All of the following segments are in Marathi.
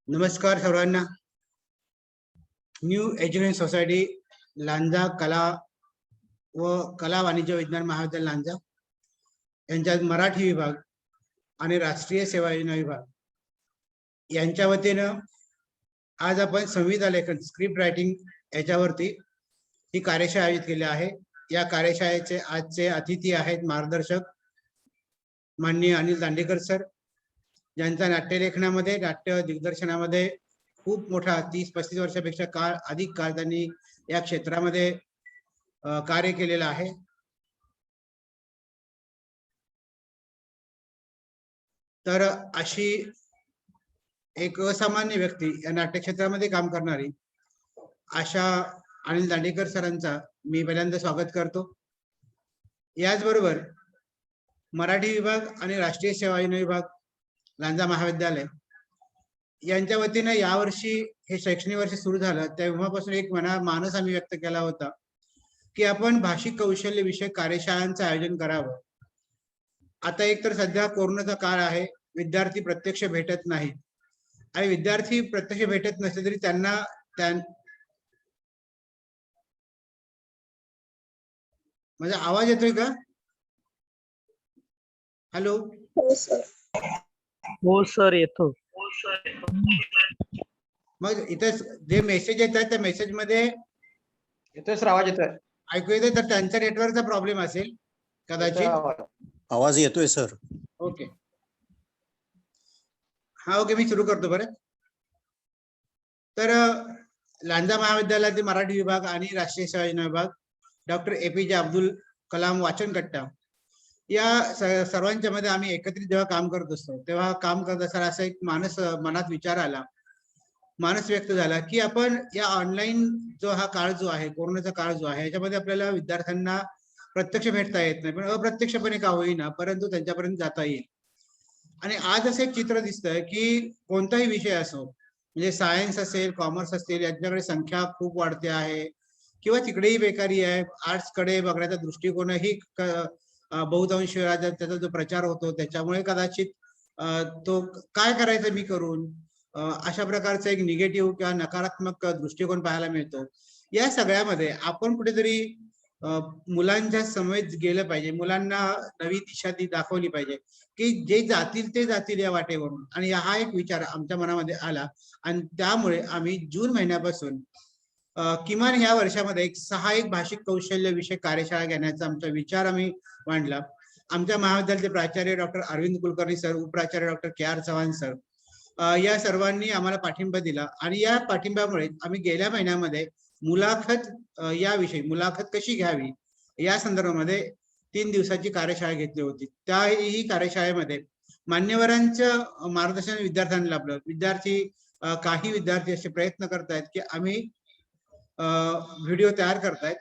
नमस्कार सर्वांना. न्यू एज्युकेशन सोसायटी लांजा कला व कला वाणिज्य विज्ञान महाविद्यालय लांजा यांच्यात मराठी विभाग आणि राष्ट्रीय सेवा योजना विभाग यांच्या वतीनं आज आपण संविधा लेखन स्क्रिप्ट रायटिंग याच्यावरती ही कार्यशाळा आयोजित केली आहे. या कार्यशाळेचे आजचे अतिथी आहेत मार्गदर्शक माननीय अनिल दांडेकर सर, ज्यांचा नाट्यलेखनामध्ये नाट्य दिग्दर्शनामध्ये खूप मोठा 30-35 वर्षापेक्षा अधिक काळ त्यांनी या क्षेत्रामध्ये कार्य केलेलं आहे. तर अशी एक असामान्य व्यक्ती या नाट्य क्षेत्रामध्ये काम करणारी अशा अनिल दांडेकर सरांचा मी पहिल्यांदा स्वागत करतो. याचबरोबर मराठी विभाग आणि राष्ट्रीय सेवा योजना विभाग लांजा महाविद्यालय यांच्या वतीनं यावर्षी हे शैक्षणिक वर्ष सुरू झालं तेव्हापासून एक मानस आम्ही व्यक्त केला होता की आपण भाषिक कौशल्य विषयक कार्यशाळांचं आयोजन करावं. आता एक तर सध्या कोरोनाचा काळ आहे, विद्यार्थी प्रत्यक्ष भेटत नाहीत आणि विद्यार्थी प्रत्यक्ष भेटत नसले तरी त्यांना माझा आवाज येतोय का? हॅलो. हो सर येतो. मग इथं जे मेसेज येतात त्या मेसेज मध्ये येतोय सर, आवाज येतोय, ऐकू येतोय, तर त्यांचा नेटवर्कचा प्रॉब्लेम असेल कदाचित. आवाज येतोय सर. ओके, हा ओके, मी सुरू करतो बरं. तर लांजा महाविद्यालयातील मराठी विभाग आणि राष्ट्रीय सेवा योजना विभाग डॉक्टर APJ अब्दुल कलाम वाचन कट्टा या सर्वांच्या मध्ये आम्ही एकत्रित जेव्हा काम करत असतो तेव्हा काम करत असताना असा एक मनात विचार आला, मानस व्यक्त झाला की आपण या ऑनलाईन जो हा काळ जो आहे, कोरोनाचा काळ जो आहे, याच्यामध्ये आपल्याला विद्यार्थ्यांना प्रत्यक्ष भेटता येत नाही, पण अप्रत्यक्षपणे का होईना परंतु त्यांच्यापर्यंत जाता येईल. आणि आज असं एक चित्र दिसतंय की कोणताही विषय असो, म्हणजे सायन्स असेल, कॉमर्स असेल, यांच्याकडे संख्या खूप वाढते आहे किंवा तिकडेही बेकारी आहे. आर्ट्स कडे बघण्याचा दृष्टिकोनही बहुतांश त्याचा जो प्रचार होतो त्याच्यामुळे कदाचित तो काय करायचं मी करून अशा प्रकारचा एक निगेटिव्ह किंवा नकारात्मक दृष्टिकोन पाहायला मिळतो. या सगळ्यामध्ये आपण कुठेतरी मुलांच्या समवेत गेलं पाहिजे, मुलांना नवी दिशा दाखवली पाहिजे की जे जातील ते जातील या वाटेवरून. आणि हा एक विचार आमच्या मनामध्ये आला आणि त्यामुळे आम्ही जून महिन्यापासून किमान या वर्षामध्ये 6 भाषिक कौशल्य विषयक कार्यशाळा घेण्याचा आमचा विचार आम्ही मांडला. आमच्या महाविद्यालयाचे प्राचार्य डॉक्टर अरविंद कुलकर्णी सर, उपप्राचार्य डॉक्टर KR चव्हाण सर या सर्वांनी आम्हाला पाठिंबा दिला आणि या पाठिंब्यामुळे आम्ही गेल्या महिन्यामध्ये मुलाखत याविषयी मुलाखत कशी घ्यावी या संदर्भामध्ये 3 दिवसाची कार्यशाळा घेतली होती. त्याही कार्यशाळेमध्ये मान्यवरांचं मार्गदर्शन विद्यार्थ्यांना लाभलं. काही विद्यार्थी असे प्रयत्न करतायत की आम्ही व्हिडिओ तयार करतायत,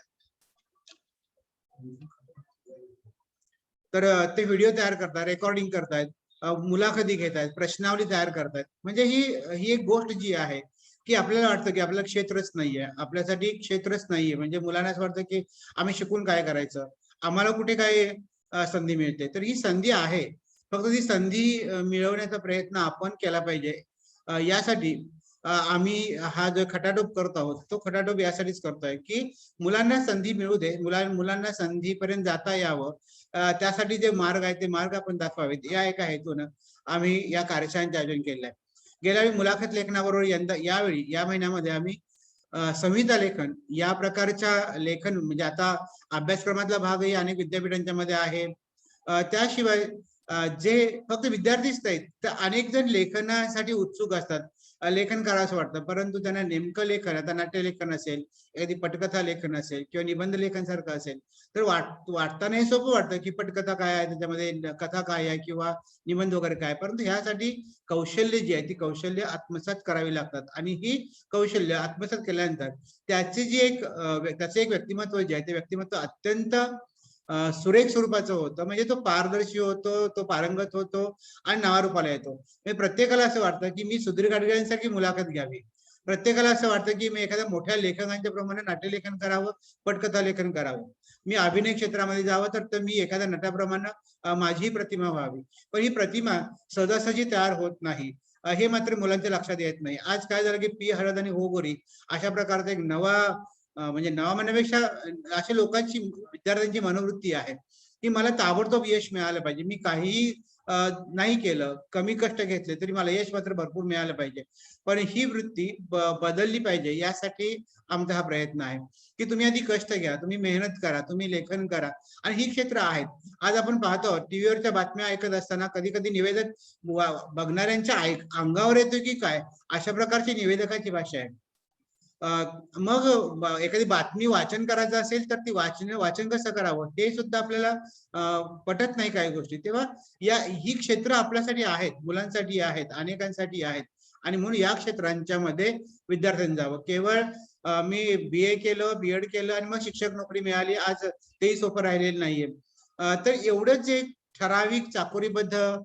तर ते व्हिडिओ तयार करतायत, रेकॉर्डिंग करतायत, मुलाखती घेत आहेत, प्रश्नावली तयार करतायत. म्हणजे ही एक गोष्ट जी आहे की आपल्याला वाटतं की आपल्याला क्षेत्रच नाहीये, आपल्यासाठी क्षेत्रच नाहीये. म्हणजे मुलांना असं वाटतं की आम्ही शिकून काय करायचं, आम्हाला कुठे काय संधी मिळते. तर ही संधी आहे, फक्त ती संधी मिळवण्याचा प्रयत्न आपण केला पाहिजे. यासाठी आम्ही हा जो खटाटोप करत आहोत तो खटाटोप यासाठीच करतोय की मुलांना संधी मिळू दे, मुलांना संधीपर्यंत जाता यावं, त्यासाठी जे मार्ग आहेत ते मार्ग आपण दाखवावेत या एका हेतूनं आम्ही या कार्यशाळांचे आयोजन केलेलं आहे. गेल्या वेळी मुलाखत लेखनाबरोबर यावेळी या महिन्यामध्ये आम्ही संहिता लेखन या प्रकारच्या लेखन, म्हणजे आता अभ्यासक्रमातला भागही अनेक विद्यापीठांच्या मध्ये आहे. त्याशिवाय जे फक्त विद्यार्थीच नाहीत तर अनेक जण लेखनासाठी उत्सुक असतात, लेखन करावंसं वाटतं, परंतु त्यांना नेमकं लेखन, आता नाट्यलेखन असेल, एखादी पटकथा लेखन असेल किंवा निबंध लेखन सारखं असेल तर वाटताना हे सोपं वाटतं की पटकथा काय आहे, त्याच्यामध्ये कथा काय आहे किंवा निबंध वगैरे काय, परंतु ह्यासाठी कौशल्य जी आहे ती कौशल्य आत्मसात करावी लागतात. आणि ही कौशल्य आत्मसात केल्यानंतर त्याचं एक व्यक्तिमत्व जे आहे ते व्यक्तिमत्व अत्यंत सुरेख स्वरूपाचं होतं. म्हणजे तो पारदर्शी होतो, तो पारंगत होतो आणि नावारूपाला येतो. म्हणजे प्रत्येकाला असं वाटतं की मी सुधीर गाडगिळ्यांसारखी मुलाखत घ्यावी, प्रत्येकाला असं वाटतं की मी एखाद्या मोठ्या लेखकांच्या प्रमाणे नाट्यलेखन करावं, पटकथा लेखन करावं, मी अभिनय क्षेत्रामध्ये जावं तर मी एखाद्या नटाप्रमाणे माझी प्रतिमा व्हावी. पण ही प्रतिमा सहजासहजी तयार होत नाही. हे मात्र मुलांच्या लक्षात येत नाही. आज काय झालं की पी हळद आणि हो गोरी अशा प्रकारचा एक नवा म्हणजे नवा म्हणण्यापेक्षा अशा लोकांची विद्यार्थ्यांची मनोवृत्ती आहे की मला ताबडतोब यश मिळालं पाहिजे. मी काहीही नाही केलं, कमी कष्ट घेतले तरी मला यश मात्र भरपूर मिळालं पाहिजे. पण ही वृत्ती बदलली पाहिजे, यासाठी आमचा हा प्रयत्न आहे की तुम्ही आधी कष्ट घ्या, तुम्ही मेहनत करा, तुम्ही लेखन करा. आणि ही क्षेत्र आहेत. आज आपण पाहतो टीव्हीवरच्या बातम्या ऐकत असताना कधी कधी निवेदक बघणाऱ्यांच्या अंगावर येतो की काय, अशा प्रकारची निवेदकाची भाषा आहे. मग एखादी बातमी वाचन करायचं असेल तर ती वाचन कसं करावं हे सुद्धा आपल्याला पटत नाही काही गोष्टी. तेव्हा ही क्षेत्र आपल्यासाठी आहेत, मुलांसाठी आहेत, अनेकांसाठी आहेत. आणि म्हणून या क्षेत्रांच्या मध्ये विद्यार्थ्यांनी जावं. केवळ मी BA केलं, BEd केलं आणि मग शिक्षक नोकरी मिळाली, आज तेही सोपं राहिलेलं नाहीये. तर एवढंच जे ठराविक चाकोरीबद्ध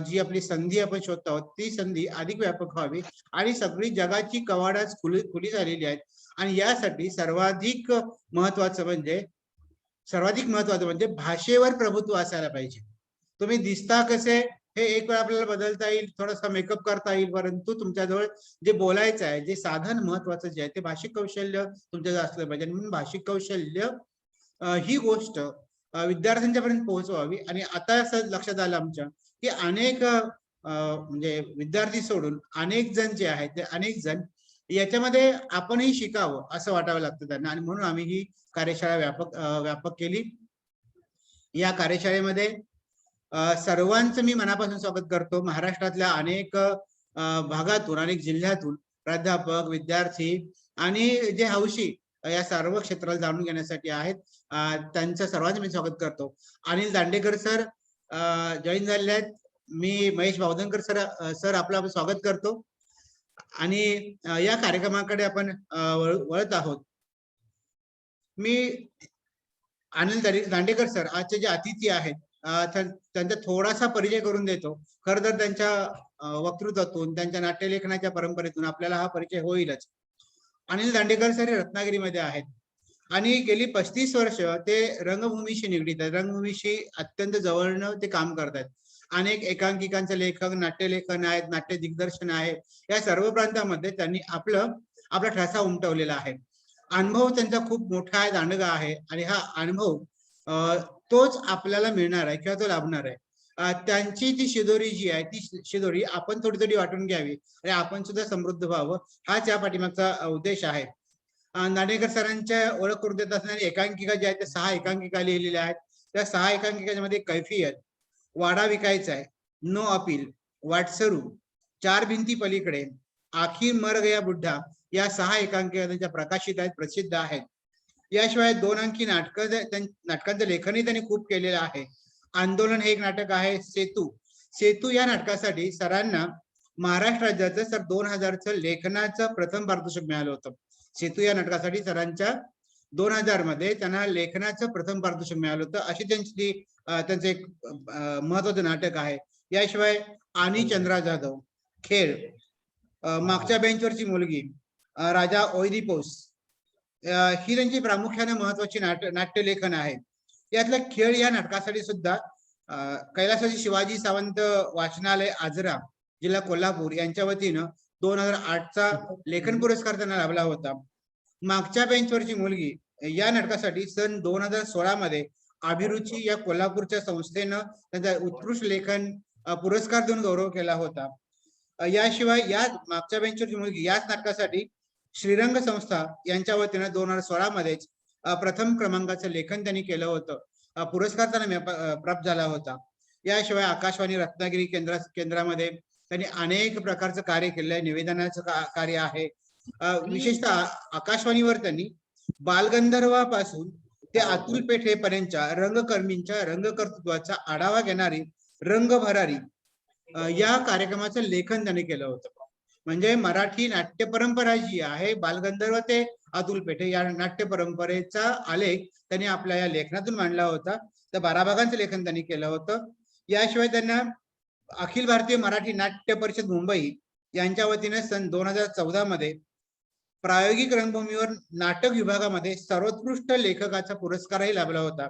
जी आपली संधी आपण शोधत आहोत, ती संधी अधिक व्यापक व्हावी आणि सगळी जगाची कवाडच खुली झालेली आहेत. आणि यासाठी सर्वाधिक महत्वाचं म्हणजे भाषेवर प्रभुत्व असायला पाहिजे. तुम्ही दिसता कसे हे एक वेळ आपल्याला बदलता येईल, थोडासा मेकअप करता येईल, परंतु तुमच्याजवळ जे बोलायचं आहे, जे साधन महत्वाचं जे आहे ते भाषिक कौशल्य तुमच्याजवळ असलं पाहिजे. म्हणून भाषिक कौशल्य ही गोष्ट विद्यार्थ्यांच्या पर्यंत पोहोचवावी. आणि आता असं लक्षात आलं आमच्या की अनेक म्हणजे विद्यार्थी सोडून अनेक जण जे आहेत ते अनेक जण याच्यामध्ये आपणही शिकावं असं वाटावं लागतं त्यांना. आणि म्हणून आम्ही ही कार्यशाळा व्यापक केली. या कार्यशाळेमध्ये सर्वांचं मी मनापासून स्वागत करतो. महाराष्ट्रातल्या अनेक भागातून, अनेक जिल्ह्यातून प्राध्यापक, विद्यार्थी आणि जे हौशी या सर्व क्षेत्राला जाणून घेण्यासाठी आहेत, त्यांचं सर्वांचं मी स्वागत करतो. अनिल दांडेकर सर जॉईन झालेले आहेत. मी महेश बावधनकर सर आपलं स्वागत करतो. आणि या कार्यक्रमाकडे आपण वळत आहोत. मी अनिल दांडेकर सर आजचे जे अतिथी आहेत त्यांचा थोडासा परिचय करून देतो. खर तर त्यांच्या वक्तृत्वातून, त्यांच्या नाट्यलेखनाच्या परंपरेतून आपल्याला हा परिचय होईलच. अनिल दांडेकर सर हे रत्नागिरीमध्ये आहेत आणि गेली 35 वर्ष ते रंगभूमीशी निगडीत आहेत. रंगभूमीशी अत्यंत जवळनं ते काम करतात. अनेक एकांकिकांचे लेखक, नाट्यलेखन आहेत, नाट्य दिग्दर्शन आहे. या सर्व प्रांतामध्ये त्यांनी आपला ठसा उमटवलेला आहे. अनुभव त्यांचा खूप मोठा आहे, दांडगा आहे. आणि हा अनुभव तोच आपल्याला मिळणार आहे किंवा तो लाभणार आहे. त्यांची ती शिदोरी जी आहे, ती शिदोरी आपण थोडी थोडी वाटून घ्यावी आणि आपण सुद्धा समृद्ध व्हावं, हाच या पाठीमागचा उद्देश आहे. दांडेकर सरांच्या ओळख करून देत असणारी एकांकिका ज्या आहेत त्या 6 एकांकिका लिहिलेल्या आहेत. त्या 6 एकांकिकांमध्ये कैफियत, वाडा विकायचा आहे, नो अपील, वाटसरू, 4 भिंती पलीकडे, आखिर मर गया बुड्ढा, या 6 एकांकिका त्यांच्या प्रकाशित आहेत, प्रसिद्ध आहेत. याशिवाय 2 अंकी नाटकांचं लेखनही त्यांनी खूप केलेलं आहे. आंदोलन हे एक नाटक आहे. सेतू या नाटकासाठी सरांना महाराष्ट्र राज्याचं सर 2000चं लेखनाचं प्रथम पारितोषिक मिळालं होतं. सेतू या नाटकासाठी सरांच्या 2000 मध्ये त्यांना लेखनाचं प्रथम पारितोषिक मिळालं होतं. अशी त्यांचं एक महत्वाचं नाटक आहे. याशिवाय आणि चंद्रा जाधव, खेळ, मागच्या बेंचवरची मुलगी, राजा ओइदिपोस, ही त्यांची प्रामुख्याने महत्वाची नाट्यलेखन आहे. यातलं खेळ या नाटकासाठी सुद्धा कैलासवासी शिवाजी सावंत वाचनालय आजरा, जिल्हा कोल्हापूर यांच्या वतीनं 2008चा लेखन पुरस्कार त्यांना लाभला होता. मागच्या बेंचवरची मुलगी या नाटकासाठी सन 2016 मध्ये अभिरुची या कोल्हापूरच्या संस्थेनं त्यांचा उत्कृष्ट लेखन पुरस्कार देऊन गौरव केला होता. याशिवाय या मागच्या बेंचवरची मुलगी याच नाटकासाठी श्रीरंग संस्था यांच्या वतीनं 2016 मध्येच प्रथम क्रमांकाचं लेखन त्यांनी केलं होतं. पुरस्कार त्यांना प्राप्त झाला होता. याशिवाय आकाशवाणी रत्नागिरी केंद्रामध्ये त्यांनी अनेक प्रकारचं कार्य केलेलं आहे. निवेदनाचं कार्य आहे. विशेषतः आकाशवाणीवर त्यांनी बालगंधर्वापासून ते अतुल पेठेपर्यंतच्या रंगकर्मींच्या रंगकर्तृत्वाचा आढावा घेणारी रंग भरारी या कार्यक्रमाचं लेखन त्यांनी केलं होतं. म्हणजे मराठी नाट्य परंपरा जी आहे, बालगंधर्व ते अतुल पेठे या नाट्य परंपरेचा आलेख त्यांनी आपल्या या लेखनातून मांडला होता. तर 12 भागांचं लेखन त्यांनी केलं होतं. याशिवाय त्यांना अखिल भारतीय मराठी नाट्य परिषद मुंबई यांच्या वतीने सन 2014 मध्ये प्रायोगिक रंगभूमीवर नाटक विभागामध्ये सर्वोत्कृष्ट लेखकाचा पुरस्कारही लाभला होता.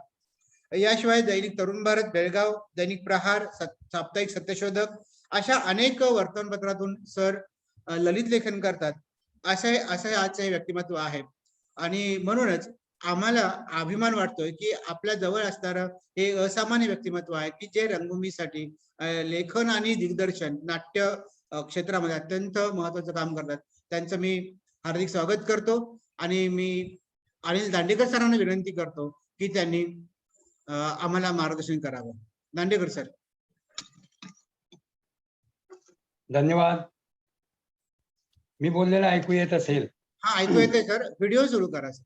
याशिवाय दैनिक तरुण भारत, बेळगाव, दैनिक प्रहार, साप्ताहिक सत्यशोधक अशा अनेक वर्तमानपत्रातून सर ललित लेखन करतात. असे आजचे व्यक्तिमत्व आहे. आणि म्हणूनच आम्हाला अभिमान वाटतोय की आपल्या जवळ असणारं हे असामान्य व्यक्तिमत्व आहे की जे रंगभूमीसाठी लेखन आणि दिग्दर्शन नाट्य क्षेत्रामध्ये अत्यंत महत्वाचं काम करतात. त्यांचं मी हार्दिक स्वागत करतो आणि मी अनिल दांडेकर सरांना विनंती करतो की त्यांनी आम्हाला मार्गदर्शन करावं. दांडेकर सर. धन्यवाद. मी बोललेलं ऐकू येत असेल? हा, ऐकू येतंय सर. व्हिडिओ सुरू करा सर.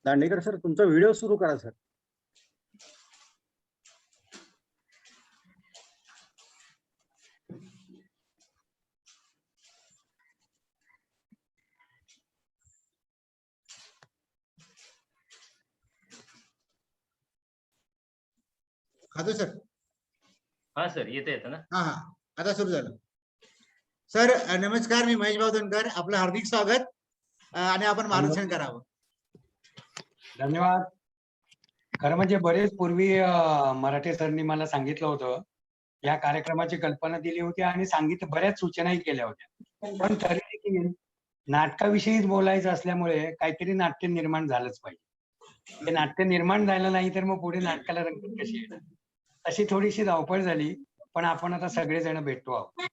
दांडेकर सर, तुमचा व्हिडिओ सुरू करा सर. खातो सर. हा सर, येतं ना. हा हा, आता सुरू झालं. सर नमस्कार, मी महेश धनगर. आपलं हार्दिक स्वागत आणि आपण मार्गदर्शन करावं. धन्यवाद. खरं म्हणजे बरेच पूर्वी मराठे सरनी मला सांगितलं होतं, या कार्यक्रमाची कल्पना दिली होती आणि सांगितलं, बऱ्याच सूचनाही केल्या होत्या. पण तरी देखील नाटकाविषयीच बोलायचं असल्यामुळे काहीतरी नाट्य निर्माण झालंच पाहिजे. ते नाट्य निर्माण झालं नाही तर मग पुढे नाटकाला रंगत कशी येणार? अशी थोडीशी धावपळ झाली, पण आपण आता सगळेजण भेटतो आहोत.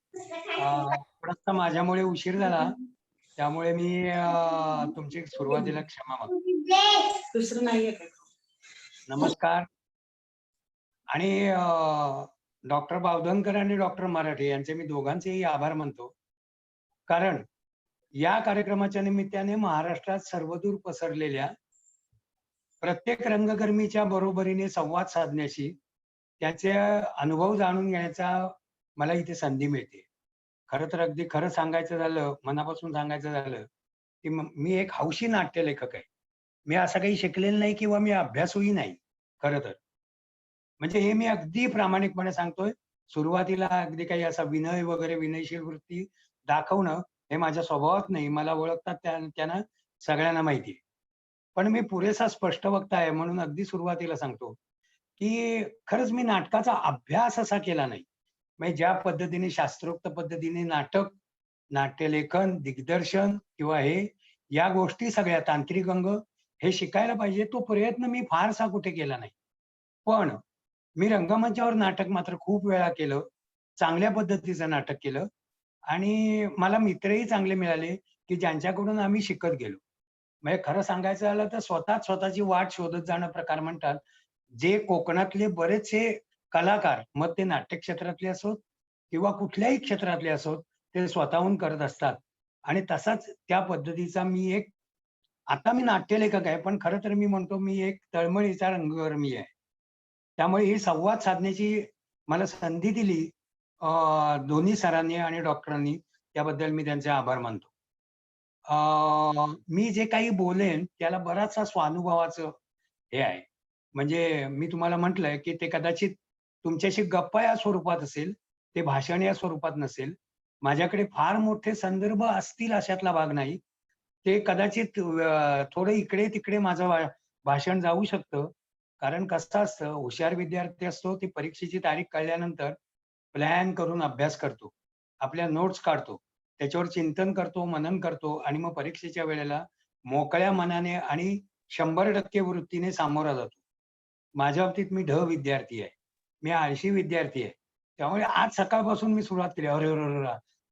थोडासा माझ्यामुळे उशीर झाला, त्यामुळे मी तुमची सुरुवातीला क्षमा मागतो. दुसरं नाहीये. नमस्कार. आणि डॉक्टर बावधनकर आणि डॉक्टर मराठे यांचे मी दोघांचेही आभार मानतो, कारण या कार्यक्रमाच्या निमित्ताने महाराष्ट्रात सर्वदूर पसरलेल्या प्रत्येक रंगकर्मीच्या बरोबरीने संवाद साधण्याची, त्याचे अनुभव जाणून घेण्याचा मला इथे संधी मिळते. खरं तर अगदी खरं सांगायचं झालं, मनापासून सांगायचं झालं, की मी एक हौशी नाट्यलेखक आहे. मी असं काही शिकलेलं नाही किंवा मी अभ्यासूही नाही खरं तर. म्हणजे हे मी अगदी प्रामाणिकपणे सांगतोय. सुरुवातीला अगदी काही असा विनय वगैरे विनयशील वृत्ती दाखवणं हे माझ्या स्वभावात नाही. मला ओळखतात त्यांना सगळ्यांना माहिती आहे. पण मी पुरेसा स्पष्ट वक्ता आहे म्हणून अगदी सुरुवातीला सांगतो, की खरंच मी नाटकाचा अभ्यास असा केला नाही. म्हणजे ज्या पद्धतीने शास्त्रोक्त पद्धतीने नाटक, नाट्यलेखन, दिग्दर्शन किंवा हे या गोष्टी सगळ्या तांत्रिक अंग हे शिकायला पाहिजे, तो प्रयत्न मी फारसा कुठे केला नाही. पण मी रंगमंचावर नाटक मात्र खूप वेळा केलं. चांगल्या पद्धतीचं नाटक केलं आणि मला मित्रही चांगले मिळाले, की ज्यांच्याकडून आम्ही शिकत गेलो. म्हणजे खरं सांगायचं झालं तर स्वतःच स्वतःची वाट शोधत जाणं प्रकार म्हणतात. जे कोकणातले बरेचसे कलाकार, मग ते नाट्य क्षेत्रातले असोत किंवा कुठल्याही क्षेत्रातले असोत, ते स्वतःहून करत असतात. आणि तसाच त्या पद्धतीचा मी एक, आता मी नाट्यलेखक आहे, पण खरं तर मी म्हणतो मी एक तळमळीचा रंगकर्मी आहे. त्यामुळे ही संवाद साधण्याची मला संधी दिली दोन्ही सरांनी आणि डॉक्टरांनी, त्याबद्दल मी त्यांचे आभार मानतो. मी जे काही बोलेन त्याला बराचसा स्वानुभवाचं हे आहे. म्हणजे मी तुम्हाला म्हटलंय, की ते कदाचित तुमच्याशी गप्पा या स्वरूपात असेल, ते भाषण या स्वरूपात नसेल. माझ्याकडे फार मोठे संदर्भ असतील अशातला भाग नाही. ते कदाचित थोडं इकडे-तिकडे माझं भाषण जाऊ शकतं. कारण कसं असतं, हुशार विद्यार्थी असतो, ती परीक्षेची तारीख कळल्यानंतर प्लॅन करून अभ्यास करतो. आपल्या नोट्स काढतो. त्याच्यावर चिंतन करतो, मनन करतो आणि मग परीक्षेच्या वेळेला मोकळ्या मनाने आणि 100% वृत्तीने सामोरा जातो. माझ्या बाबतीत मी विद्यार्थी आहे. मी आळशी विद्यार्थी आहे. त्यामुळे आज सकाळपासून मी सुरुवात केली. अरे,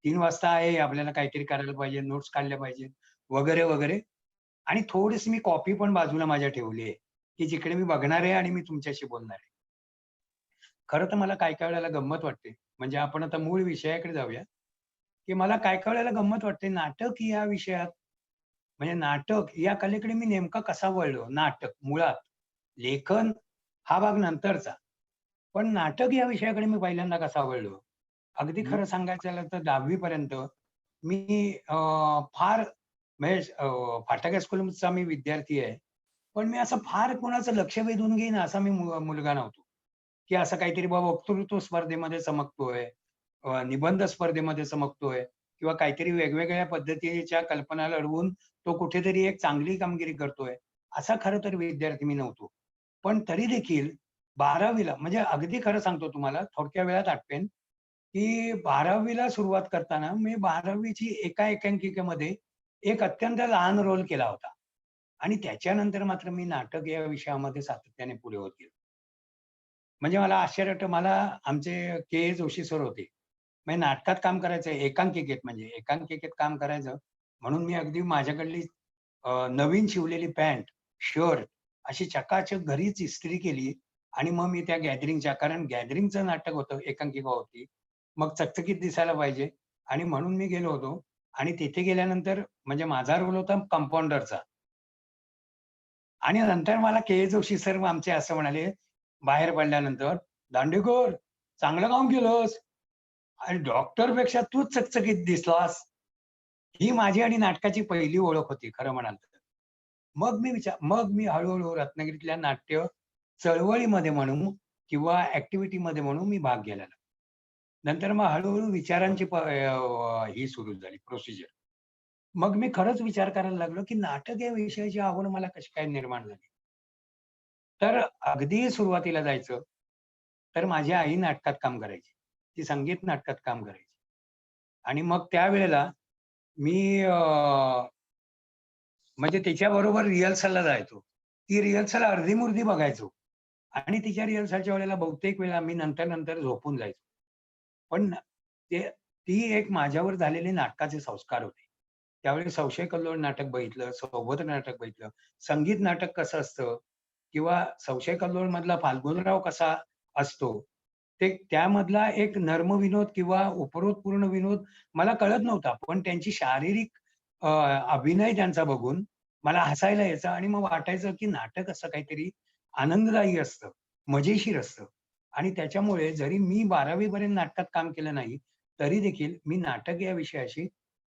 3 वाजता आहे, आपल्याला काहीतरी करायला पाहिजे, नोट्स काढल्या पाहिजेत वगैरे, वगैरे. आणि थोडीशी मी कॉपी पण बाजूला माझ्या ठेवली आहे, की जिकडे मी बघणार आहे आणि मी तुमच्याशी बोलणार आहे. खरं तर मला काय-काय वेळेला गंमत वाटते. म्हणजे आपण आता मूळ विषयाकडे जाऊया, की मला काय-काय वेळेला गंमत वाटते नाटक या विषयात, म्हणजे नाटक या कलेकडे मी नेमका कसा वळलो? नाटक मुळात, लेखन हा भाग नंतरचा. पण नाटक या विषयाकडे मी पहिल्यांदा कसा वळलो? अगदी खरं सांगायचं झालं तर 10वी पर्यंत मी फार म्हणजे फाटक हायस्कूलचा मी विद्यार्थी आहे. पण मी असं फार कोणाचं लक्ष वेधून घेईन असा मी मुलगा नव्हतो, की असं काहीतरी बाबा वक्तृत्व स्पर्धेमध्ये चमकतोय, निबंध स्पर्धेमध्ये चमकतोय किंवा काहीतरी वेगवेगळ्या पद्धतीच्या कल्पना लढवून तो कुठेतरी एक चांगली कामगिरी करतोय. असा खरं तर विद्यार्थी मी नव्हतो. पण तरी देखील 12वीला म्हणजे अगदी खरं सांगतो तुम्हाला, थोडक्या वेळात आठवेन, की 12वीला सुरुवात करताना मी 12वीची एका एकांकिकेमध्ये एक अत्यंत लहान रोल केला होता. आणि त्याच्यानंतर मात्र मी नाटक या विषयामध्ये सातत्याने पुढे होत गेलो. म्हणजे मला आश्चर्य वाटतं, मला आमचे के. जोशी सर होते. म्हणजे नाटकात काम करायचं एकांकिकेत म्हणजे एकांकिकेत काम करायचं म्हणून मी अगदी माझ्याकडली नवीन शिवलेली पॅन्ट, शर्ट अशी चकाचक घरीच इस्त्री केली आणि मग मी त्या गॅदरिंगच्या, कारण गॅदरिंगचं नाटक होतं, एकांकिका होती. मग चकचकीत दिसायला पाहिजे आणि म्हणून मी गेलो होतो आणि तिथे गेल्यानंतर म्हणजे माझा रोल होता कंपाऊंडरचा. आणि नंतर मला के. जोशी सर आमचे असं म्हणाले, बाहेर पडल्यानंतर, "दांडेकर, चांगलं काम केलंस आणि डॉक्टरपेक्षा तूच चकचकीत दिसलास." ही माझी आणि नाटकाची पहिली ओळख होती खरं म्हणाल तर. मग मी हळू रत्नागिरीतल्या नाट्य चळवळीमध्ये म्हणू किंवा ॲक्टिव्हिटीमध्ये म्हणू मी भाग घ्यायला लागलो. नंतर मग हळू विचारांची ही सुरू झाली प्रोसिजर. मग मी खरंच विचार करायला लागलो, की नाटक या विषयाची आवड मला कशी काय निर्माण झाली. तर अगदी सुरुवातीला जायचं, तर माझी आई नाटकात काम करायची. ती संगीत नाटकात काम करायची. आणि मग त्यावेळेला मी म्हणजे तिच्याबरोबर रिहर्सलला जायचो. ती रिहर्सल अर्धी-मुर्धी बघायचो आणि तिच्या रिहर्सलच्या वेळेला बहुतेक वेळा मी नंतर झोपून जायचो. पण ती एक माझ्यावर झालेले नाटकाचे संस्कार होते. त्यावेळी संशय कल्लोळ नाटक बघितलं, सौभद्र नाटक बघितलं, संगीत नाटक कसं असतं किंवा संशय कल्लोळ मधला फाल्गुनराव कसा असतो, ते त्यामधला एक नर्मविनोद किंवा उपरोधपूर्ण विनोद मला कळत नव्हता. पण त्यांची शारीरिक अभिनय त्यांचा बघून मला हसायला यायचं आणि मग वाटायचं, की नाटक असं काहीतरी आनंददायी असतं, मजेशीर असतं. आणि त्याच्यामुळे जरी मी 12वी पर्यंत नाटकात काम केलं नाही, तरी देखील मी नाटक या विषयाशी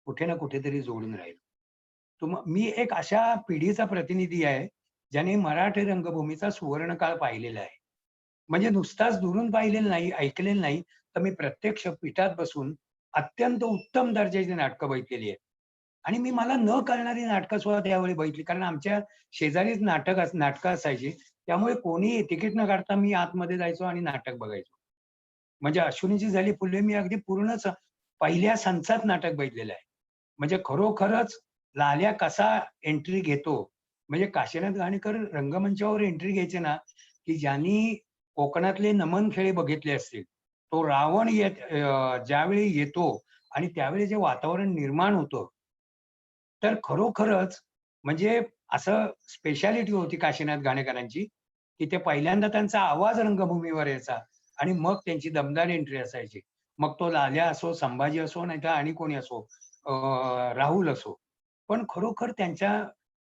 कुठे ना कुठेतरी जोडून राहिलो. मी एक अशा पिढीचा प्रतिनिधी आहे, ज्याने मराठी रंगभूमीचा सुवर्णकाळ पाहिलेला आहे. म्हणजे नुसताच दुरून पाहिलेलं नाही, ऐकलेलं नाही, तर मी प्रत्यक्ष पीठात बसून अत्यंत उत्तम दर्जाची नाटकं बघितलेली आहेत. आणि मला न कळणारी नाटकं सुद्धा त्यावेळी बघितली. कारण आमच्या शेजारीच नाटकं असायची. त्यामुळे कोणीही तिकीट न काढता मी आतमध्ये जायचो आणि नाटक बघायचो. म्हणजे अश्विनीची झाली फुले मी अगदी पूर्णच पहिल्या संचात नाटक बघितलेलं आहे. म्हणजे खरोखरच लाल्या कसा एंट्री घेतो, म्हणजे काशीनाथ घाणेकर रंगमंचावर एंट्री घ्यायचे ना, की ज्यांनी कोकणातले नमन खेळ बघितले असतील, तो रावण ज्यावेळी येतो आणि त्यावेळी जे वातावरण निर्माण होतं, तर खरोखरच म्हणजे असं स्पेशालिटी होती काशीनाथ घाणेकरांची, की ते पहिल्यांदा त्यांचा आवाज रंगभूमीवर यायचा आणि मग त्यांची दमदार एंट्री असायची. मग तो लाल्या असो, संभाजी असो, नाहीतर आणि कोणी असो, राहुल असो. पण खरोखर त्यांच्या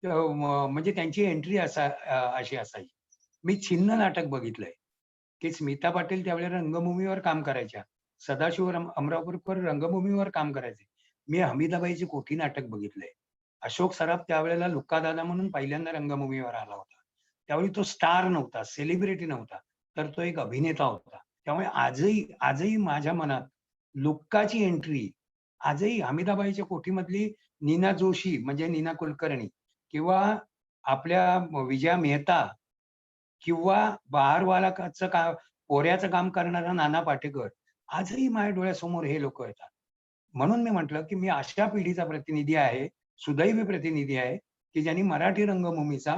म्हणजे त्यांची एंट्री अशी असायची. मी छिन्न नाटक बघितलंय, की स्मिता पाटील त्यावेळेला रंगभूमीवर काम करायच्या. सदाशिव अमरापूरकर रंगभूमीवर काम करायचे. मी हमीदाबाईची कोठी नाटक बघितलंय. अशोक सराफ त्यावेळेला लुक्का दादा म्हणून पहिल्यांदा रंगभूमीवर आला होता. त्यावेळी तो स्टार नव्हता, सेलिब्रिटी नव्हता, तर तो एक अभिनेता होता. त्यामुळे आजही माझ्या मनात लुक्काची एंट्री, आजही हमीदाबाईच्या कोठीमधली नीना जोशी म्हणजे नीना कुलकर्णी किंवा आपल्या विजया मेहता किंवा बहारवालाचं पोऱ्याचं काम करणारा नाना पाटेकर, आजही माझ्या डोळ्यासमोर हे लोक येतात. म्हणून मी म्हटलं, की मी अशा पिढीचा प्रतिनिधी आहे, सुदैवी प्रतिनिधी आहे, की ज्यांनी मराठी रंगभूमीचा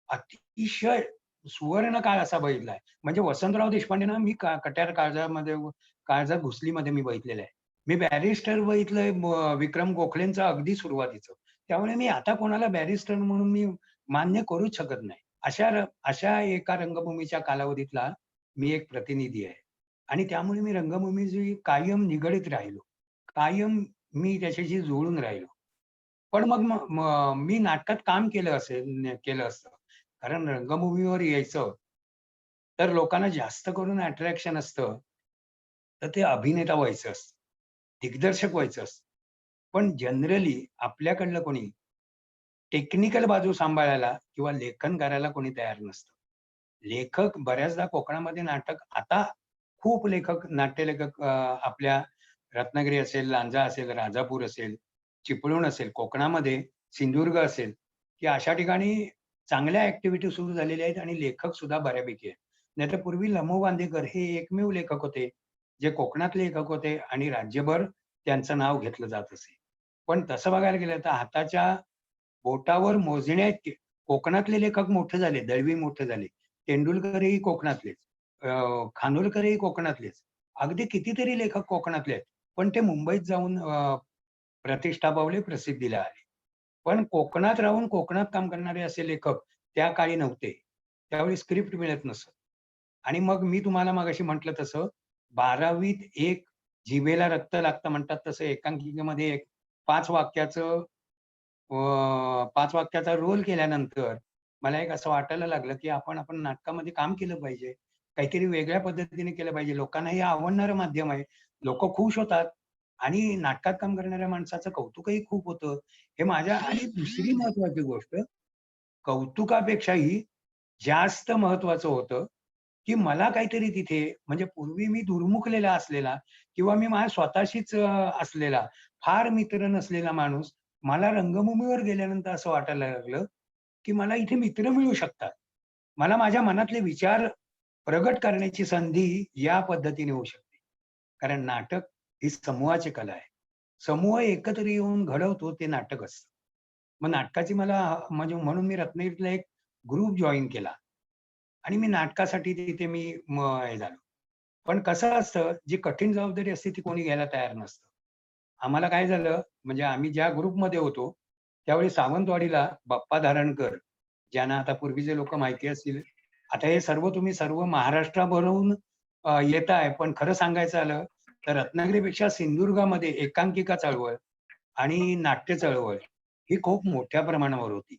अतिशय सुवर्ण काळ असा बघितलाय. म्हणजे वसंतराव देशपांडेंना मी कट्यार काळजात घुसलीमध्ये मी बघितलेलं आहे. मी बॅरिस्टर बघितलंय विक्रम गोखलेंचं अगदी सुरुवातीचं. त्यामुळे मी आता कोणाला बॅरिस्टर म्हणून मी मान्य करूच शकत नाही. अशा एका रंगभूमीच्या कालावधीतला मी एक प्रतिनिधी आहे. आणि त्यामुळे मी रंगभूमीशी कायम निगडीत राहिलो. कायम मी त्याच्याशी जुळून राहिलो. पण मग मी नाटकात काम केलं असतं. कारण रंगभूमीवर यायचं, तर लोकांना जास्त करून अट्रॅक्शन असतं, तर ते अभिनेता व्हायचं असतं. दिग्दर्शक व्हायचं असतं. पण जनरली आपल्याकडलं कोणी टेक्निकल बाजू सांभाळायला किंवा लेखन करायला कोणी तयार नसतं. लेखक बऱ्याचदा कोकणामध्ये नाटक आता खूप लेखक, नाट्यलेखक आपल्या रत्नागिरी असेल, लांजा असेल, राजापूर असेल, चिपळूण असेल, कोकणामध्ये सिंधुदुर्ग असेल, की अशा ठिकाणी चांगल्या ऍक्टिव्हिटी सुरू झालेल्या आहेत आणि लेखक सुद्धा बऱ्यापैकी आहेत. नाहीतर पूर्वी ल. मो. बांदेकर हे एकमेव लेखक होते, जे कोकणातले लेखक होते आणि राज्यभर त्यांचं नाव घेतलं जात असे. पण तसं बघायला गेलं तर हाताच्या बोटावर मोजण्याइतके कोकणातले लेखक मोठे झाले, दळवी मोठे झाले. तेंडुलकरही कोकणातलेच, खानोलकरही कोकणातलेच. अगदी कितीतरी लेखक कोकणातले आहेत. पण ते मुंबईत जाऊन प्रतिष्ठा पावले, प्रसिद्धीला आले. पण कोकणात राहून कोकणात काम करणारे असे लेखक त्या काळी नव्हते. त्यावेळी स्क्रिप्ट मिळत नसत. आणि मग मी तुम्हाला मगाशी म्हटलं तसं 12वीत एक जिभेला रक्त लागतं म्हणतात तसं एकांकिकेमध्ये एक 5 वाक्याचं 5 वाक्याचा रोल केल्यानंतर मला एक असं वाटायला लागलं, की आपण नाटकामध्ये काम केलं पाहिजे. काहीतरी वेगळ्या पद्धतीने केलं पाहिजे. लोकांना हे आवडणारं माध्यम आहे. लोकं खुश होतात आणि नाटकात काम करणाऱ्या माणसाचं कौतुकही खूप होतं. हे माझ्या आणि दुसरी महत्वाची गोष्ट कौतुकापेक्षाही जास्त महत्वाचं होतं, की मला काहीतरी तिथे म्हणजे पूर्वी मी दुर्मुखलेला असलेला किंवा मी माझ्या स्वतःशीच असलेला, फार मित्र नसलेला माणूस मला रंगभूमीवर गेल्यानंतर असं वाटायला लागलं, की मला इथे मित्र मिळू शकतात. मला माझ्या मनातले विचार प्रगट करण्याची संधी या पद्धतीने होऊ शकते. कारण नाटक ही समूहाची कला आहे. समूह एकत्र येऊन घडवतो ते नाटक असतं. मग नाटकाची मला म्हणजे म्हणून मी रत्नागिरीतला एक ग्रुप जॉइन केला आणि मी नाटकासाठी तिथे मी हे झालो. पण कसं असतं, जी कठीण जबाबदारी असते ती कोणी घ्यायला तयार नसतं. आम्हाला काय झालं, म्हणजे आम्ही ज्या ग्रुपमध्ये होतो, त्यावेळी सावंतवाडीला बाप्पा धारणकर, ज्यांना आता पूर्वीचे लोकं माहिती असतील. आता हे सर्व तुम्ही महाराष्ट्राभरून येताय, पण खरं सांगायचं झालं तर रत्नागिरीपेक्षा सिंधुदुर्गामध्ये एकांकिका चळवळ आणि नाट्य चळवळ ही खूप मोठ्या प्रमाणावर होती.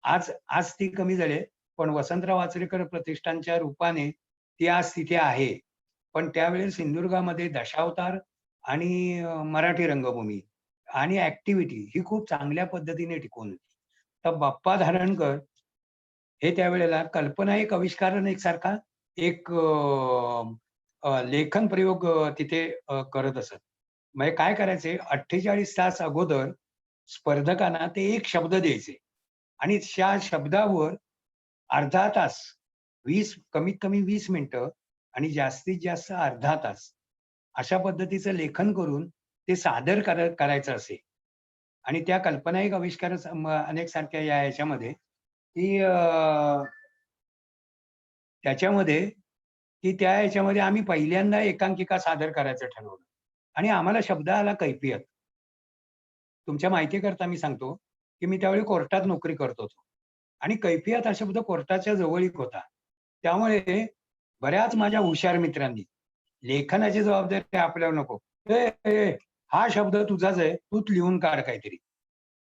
आज आज ती कमी झाली, पण वसंतराव आचरेकर प्रतिष्ठानच्या रूपाने ती आज तिथे आहे. पण त्यावेळेस सिंधुदुर्गामध्ये दशावतार आणि मराठी रंगभूमी आणि ऍक्टिव्हिटी ही खूप चांगल्या पद्धतीने टिकून होती. तर बाप्पा धारणकर हे त्यावेळेला कल्पना एक आविष्कारण एकसारखा एक लेखन प्रयोग तिथे करत असत. म्हणजे काय करायचे 48 तास अगोदर स्पर्धकांना ते एक शब्द द्यायचे आणि त्या शब्दावर अर्धा तास कमीत कमी 20 मिनिटं आणि जास्तीत जास्त अर्धा तास अशा पद्धतीचं लेखन करून ते सादर करायचं असे. आणि त्या कल्पना एक आविष्कार अनेक सारख्या या ह्याच्यामध्ये की त्याच्यामध्ये की त्या ह्याच्यामध्ये आम्ही पहिल्यांदा एकांकिका सादर करायचं ठरवलं आणि आम्हाला शब्द आला कैफियत. तुमच्या माहितीकरता मी सांगतो, की मी त्यावेळी कोर्टात नोकरी करत होतो आणि कैफियत हा शब्द कोर्टाच्या जवळीक होता. त्यामुळे बऱ्याच माझ्या हुशार मित्रांनी लेखनाची जबाबदारी आपल्यावर नको. "ए, ए, हा शब्द तुझाच आहे, तूच लिहून काढ काहीतरी."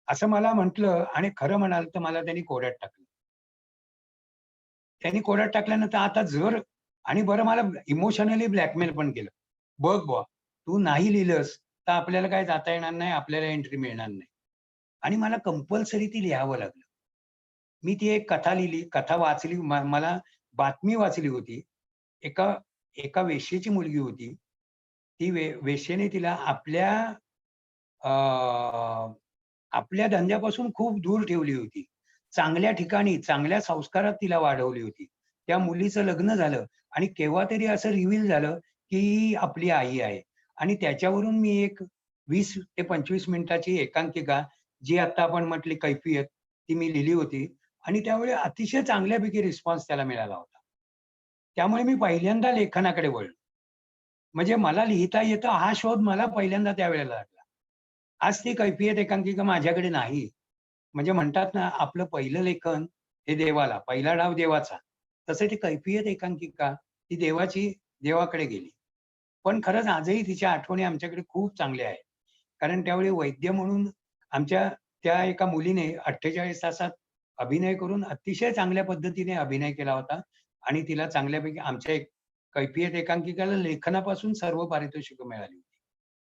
असं मला म्हटलं आणि खरं म्हणाल तर मला त्यांनी कोड्यात टाकलं. त्यांनी कोड्यात टाकल्यानंतर आता जर आणि बरं मला इमोशनली ब्लॅकमेल पण केलं. "बघ बुवा, तू नाही लिहिलंस तर आपल्याला काय जाता येणार नाही, आपल्याला एंट्री मिळणार नाही." आणि मला कंपल्सरी ती लिहावं लागलं. मी ती एक कथा लिहिली, कथा वाचली. मला बातमी वाचली होती. एका एका वेश्येची मुलगी होती. ती वेश्येने तिला अ, आपल्या धंद्यापासून खूप दूर ठेवली होती. चांगल्या ठिकाणी, चांगल्या संस्कारात तिला वाढवली होती. त्या मुलीचं लग्न झालं आणि केव्हा तरी असं रिव्हील झालं, की ही आपली आई आहे. आणि त्याच्यावरून मी एक 20 ते 25 मिनिटाची एकांकिका, जी आता आपण म्हटली कैफियत, ती मी लिहिली होती आणि त्यावेळी अतिशय चांगल्यापैकी रिस्पॉन्स त्याला मिळाला होता. त्यामुळे मी पहिल्यांदा लेखनाकडे वळलो. म्हणजे मला लिहिता येतं हा शोध मला पहिल्यांदा त्यावेळेला लागला. आज ती कैफियत एकांकिका माझ्याकडे नाही. म्हणजे म्हणतात ना, आपलं पहिलं लेखन हे देवाला, पहिला डाव देवाचा. तसं ती कैफियत एकांकिका ती देवाकडे गेली. पण खरंच आजही तिच्या आठवणी आमच्याकडे खूप चांगल्या आहेत. कारण त्यावेळी वैद्य म्हणून आमच्या त्या एका मुलीने 48 तासात अभिनय करून अतिशय चांगल्या पद्धतीने अभिनय केला होता आणि तिला चांगल्यापैकी आमच्या एक कैफियत एकांकिकाला लेखनापासून सर्व पारितोषिकं मिळाली होती.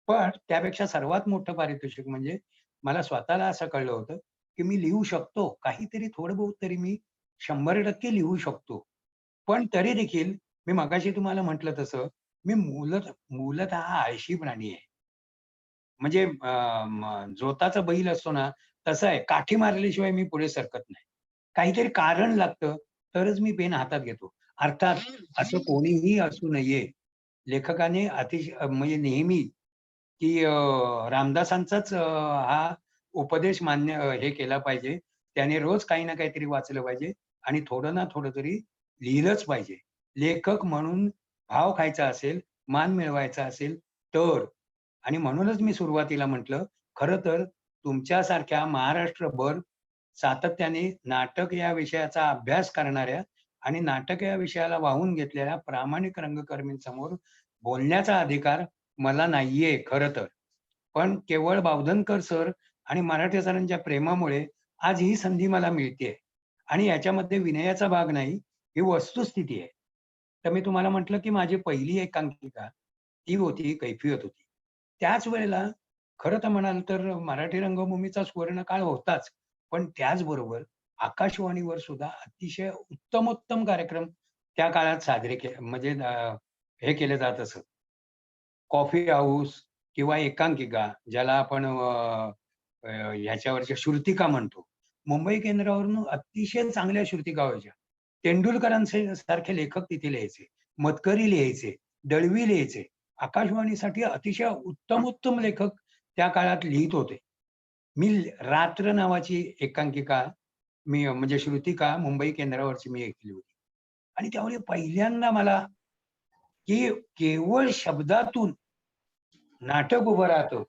पण त्यापेक्षा सर्वात मोठं पारितोषिक म्हणजे मला स्वतःला असं कळलं होतं, की मी लिहू शकतो. काहीतरी थोडं बहुत तरी मी 100% लिहू शकतो. पण तरी देखील मी मगाशी तुम्हाला म्हटलं तसं, मी मूलतः आळशी प्राणी आहे. म्हणजे जोताचा बैल असतो ना, तसं आहे. काठी मारल्याशिवाय मी पुढे सरकत नाही. काहीतरी कारण लागतं, तरच मी पेन हातात घेतो. अर्थात असं कोणीही असू नये. लेखकाने म्हणजे नेहमी की रामदासांचाच हा उपदेश हे केला पाहिजे. त्याने रोज काही ना काहीतरी वाचलं पाहिजे आणि थोडं ना थोडं तरी लिहिलंच पाहिजे. लेखक म्हणून भाव खायचा असेल, मान मिळवायचा असेल तर. आणि म्हणूनच मी सुरुवातीला म्हटलं, खरं तर तुमच्यासारख्या महाराष्ट्रभर सातत्याने नाटक या विषयाचा अभ्यास करणाऱ्या आणि नाटक या विषयाला वाहून घेतलेल्या प्रामाणिक रंगकर्मींसमोर बोलण्याचा अधिकार मला नाहीये खरं तर. पण केवळ बावधनकर सर आणि मराठे सरांच्या प्रेमामुळे आज ही संधी मला मिळतेय. आणि याच्यामध्ये विनयाचा भाग नाही, ही वस्तुस्थिती आहे. तर मी तुम्हाला म्हटलं, की माझी पहिली एकांकिका ती होती, कैफियत होती. त्याच वेळेला खरं तर म्हणाल तर मराठी रंगभूमीचा सुवर्णकाळ होताच. पण त्याचबरोबर आकाशवाणीवर सुद्धा अतिशय उत्तमोत्तम कार्यक्रम त्या काळात साजरे म्हणजे हे केले जात असत. कॉफी हाऊस किंवा एकांकिका ज्याला आपण ह्याच्यावरच्या श्रुतिका म्हणतो. मुंबई केंद्रावरून अतिशय चांगल्या श्रुतिका व्हायच्या. सारखे लेखक तिथे लिहायचे. मतकरी लिहायचे, दळवी लिहायचे. आकाशवाणीसाठी अतिशय उत्तमोत्तम लेखक त्या काळात लिहित होते. मी रात्र नावाची एकांकिका मी म्हणजे श्रुतिका मुंबई केंद्रावरची मी ऐकली होती. आणि त्यावेळी पहिल्यांदा मला की केवळ शब्दातून नाटक उभं राहतं.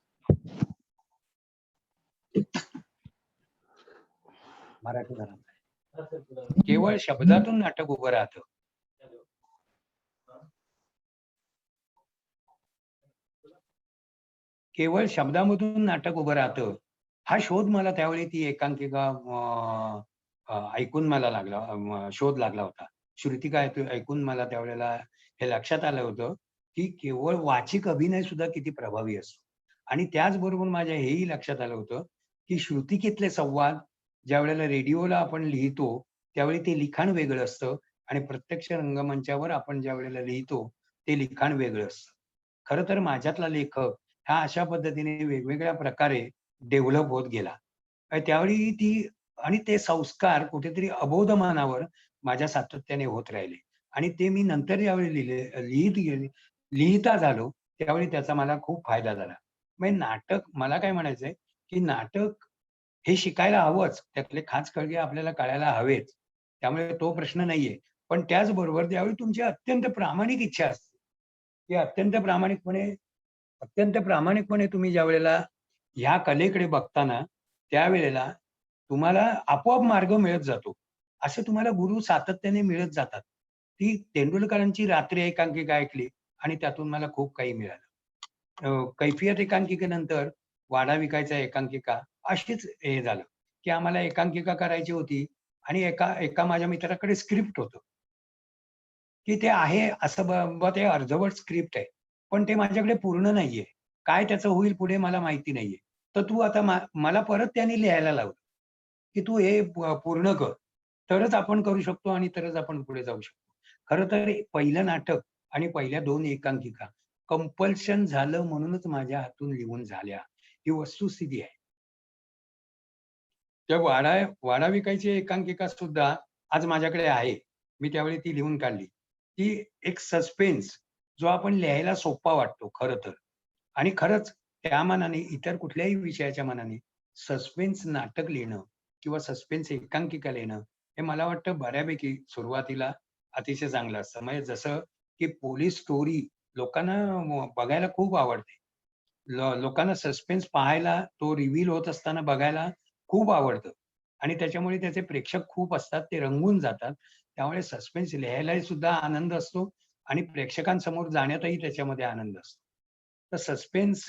मराठी घरात केवळ शब्दातून नाटक उभं राहतं. केवळ शब्दामधून नाटक उभं राहतं. हा शोध मला त्यावेळी ती एकांकिका ऐकून मला शोध लागला होता. श्रुतिका ऐकून मला त्यावेळेला हे लक्षात आलं होतं, की केवळ वाचिक अभिनय सुद्धा किती प्रभावी असतो. आणि त्याचबरोबर माझ्या हेही लक्षात आलं होतं, की श्रुतिकेतले संवाद ज्यावेळेला रेडिओला आपण लिहितो, त्यावेळी ते लिखाण वेगळं असतं आणि प्रत्यक्ष रंगमंचावर आपण ज्यावेळेला लिहितो, ते लिखाण वेगळं असतं. खरं तर माझ्यातला लेखक हा अशा पद्धतीने वेगवेगळ्या प्रकारे डेव्हलप होत गेला. त्यावेळी आणि ते संस्कार कुठेतरी अबोधमानावर माझ्या सातत्याने होत राहिले. आणि ते मी नंतर ज्यावेळी लिहिता झालो, त्यावेळी त्याचा मला खूप फायदा झाला. म्हणजे नाटक मला काय म्हणायचंय, की नाटक हे शिकायला हवंच. त्यातले खाचखळगे आपल्याला कळायला हवेच. त्यामुळे तो प्रश्न नाहीये. पण त्याचबरोबर ज्यावेळी तुमची अत्यंत प्रामाणिक इच्छा असते, की अत्यंत प्रामाणिकपणे तुम्ही ज्यावेळेला ह्या कलेकडे बघताना, त्यावेळेला तुम्हाला आपोआप मार्ग मिळत जातो. असे तुम्हाला गुरु सातत्याने मिळत जातात. ती तेंडुलकरांची रात्री एकांकिका ऐकली आणि त्यातून मला खूप काही मिळालं. कैफियत एकांकिकेनंतर वाडा विकायचा एकांकिका अशीच हे झालं, की आम्हाला एकांकिका करायची होती आणि एका माझ्या मित्राकडे स्क्रिप्ट होतं. की ते आहे असं ते अर्धवट स्क्रिप्ट आहे. पण ते माझ्याकडे पूर्ण नाहीये. काय त्याचं होईल पुढे मला माहिती नाहीये. तर तू आता मला परत त्याने लिहायला लावलं, की तू हे पूर्ण कर. तरच आपण करू शकतो आणि तरच आपण पुढे जाऊ शकतो. खरं तर पहिलं नाटक आणि पहिल्या 2 एकांकिका कंपल्शन झालं म्हणूनच माझ्या हातून लिहून झाल्या. ही वस्तुस्थिती आहे. त्या वाडा विकायची एकांकिका सुद्धा आज माझ्याकडे आहे. मी त्यावेळी ती लिहून काढली. ती एक सस्पेन्स जो आपण लिहायला सोपा वाटतो खरं तर. आणि खरंच त्या मानाने इतर कुठल्याही विषयाच्या मानाने सस्पेन्स नाटक लिहिणं किंवा सस्पेन्स एकांकिका लिहिणं हे मला वाटतं बऱ्यापैकी सुरुवातीला अतिशय चांगलं असतं. म्हणजे जसं की पोलिस स्टोरी लोकांना बघायला खूप आवडते. लोकांना सस्पेन्स पाहायला, तो रिव्हील होत असताना बघायला खूप आवडतं. आणि त्याच्यामुळे त्याचे प्रेक्षक खूप असतात, ते रंगून जातात. त्यामुळे सस्पेन्स लिहायलाही सुद्धा आनंद असतो आणि प्रेक्षकांसमोर जाण्यातही त्याच्यामध्ये आनंद असतो. तर सस्पेन्स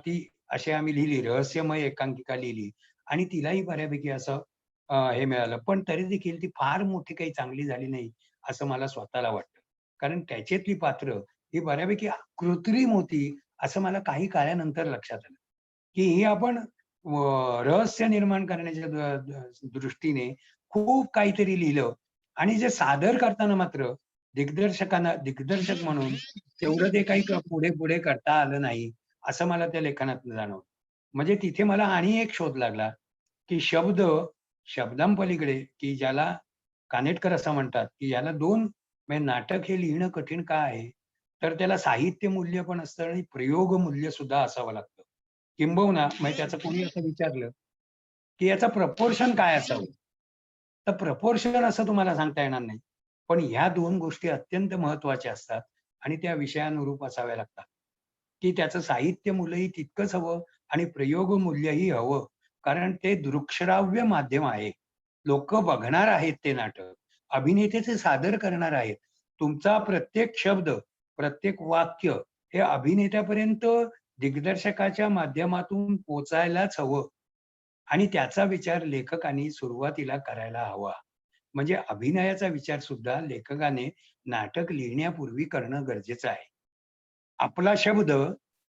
ती अशी आम्ही लिहिली, रहस्यमय एकांकिका लिहिली आणि तिलाही बऱ्यापैकी असं हे मिळालं. पण तरी देखील ती फार मोठी काही चांगली झाली नाही, असं मला स्वतःला वाटतं. कारण त्याच्यातली पात्र ही बऱ्यापैकी कृत्रिम होती असं मला काही काळानंतर लक्षात आलं, की ही आपण रहस्य निर्माण करण्याच्या दृष्टीने खूप काहीतरी लिहिलं आणि जे सादर करताना मात्र दिग्दर्शक म्हणून तेवढं ते काही पुढे पुढे करता आलं नाही, असं मला त्या लेखनात जाणवलं. म्हणजे तिथे मला आणि एक शोध लागला, की शब्दांपलीकडे, की ज्याला कानेटकर असं म्हणतात, की याला 2 म्हणजे नाटक हे लिहिणं कठीण का आहे? तर त्याला साहित्य मूल्य पण असतं आणि प्रयोग मूल्य सुद्धा असावं लागतं. किंबहुना म्हणजे त्याचं कोणी असं विचारलं, की याचं प्रपोर्शन काय असावं? तर प्रपोर्शन असं तुम्हाला सांगता येणार नाही. पण ह्या 2 गोष्टी अत्यंत महत्त्वाच्या असतात आणि त्या विषयानुरूप असाव्या लागतात, की त्याचं साहित्य मूल्यही तितकंच हवं आणि प्रयोग मूल्यही हवं. कारण ते दृकश्राव्य माध्यम आहे. लोकं बघणार आहेत ते नाटक. अभिनेते ते सादर करणार आहेत. तुमचा प्रत्येक शब्द, प्रत्येक वाक्य हे अभिनेत्यापर्यंत दिग्दर्शकाच्या माध्यमातून पोहोचायलाच हवं आणि त्याचा विचार लेखकांनी सुरुवातीला करायला हवा. म्हणजे अभिनयाचा विचार सुद्धा लेखकाने नाटक लिहिण्यापूर्वी करणं गरजेचं आहे. आपला शब्द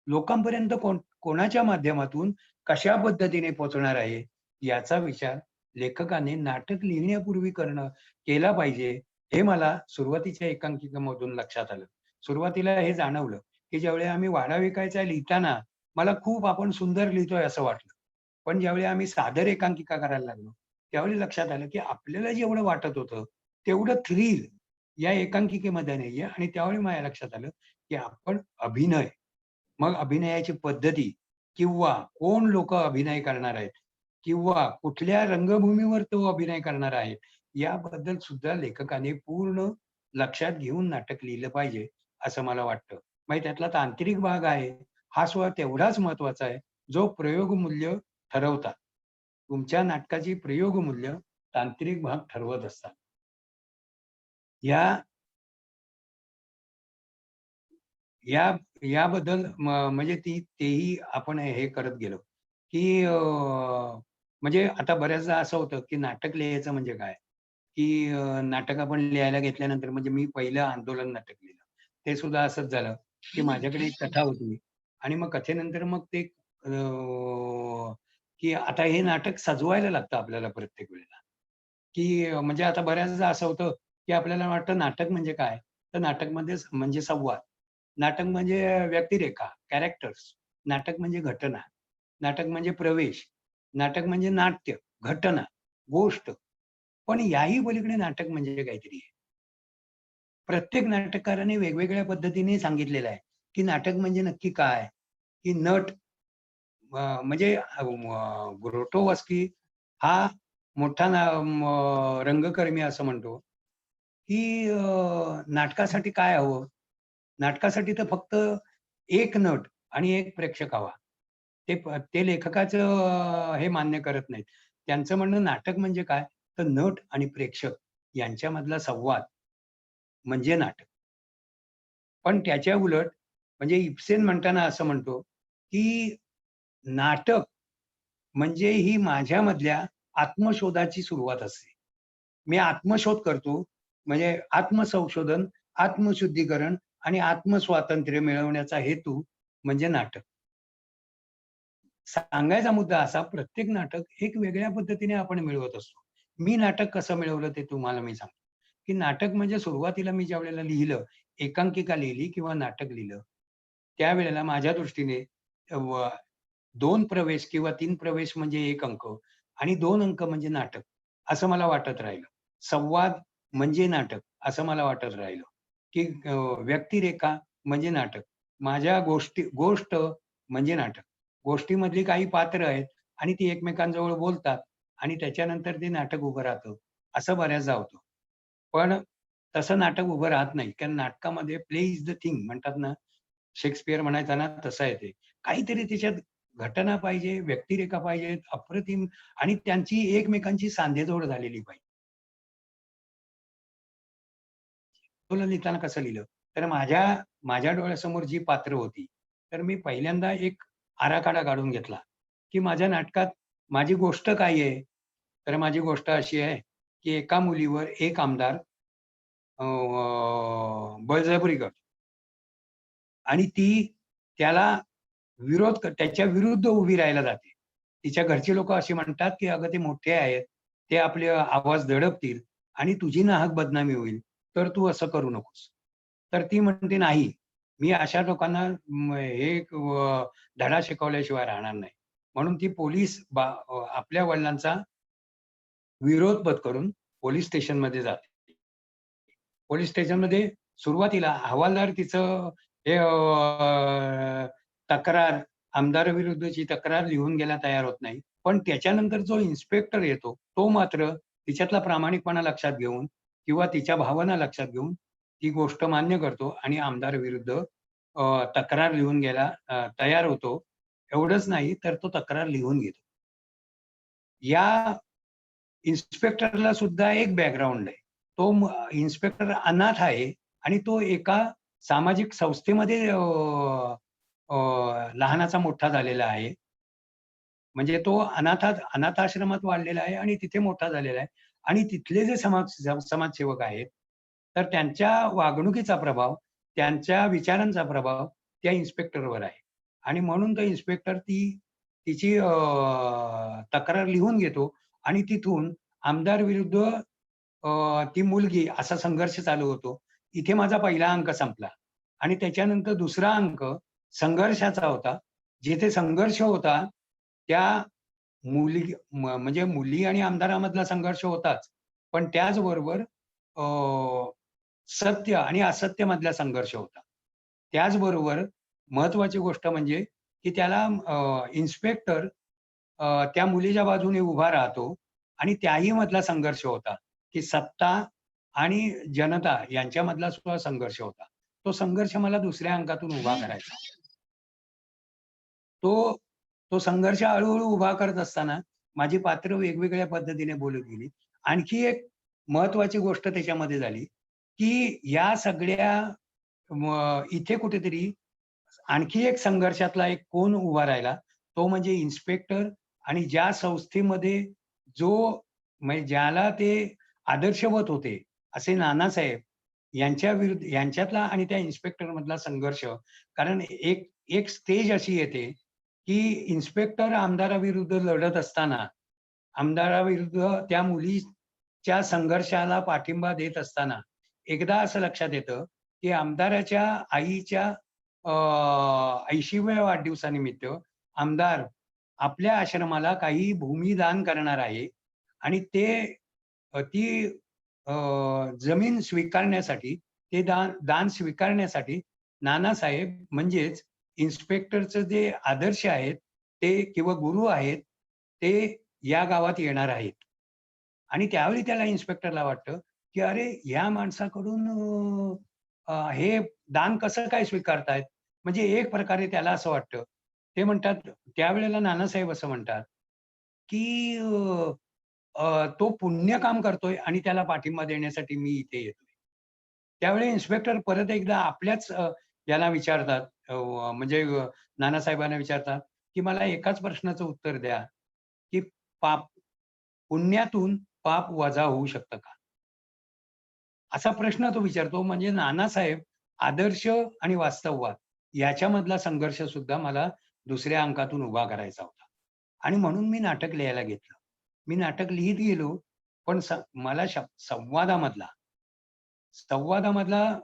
लोकांपर्यंत कोणाच्या माध्यमातून, कशा पद्धतीने पोहोचणार आहे, याचा विचार लेखकाने नाटक लिहिण्यापूर्वी केला पाहिजे. हे मला सुरुवातीच्या एकांकिकेमधून लक्षात आलं. सुरुवातीला हे जाणवलं, की ज्यावेळी आम्ही वाडा विकायचा लिहिताना मला खूप आपण सुंदर लिहितोय असं वाटलं. पण ज्यावेळी आम्ही सादर एकांकिका करायला लागलो, त्यावेळी लक्षात आलं, की आपल्याला जेवढं वाटत होतं, तेवढं थ्रिल या एकांकिकेमध्ये नाहीये आणि त्यावेळी माझ्या लक्षात आलं, की आपण अभिनय, मग अभिनयाची पद्धती किंवा कोण लोकं अभिनय करणार आहेत किंवा कुठल्या रंगभूमीवर तो अभिनय करणार आहे, याबद्दल सुद्धा लेखकाने पूर्ण लक्षात घेऊन नाटक लिहिलं पाहिजे, असं मला वाटतं. मग त्यातला तांत्रिक भाग आहे, हा सुद्धा तेवढाच महत्त्वाचा आहे, जो प्रयोगमूल्य ठरवतात. तुमच्या नाटकाची प्रयोगमूल्य तांत्रिक भाग ठरवत असतात. या या याबद्दल म्हणजे तेही आपण हे करत गेलो, की म्हणजे आता बऱ्याचदा असं होतं, की नाटक लिहायचं म्हणजे काय? की नाटक आपण लिहायला घेतल्यानंतर म्हणजे मी पहिलं आंदोलन नाटक लिहिलं. ते सुद्धा असंच झालं, की माझ्याकडे एक कथा होती आणि मग कथेनंतर मग ते की आता हे नाटक सजवायला लागतं आपल्याला प्रत्येक वेळेला, की म्हणजे आता बऱ्याचदा असं होतं, की आपल्याला वाटतं नाटक म्हणजे काय? तर नाटकमध्ये म्हणजे संवाद. नाटक म्हणजे व्यक्तिरेखा, कॅरेक्टर्स. नाटक म्हणजे घटना. नाटक म्हणजे प्रवेश. नाटक म्हणजे नाट्य, घटना, गोष्ट. पण याही पलीकडे नाटक म्हणजे काहीतरी आहे. प्रत्येक नाटककाराने वेगवेगळ्या पद्धतीने सांगितलेलं आहे, की नाटक म्हणजे नक्की काय? की नट म्हणजे ग्रोटोवस्की हा मोठा रंगकर्मी असं म्हणतो, की नाटकासाठी काय हवं? नाटकासाठी तर फक्त एक नट आणि एक प्रेक्षक हवा. ते लेखकाचं हे मान्य करत नाहीत. त्यांचं म्हणणं नाटक म्हणजे काय? तर नट आणि प्रेक्षक यांच्यामधला संवाद म्हणजे नाटक. पण त्याच्या उलट म्हणजे इब्सेन म्हणताना असं म्हणतो, की नाटक म्हणजे ही माझ्यामधल्या आत्मशोधाची सुरुवात असते. मी आत्मशोध करतो, म्हणजे आत्मसंशोधन, आत्मशुद्धीकरण आणि आत्मस्वातंत्र्य मिळवण्याचा हेतू म्हणजे नाटक. सांगायचा मुद्दा असा, प्रत्येक नाटक एक वेगळ्या पद्धतीने आपण मिळवत असतो. मी नाटक कसं मिळवलं ते तुम्हाला मी सांगतो, की नाटक म्हणजे सुरुवातीला मी ज्यावेळेला लिहिलं, एकांकिका लिहिली किंवा नाटक लिहिलं, त्यावेळेला माझ्या दृष्टीने 2 प्रवेश किंवा 3 प्रवेश म्हणजे 1 अंक आणि 2 अंक म्हणजे नाटक, असं मला वाटत राहिलं. संवाद म्हणजे नाटक, असं मला वाटत राहिलं, की व्यक्तिरेखा म्हणजे नाटक. माझ्या गोष्ट म्हणजे नाटक. गोष्टीमधली काही पात्र आहेत आणि ती एकमेकांजवळ बोलतात आणि त्याच्यानंतर ते नाटक उभं राहतं, असं बऱ्याचदा होतं. पण तसं नाटक उभं राहत नाही. कारण नाटकामध्ये प्ले इज द थिंग म्हणतात ना, शेक्सपियर म्हणायचा ना, तसं आहे ते. काहीतरी त्याच्यात घटना पाहिजे, व्यक्तिरेखा पाहिजेत, अप्रतिम आणि त्यांची एकमेकांची सांधेजोड झालेली पाहिजे. तुला लिहिताना कसं लिहिलं? तर माझ्या डोळ्यासमोर जी पात्र होती, तर मी पहिल्यांदा एक आराखडा काढून घेतला, की माझ्या नाटकात माझी गोष्ट काय आहे? तर माझी गोष्ट अशी आहे, की एका मुलीवर एक आमदार बळजबरी करतो आणि ती त्याला त्याच्या विरुद्ध उभी राहायला जाते. तिच्या घरचे लोक असे म्हणतात की अगं ते मोठे आहेत, ते आपले आवाज दडपतील आणि तुझी नाहक बदनामी होईल, तर तू असं करू नकोस. तर ती म्हणते नाही, मी अशा लोकांना धडा शिकवल्याशिवाय राहणार नाही. म्हणून ती आपल्या वडिलांचा विरोध पत्करून पोलीस स्टेशनमध्ये जाते. पोलीस स्टेशनमध्ये सुरुवातीला हवालदार तिचं हे तक्रार आमदाराविरुद्धची तक्रार लिहून घ्यायला तयार होत नाही. पण त्याच्यानंतर जो इन्स्पेक्टर येतो तो मात्र तिच्यातला प्रामाणिकपणा लक्षात घेऊन किंवा तिच्या भावना लक्षात घेऊन ती गोष्ट मान्य करतो आणि आमदाराविरुद्ध तक्रार लिहून घ्यायला तयार होतो. एवढंच नाही तर तो तक्रार लिहून घेतो. या इन्स्पेक्टरला सुद्धा एक बॅकग्राऊंड आहे. तो इन्स्पेक्टर अनाथ आहे आणि तो एका सामाजिक संस्थेमध्ये लहानाचा मोठा झालेला आहे. म्हणजे तो अनाथाश्रमात वाढलेला आहे आणि तिथे मोठा झालेला आहे आणि तिथले जे समाजसेवक आहेत तर त्यांच्या वागणुकीचा प्रभाव, त्यांच्या विचारांचा प्रभाव त्या इन्स्पेक्टरवर आहे आणि म्हणून तो इन्स्पेक्टर तिची तक्रार लिहून घेतो आणि तिथून आमदार विरुद्ध ती मुलगी असा संघर्ष चालू होतो. इथे माझा पहिला अंक संपला आणि त्याच्यानंतर दुसरा अंक संघर्षाचा होता. जिथे संघर्ष होता त्या म्हणजे मुली आणि आमदारामधला संघर्ष होताच, पण त्याचबरोबर सत्य आणि असत्य मधला संघर्ष होता. त्याचबरोबर महत्वाची गोष्ट म्हणजे की त्याला इन्स्पेक्टर त्या मुलीच्या बाजूने उभा राहतो आणि त्याही मधला संघर्ष होता की सत्ता आणि जनता यांच्यामधला सुद्धा संघर्ष होता. तो संघर्ष मला दुसऱ्या अंकातून उभा करायचा. तो संघर्ष हळूहळू उभा करत असताना माझी पात्र वेगवेगळ्या पद्धतीने बोलत गेली. आणखी एक महत्वाची गोष्ट त्याच्यामध्ये झाली की या सगळ्या इथे कुठेतरी आणखी एक संघर्षातला एक कोण उभा राहिला, तो म्हणजे इन्स्पेक्टर आणि ज्या संस्थेमध्ये म्हणजे ज्याला ते आदर्शवत होते असे नानासाहेब यांच्यातला आणि त्या इन्स्पेक्टर मधला संघर्ष. कारण एक स्टेज अशी येते की इन्स्पेक्टर आमदाराविरुद्ध लढत असताना, आमदाराविरुद्ध त्या मुलीच्या संघर्षाला पाठिंबा देत असताना एकदा असं लक्षात येतं की आमदाराच्या आईच्या 80व्या वाढदिवसानिमित्त आमदार आपल्या आश्रमाला काही भूमी दान करणार आहे आणि ती जमीन स्वीकारण्यासाठी, ते दान स्वीकारण्यासाठी नानासाहेब म्हणजेच इन्स्पेक्टरचं जे आदर्श आहेत ते किंवा गुरु आहेत ते या गावात येणार आहेत. आणि त्यावेळी त्याला इन्स्पेक्टरला वाटतं की अरे या माणसाकडून हे दान कसं काय स्वीकारतायत. म्हणजे एक प्रकारे त्याला असं वाटतं. ते म्हणतात, त्यावेळेला नानासाहेब असं म्हणतात की तो पुण्य काम करतोय आणि त्याला पाठिंबा देण्यासाठी मी इथे येतोय. त्यावेळी इन्स्पेक्टर परत एकदा आपल्याच याला विचारतात, म्हणजे नानासाहेबांना विचारतात की मला एकाच प्रश्नाचं उत्तर द्या की पुण्यातून पाप वजा होऊ शकतं का? असा प्रश्न तो विचारतो. म्हणजे नानासाहेब आदर्श आणि वास्तववाद याच्यामधला संघर्ष सुद्धा मला दुसऱ्या अंकातून उभा करायचा होता आणि म्हणून मी नाटक लिहायला घेतलं. मी नाटक लिहित गेलो, पण मला संवादामधला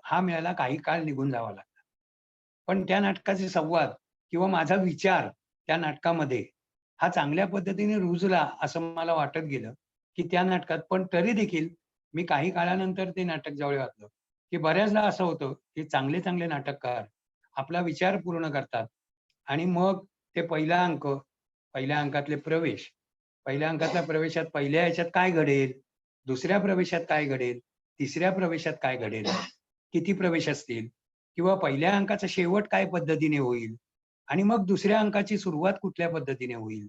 हा मिळायला काही काळ निघून जावा लागला. पण त्या नाटकाचे संवाद किंवा माझा विचार त्या नाटकामध्ये हा चांगल्या पद्धतीने रुजला असं मला वाटत गेलं की त्या नाटकात. पण तरी देखील मी काही काळानंतर ते नाटक जवळ घातलं की बऱ्याचदा असं होतं की चांगले चांगले नाटककार आपला विचार पूर्ण करतात आणि मग ते पहिल्या अंकातले प्रवेश, पहिल्या अंकातल्या प्रवेशात पहिल्या ह्याच्यात काय घडेल, दुसऱ्या प्रवेशात काय घडेल, तिसऱ्या प्रवेशात काय घडेल, किती प्रवेश असतील किंवा पहिल्या अंकाचा शेवट काय पद्धतीने होईल आणि मग दुसऱ्या अंकाची सुरुवात कुठल्या पद्धतीने होईल,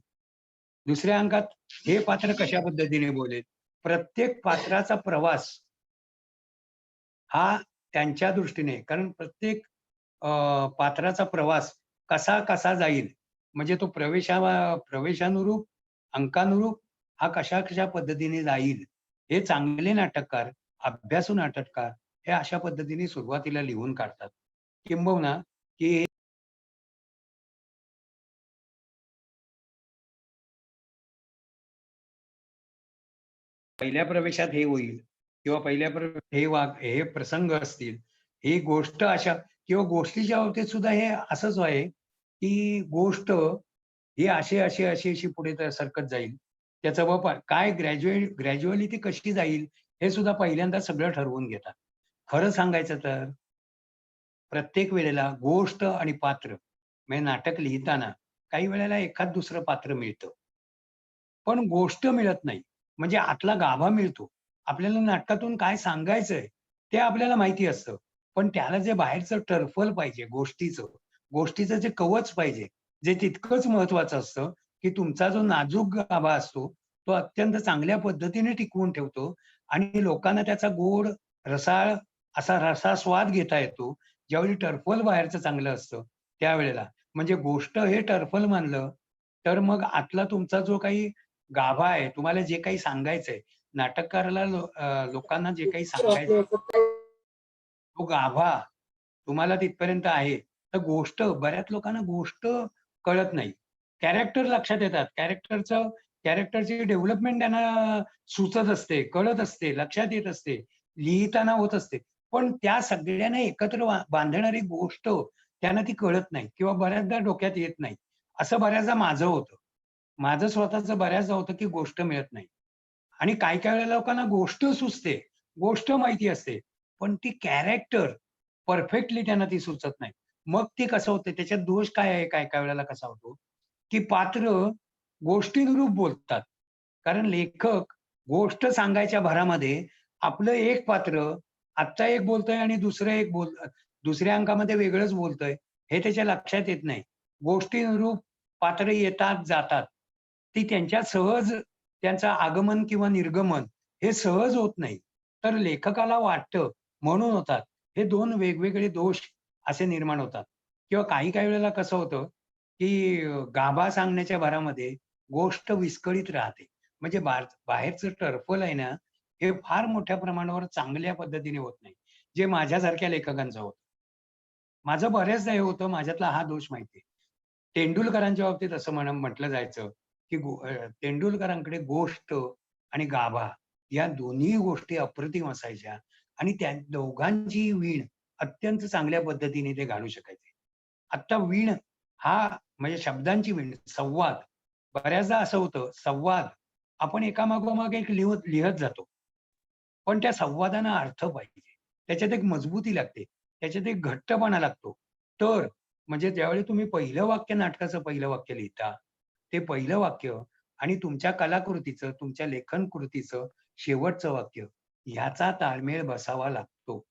दुसऱ्या अंकात हे पात्र कशा पद्धतीने बोलेल. प्रत्येक पात्राचा प्रवास हा त्यांच्या दृष्टीने, कारण प्रत्येक पात्राचा प्रवास कसा कसा जाईल, म्हणजे तो प्रवेशानुरूप, अंकानुरूप हा कशा कशा पद्धतीने जाईल, हे चांगले नाटककार, अभ्यासू नाटककार हे अशा पद्धतीने सुरुवातीला लिहून काढतात. किंबहुना की पहिल्या प्रवेशात हे होईल किंवा हे प्रसंग असतील, ही गोष्ट अशा किंवा गोष्टीच्या बाबतीत सुद्धा हे असंच आहे, की गोष्ट ही अशी पुढे सरकत जाईल. त्याचं काय ग्रॅज्युअली ती कशी जाईल, हे सुद्धा पहिल्यांदा सगळं ठरवून घेतात. खरं सांगायचं तर प्रत्येक वेळेला गोष्ट आणि पात्र म्हणजे नाटक लिहिताना काही वेळेला एखाद दुसरं पात्र मिळतं. पण गोष्ट मिळत नाही. म्हणजे आतला गाभा मिळतो. आपल्याला नाटकातून काय सांगायचंय ते आपल्याला माहिती असतं. पण त्याला जे बाहेरचं टर्फल पाहिजे गोष्टीचं जे कवच पाहिजे, जे तितकंच महत्वाचं असतं, की तुमचा जो नाजूक गाभा असतो, तो अत्यंत चांगल्या पद्धतीने टिकवून ठेवतो आणि लोकांना त्याचा गोड, रसाळ असा रसास्वाद घेता येतो. ज्यावेळी टर्फल बाहेरचं चांगलं असतं, त्यावेळेला. म्हणजे गोष्ट हे टर्फल मानलं, तर मग आतला तुमचा जो काही गाभा आहे, तुम्हाला जे काही सांगायचंय, नाटककाराला लोकांना जे काही सांगायचंय, तो गाभा तुम्हाला तिथपर्यंत आहे. तर बऱ्याच लोकांना गोष्ट कळत नाही. कॅरेक्टर लक्षात येतात. कॅरेक्टरची डेव्हलपमेंट त्यांना सुचत असते, कळत असते, लक्षात येत असते, लिहिताना होत असते. पण त्या सगळ्यांना एकत्र बांधणारी गोष्ट त्यांना ती कळत नाही किंवा बऱ्याचदा डोक्यात येत नाही. असं बऱ्याचदा माझं होतं. माझं स्वतःचं बऱ्याचदा होतं, की गोष्ट मिळत नाही. आणि काही-काही वेळेला लोकांना गोष्ट सुचते, गोष्ट माहिती असते, पण ती कॅरेक्टर परफेक्टली त्यांना ती सुचत नाही. मग ते कसं होतं, त्याच्यात दोष काय आहे काही-काही वेळेला कसा होतो, की पात्र गोष्टीनुरूप बोलतात. कारण लेखक गोष्ट सांगायच्या भरामध्ये आपलं एक पात्र आत्ता एक बोलतंय आणि दुसऱ्या अंकामध्ये वेगळंच बोलतंय, हे त्याच्या लक्षात येत नाही. गोष्टीनुरूप पात्र येतात, जातात. ती त्यांचं आगमन किंवा निर्गमन हे सहज होत नाही. तर लेखकाला वाटतं म्हणून होतात. हे 2 वेगवेगळे दोष असे निर्माण होतात. किंवा काही-काही वेळेला कसं होतं, की गाभा सांगण्याच्या भरामध्ये गोष्ट विस्कळीत राहते. म्हणजे बाहेरचं टर्फल आहे ना, हे फार मोठ्या प्रमाणावर चांगल्या पद्धतीने होत नाही. जे माझ्यासारख्या लेखकांचं होतं. माझं बऱ्याचदा हे होतं, माझ्यातला हा दोष माहिती आहे. तेंडुलकरांच्या बाबतीत असं म्हटलं जायचं, की तेंडुलकरांकडे गोष्ट आणि गाभा या दोन्ही गोष्टी अप्रतिम असायच्या आणि त्या दोघांची वीण अत्यंत चांगल्या पद्धतीने ते घालू शकायचे. आता वीण हा म्हणजे शब्दांची वीण, संवाद. बऱ्याचदा असं होतं, संवाद आपण एकामागोमाग एक लिहत जातो. पण त्या संवादांना अर्थ पाहिजे. त्याच्यात एक मजबुती लागते. त्याच्यात एक घट्टपणा लागतो. तर म्हणजे ज्यावेळी तुम्ही नाटकाचं पहिलं वाक्य लिहिता, ते पहिलं वाक्य आणि तुमच्या कलाकृतीचं, तुमच्या लेखन कृतीचं शेवटचं वाक्य ह्याचा ताळमेळ बसावा लागतो.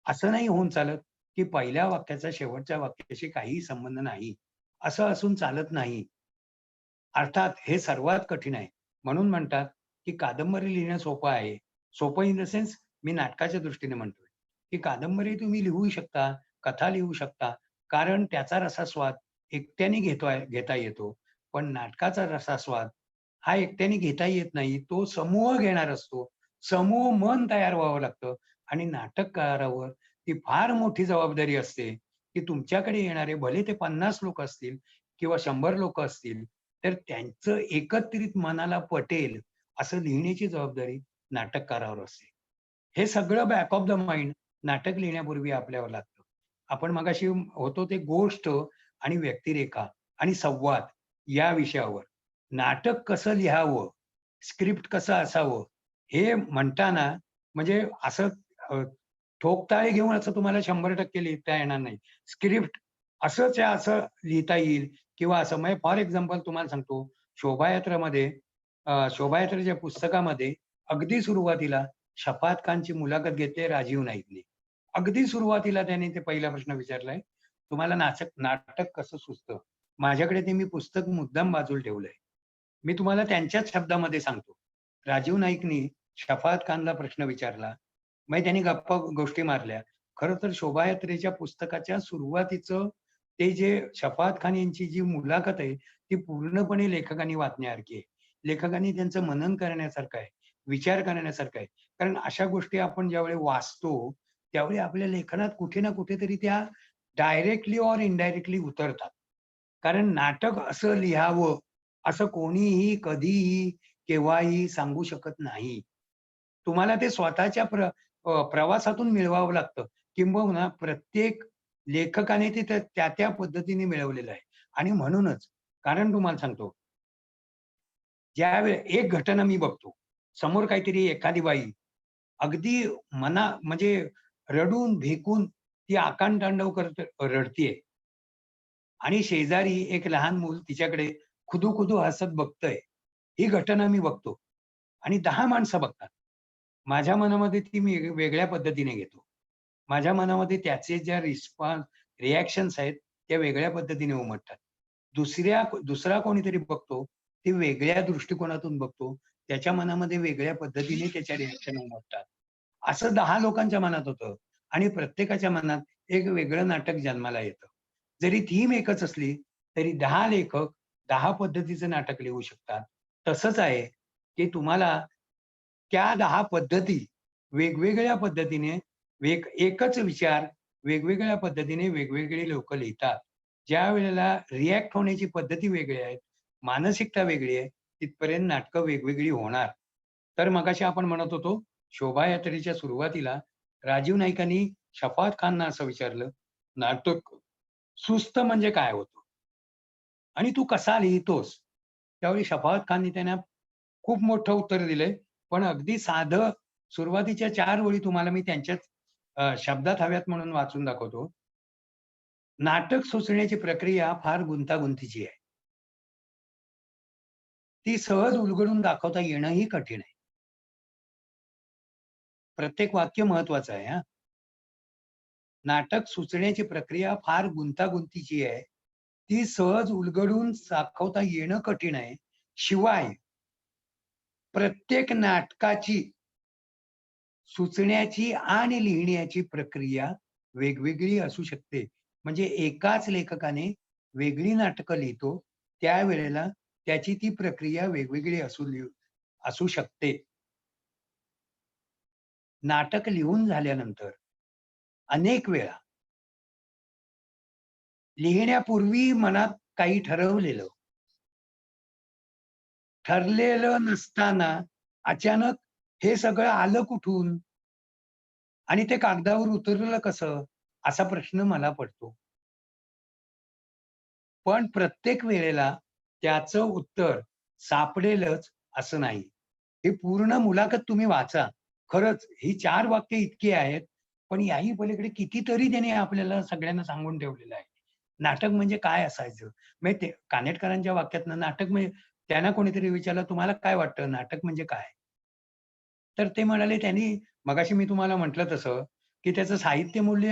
असं नाही होऊन चालत, की पहिल्या वाक्याचा शेवटच्या वाक्याशी काहीही संबंध नाही. असं असून चालत नाही. अर्थात हे सर्वात कठीण आहे. म्हणून म्हणतात, की कादंबरी लिहिणं सोपं आहे. सोपं इन द सेन्स मी नाटकाच्या दृष्टीने म्हणतोय, की कादंबरी तुम्ही लिहू शकता, कथा लिहू शकता. कारण त्याचा रसास्वाद एकट्याने घेता येतो. पण नाटकाचा रसास्वाद हा एकट्याने घेता येत नाही. तो समूह घेणार असतो. समूह मन तयार व्हावं लागतं आणि नाटककारावर ती फार मोठी जबाबदारी असते, की तुमच्याकडे येणारे भले ते 50 लोक असतील किंवा 100 लोक असतील, तर त्यांचं एकत्रित मनाला पटेल असं लिहिण्याची जबाबदारी नाटककारावर असते. हे सगळं बॅक ऑफ द माइंड नाटक लिहिण्यापूर्वी आपल्यावर लागतं. आपण मगाशी होतो ते गोष्ट आणि व्यक्तिरेखा आणि संवाद या विषयावर. नाटक कसं लिहावं, स्क्रिप्ट कसं असावं, हे म्हणताना म्हणजे असं ठोकताळे घेऊन असं तुम्हाला 100% लिहिता येणार नाही. स्क्रिप्ट असंच आहे असं लिहिता येईल किंवा असं म्हणजे फॉर एक्झाम्पल तुम्हाला सांगतो, शोभायात्रामध्ये शोभायात्रेच्या पुस्तकामध्ये अगदी सुरुवातीला शफात खानची मुलाखत घेते राजीव नाईकने. अगदी सुरुवातीला त्याने ते पहिला प्रश्न विचारलाय, "तुम्हाला नाटक कसं सुचतं?" माझ्याकडे ते मी पुस्तक मुद्दाम बाजूला ठेवलंय. मी तुम्हाला त्यांच्याच शब्दामध्ये सांगतो. राजीव नाईकनी शफात खानला प्रश्न विचारला. मग त्यांनी गप्पा गोष्टी मारल्या. खरं तर शोभायात्रेच्या पुस्तकाच्या सुरुवातीचं ते जे शफात खान यांची जी मुलाखत आहे, ती पूर्णपणे लेखकांनी वाचण्यासारखी आहे. लेखकांनी त्यांचं मनन करण्यासारखं आहे, विचार करण्यासारखं आहे. कारण अशा गोष्टी आपण ज्यावेळी वाचतो, त्यावेळी आपल्या लेखनात कुठे ना कुठेतरी त्या डायरेक्टली ऑर इनडायरेक्टली उतरतात. कारण नाटक असं लिहावं, असं कोणीही, कधीही, केव्हाही सांगू शकत नाही. तुम्हाला ते स्वतःच्या प्रवासातून मिळवावं लागतं. किंबहुना प्रत्येक लेखकाने ते त्या त्या पद्धतीने मिळवलेलं आहे. आणि म्हणूनच कारण तुम्हाला सांगतो, एक घटना मी बघतो, समोर काहीतरी एखादी बाई अगदी म्हणजे रडून भेकून ती आकांतांडव करत रडतीये आणि शेजारी एक लहान मूल तिच्याकडे खुदू हसत बघतंय. ही घटना मी बघतो आणि 10 माणसं बघतात. माझ्या मनामध्ये ती मी वेगळ्या पद्धतीने घेतो. माझ्या मनामध्ये त्याचे ज्या रिएक्शन्स आहेत त्या वेगळ्या पद्धतीने उमटतात. दुसरा कोणीतरी बघतो, ते वेगळ्या दृष्टिकोनातून बघतो. त्याच्या मनामध्ये वेगळ्या पद्धतीने त्याच्या रिएक्शन उमटतात. असं 10 लोकांच्या मनात होतं आणि प्रत्येकाच्या मनात एक वेगळं नाटक जन्माला येतं. जरी थीम एकच असली तरी 10 लेखक 10 पद्धतीचं नाटक लिहू शकतात. तसंच आहे, की तुम्हाला त्या 10 पद्धती वेगवेगळ्या पद्धतीने एकच विचार वेगवेगळ्या पद्धतीने वेगवेगळे लोकं लिहितात. ज्यावेळेला रिएक्ट होण्याची पद्धती वेगळ्या आहेत, मानसिकता वेगळी आहे, तिथपर्यंत नाटकं वेगवेगळी होणार. तर मगाशी आपण म्हणत होतो, शोभायात्रेच्या सुरुवातीला राजीव नाईकांनी शफाअत खानना असं विचारलं, नाटक सुस्त म्हणजे काय होतं? आणि तू कसा लिहितोस? त्यावेळी शफाअत खाननी त्यांना खूप मोठं उत्तर दिलंय. पण अगदी साधं सुरुवातीच्या 4 ओळी तुम्हाला मी त्यांच्याच शब्दात हव्यात म्हणून वाचून दाखवतो. नाटक सुचण्याची प्रक्रिया फार गुंतागुंतीची आहे. ती सहज उलगडून दाखवता येणंही कठीण आहे. प्रत्येक वाक्य महत्वाचं आहे हां. नाटक सुचण्याची प्रक्रिया फार गुंतागुंतीची आहे. ती सहज उलगडून दाखवता येणं कठीण आहे. शिवाय प्रत्येक नाटकाची सुचण्याची आणि लिहिण्याची प्रक्रिया वेगवेगळी असू शकते. म्हणजे एकाच लेखकाने वेगळी नाटकं लिहितो, त्यावेळेला त्याची ती प्रक्रिया वेगवेगळी असू शकते. नाटक लिहून झाल्यानंतर अनेक वेळा लिहिण्यापूर्वी मनात काही ठरलेलं नसताना अचानक हे सगळं आलं कुठून? आणि ते कागदावर उतरलं कसं? असा प्रश्न मला पडतो. पण प्रत्येक वेळेला त्याचं उत्तर सापडेलच असं नाही. ही पूर्ण मुलाखत तुम्ही वाचा. खरंच ही 4 वाक्य इतकी आहेत, पण याही पलीकडे कितीतरी त्याने आपल्याला सगळ्यांना सांगून ठेवलेलं आहे. नाटक म्हणजे काय असायचं? म्हणजे ते कानेटकरांच्या वाक्यातनं नाटक म्हणजे त्यांना कोणीतरी विचारलं, "तुम्हाला काय वाटतं नाटक म्हणजे काय?" तर ते म्हणाले त्यांनी मगाशी मी तुम्हाला म्हटलं तसं, की त्याचं साहित्य मूल्य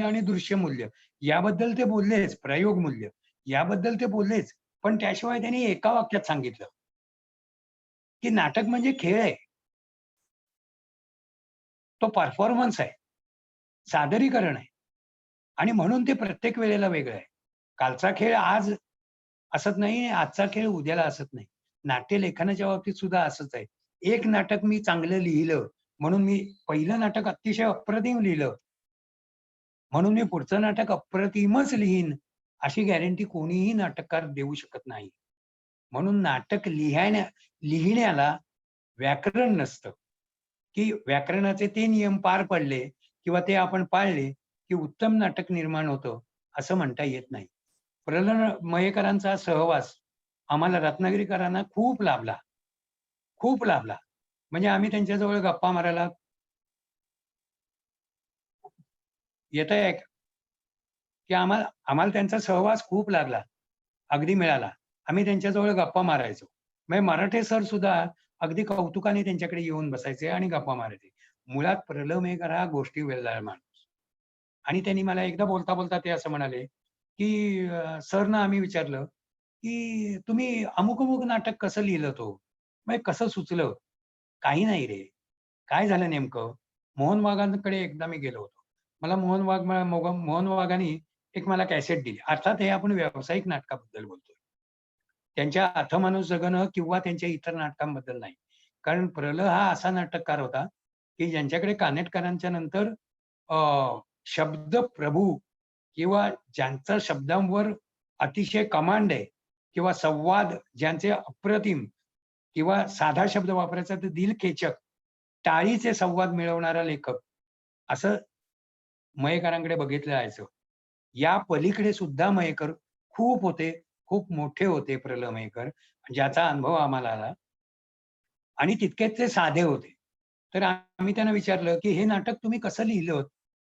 आणि दृश्य मूल्य याबद्दल ते बोललेच, प्रयोग मूल्य याबद्दल ते बोललेच. पण त्याशिवाय त्यांनी एका वाक्यात सांगितलं, की नाटक म्हणजे खेळ आहे. तो परफॉर्मन्स आहे, सादरीकरण आहे आणि म्हणून ते प्रत्येक वेळेला वेगळं आहे. कालचा खेळ आज असत नाही, आजचा खेळ उद्याला असत नाही. नाट्यलेखनाच्या बाबतीत सुद्धा असंच आहे. एक नाटक मी चांगलं लिहिलं, म्हणून मी पहिलं नाटक अतिशय अप्रतिम लिहिलं, म्हणून मी पुढचं नाटक अप्रतिमच लिहीन, अशी गॅरंटी कोणीही नाटककार देऊ शकत नाही. म्हणून नाटक लिहिण्याला व्याकरण नसतं, की व्याकरणाचे ते नियम पार पडले किंवा ते आपण पाळले, की उत्तम नाटक निर्माण होतं, असं म्हणता येत नाही. प्रल्हाद मयेकरांचा सहवास आम्हाला रत्नागिरीकरांना खूप लाभला. खूप लाभला. म्हणजे आम्ही त्यांच्याजवळ गप्पा मारायला येतंय की आम्हाला त्यांचा सहवास खूप लागला. अगदी मिळाला. आम्ही त्यांच्याजवळ गप्पा मारायचो. म्हणजे मराठे सर सुद्धा अगदी कौतुकाने त्यांच्याकडे येऊन बसायचे आणि गप्पा मारायचे. मुळात प्रल्हाद मयेकर हा गोष्टी वेळेला माणूस. आणि त्यांनी मला एकदा बोलता ते असं म्हणाले, की सरना आम्ही विचारलं, की "तुम्ही अमुक-अमुक नाटक कसं लिहिलं हो? म्हणजे कसं सुचलं?" "काही नाही रे. काय झालं नेमकं?" मोहन वाघांकडे एकदा मी गेलो होतो. मला मोहन वाघांनी एक मला कॅसेट दिली. अर्थात हे आपण व्यावसायिक नाटकाबद्दल बोलतोय. त्यांच्या अथमानुष जगणं किंवा त्यांच्या इतर नाटकांबद्दल नाही. कारण प्रल्हाद हा असा नाटककार होता, की ज्यांच्याकडे कानेटकरांच्या नंतर अ, शब्द प्रभू किंवा ज्यांचा शब्दांवर अतिशय कमांड आहे किंवा संवाद ज्यांचे अप्रतिम किंवा साधा शब्द वापरायचा तर दिल खेचक, टाळीचे संवाद मिळवणारा लेखक, असं मयेकरांकडे बघितलं जायचं. या पलीकडे सुद्धा मयेकर खूप होते, खूप मोठे होते प्र. मयेकर, ज्याचा अनुभव आम्हाला आला आणि तितकेच ते साधे होते. तर आम्ही त्यांना विचारलं, की "हे नाटक तुम्ही कसं लिहिलं?"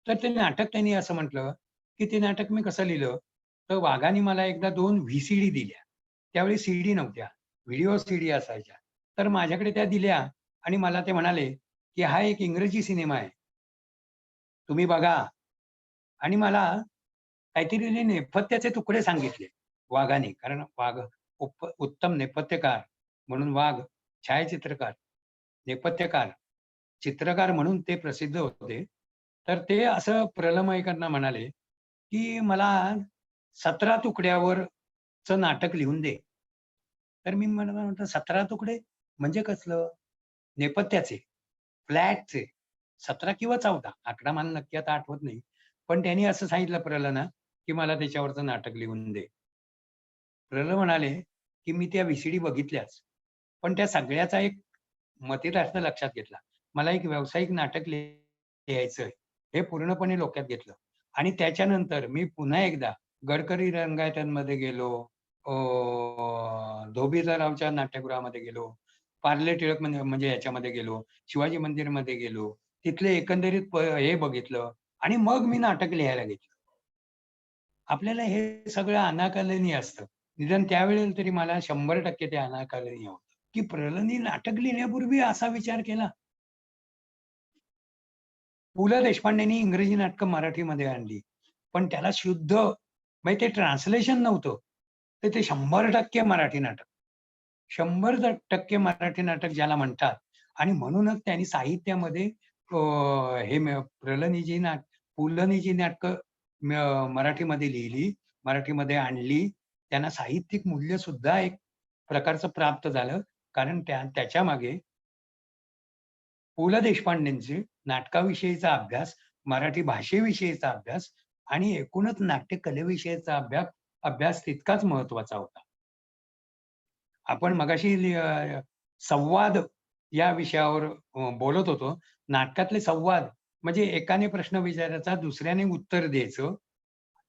तर ते नाटक त्यांनी असं म्हटलं, की "ते नाटक मी कसं लिहिलं?" तर वाघानी मला एकदा 2 व्ही-सी-डी दिल्या. त्यावेळी सीडी नव्हत्या, व्हिडिओ सीडी असायच्या. तर माझ्याकडे त्या दिल्या आणि मला ते म्हणाले, की "हा एक इंग्रजी सिनेमा आहे. तुम्ही बघा." आणि मला काहीतरी ते नेपथ्याचे तुकडे सांगितले वाघाने. कारण वाघ उत्तम नेपथ्यकार म्हणून वाघ छायाचित्रकार, नेपथ्यकार, चित्रकार म्हणून ते प्रसिद्ध होते. तर ते असं प्रलमयकरांना म्हणाले, की "मला 17 तुकड्यावरचं नाटक लिहून दे." तर मी म्हटलं 17 तुकडे म्हणजे कसलं? नेपथ्याचे, फ्लॅटचे 17 किंवा 14 आकडा मला नक्की आता आठवत नाही. पण त्यांनी असं सांगितलं प्रलना, की "मला त्याच्यावरचं नाटक लिहून दे." प्रल म्हणाले, की "मी त्या व्ही-सी-डी बघितल्याच. पण त्या सगळ्याचा एक मतितार्थ लक्षात घेतला. मला एक व्यावसायिक नाटक लिहायचंय, हे पूर्णपणे डोक्यात घेतलं आणि त्याच्यानंतर मी पुन्हा एकदा गडकरी रंगायतांमध्ये गेलो, धोबीरावच्या नाट्यगृहामध्ये गेलो, पार्ले टिळक म्हणजे याच्यामध्ये गेलो, शिवाजी मंदिरमध्ये गेलो. तिथले एकंदरीत हे बघितलं आणि मग मी नाटक लिहायला घेतलं. आपल्याला हे सगळं अनाकलनीय असतं. निदान त्यावेळेला तरी मला 100% ते अनाकलनीय होतं, की प्रलनी नाटक लिहिण्यापूर्वी असा विचार केला. पु. ल. देशपांडेंनी इंग्रजी नाटकं मराठीमध्ये आणली. पण त्याला शुद्ध म्हणजे ते ट्रान्सलेशन नव्हतं. तर ते 100% मराठी नाटक. 100% मराठी नाटक ज्याला म्हणतात आणि म्हणूनच त्यांनी साहित्यामध्ये हे प्रलनी जी पु. ल.नी जी नाटकं मराठीमध्ये लिहिली, मराठीमध्ये आणली, त्यांना साहित्यिक मूल्य सुद्धा एक प्रकारचं प्राप्त झालं. कारण त्याच्यामागे पु. ल. देशपांडेंचे नाटकाविषयीचा अभ्यास, मराठी भाषेविषयीचा अभ्यास आणि एकूणच नाट्यकलेविषयीचा अभ्यास तितकाच महत्त्वाचा होता. आपण मगाशी संवाद या विषयावर बोलत होतो. नाटकातले संवाद म्हणजे एकाने प्रश्न विचारायचा, दुसऱ्याने उत्तर द्यायचं.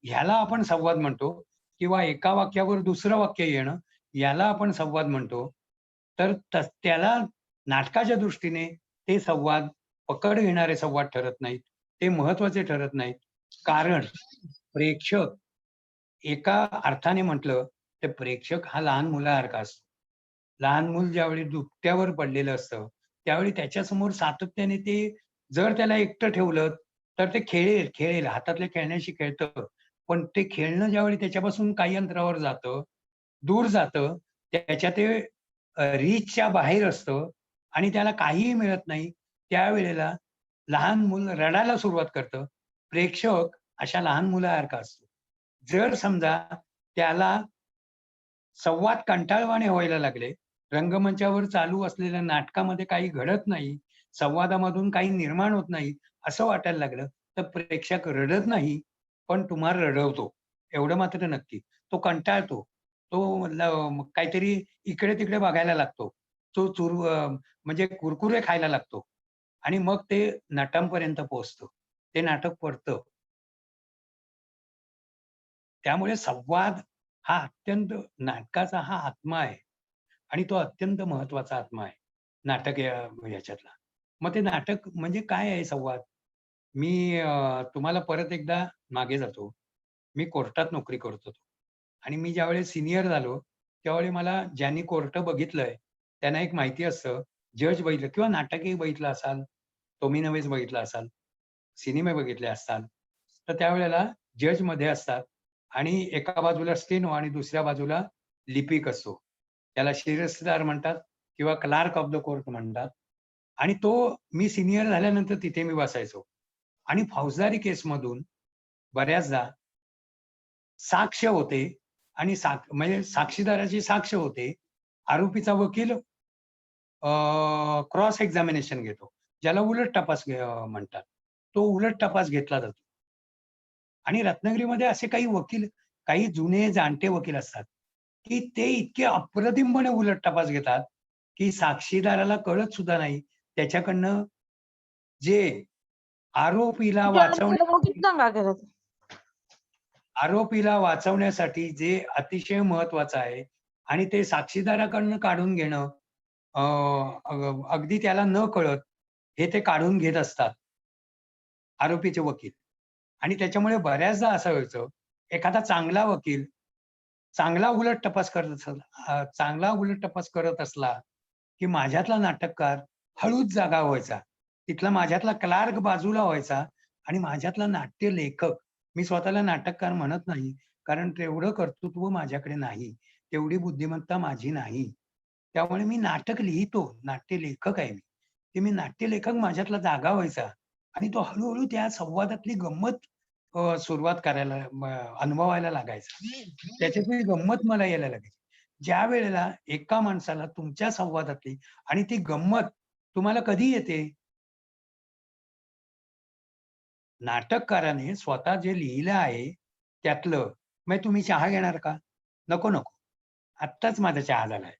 ह्याला आपण संवाद म्हणतो किंवा एका वाक्यावर दुसरं वाक्य येणं, याला आपण संवाद म्हणतो. तर त्याला नाटकाच्या दृष्टीने ते संवाद, पकड घेणारे संवाद ठरत नाहीत. ते महत्त्वाचे ठरत नाहीत. कारण प्रेक्षक एका अर्थाने म्हटलं, तर प्रेक्षक हा लहान मुलासारखा असतो. लहान मूल ज्यावेळी दुपट्यावर पडलेलं असतं, त्यावेळी त्याच्यासमोर सातत्याने ते जर त्याला एकटं ठेवलं, तर ते खेळेल. हातातल्या खेळण्याशी खेळतं. पण ते खेळणं ज्यावेळी त्याच्यापासून काही अंतरावर जातं, दूर जातं, त्याच्या ते रीचच्या बाहेर असतं आणि त्याला काहीही मिळत नाही. त्यावेळेला लहान मूल रडायला सुरुवात करतं. प्रेक्षक अशा लहान मुलासारखा असतो. जर समजा त्याला संवाद कंटाळवाणे व्हायला लागले, रंगमंचावर चालू असलेल्या नाटकामध्ये काही घडत नाही, संवादामधून काही निर्माण होत नाही, असं वाटायला लागलं, तर प्रेक्षक रडत नाही, पण तुम्हाला रडवतो. एवढं मात्र नक्की. तो कंटाळतो. तो काहीतरी इकडे-तिकडे बघायला लागतो. तो म्हणजे कुरकुरे खायला लागतो आणि मग ते नटांपर्यंत पोहोचतं. ते नाटक पडतं. त्यामुळे संवाद हा अत्यंत नाटकाचा हा आत्मा आहे आणि तो अत्यंत महत्वाचा आत्मा आहे. नाटक ह्याच्यातला. मग ते नाटक म्हणजे काय आहे संवाद? मी तुम्हाला परत एकदा मागे जातो. मी कोर्टात नोकरी करत होतो आणि मी ज्यावेळेस सीनियर झालो, त्यावेळी मला ज्यांनी कोर्ट बघितलंय, त्यांना एक माहिती असतं, जज बघितलं किंवा नाटकही बघितलं असाल, टॉमी नवेज बघितला असाल, सिनेमे बघितले असताल, तर त्यावेळेला जजमध्ये असतात आणि एका बाजूला स्टेनो आणि दुसऱ्या बाजूला लिपिक असतो. त्याला शिरस्तेदार म्हणतात किंवा क्लार्क ऑफ द कोर्ट म्हणतात. आणि तो मी सीनियर झाल्यानंतर तिथे मी बसायचो. आणि फौजदारी केसमधून बऱ्याचदा साक्ष होते आणि म्हणजे साक्षीदाराची साक्ष होते. आरोपीचा वकील क्रॉस एक्झामिनेशन घेतो. ज्याला उलट तपास म्हणतात. तो उलट तपास घेतला जातो. आणि रत्नागिरीमध्ये असे काही वकील, काही जुने जाणते वकील असतात, की ते इतके अप्रतिमपणे उलट तपास घेतात, की साक्षीदाराला कळत सुद्धा नाही त्याच्याकडनं जे आरोपीला आरोपीला वाचवण्यासाठी जे अतिशय महत्वाचं आहे आणि ते साक्षीदाराकडनं काढून घेणं अगदी त्याला न कळत हे ते काढून घेत असतात आरोपीचे वकील. आणि त्याच्यामुळे बऱ्याचदा असं व्हायचं, एखादा चांगला वकील चांगला उलट तपास करत असला की माझ्यातला नाटककार हळूच जागा व्हायचा, तिथला माझ्यातला क्लार्क बाजूला व्हायचा आणि माझ्यातला नाट्य लेखक, मी स्वतःला नाटककार म्हणत नाही कारण तेवढं कर्तृत्व माझ्याकडे नाही, तेवढी बुद्धिमत्ता माझी नाही. त्यामुळे मी नाटक लिहितो, नाट्य लेखक आहे मी. ते मी नाट्य लेखक माझ्यातला जागा व्हायचा आणि तो हळूहळू त्या संवादातली गंमत सुरुवात करायला अनुभवायला लागायचा. त्याच्यातली गंमत मला यायला लागायची. ज्या वेळेला एका माणसाला तुमच्या संवादातली आणि ती गंमत तुम्हाला कधी येते? नाटककाराने स्वतः जे लिहिलं आहे त्यातलं, मग तुम्ही चहा घेणार का? नको नको. आत्ताच माझा चहा झालाय.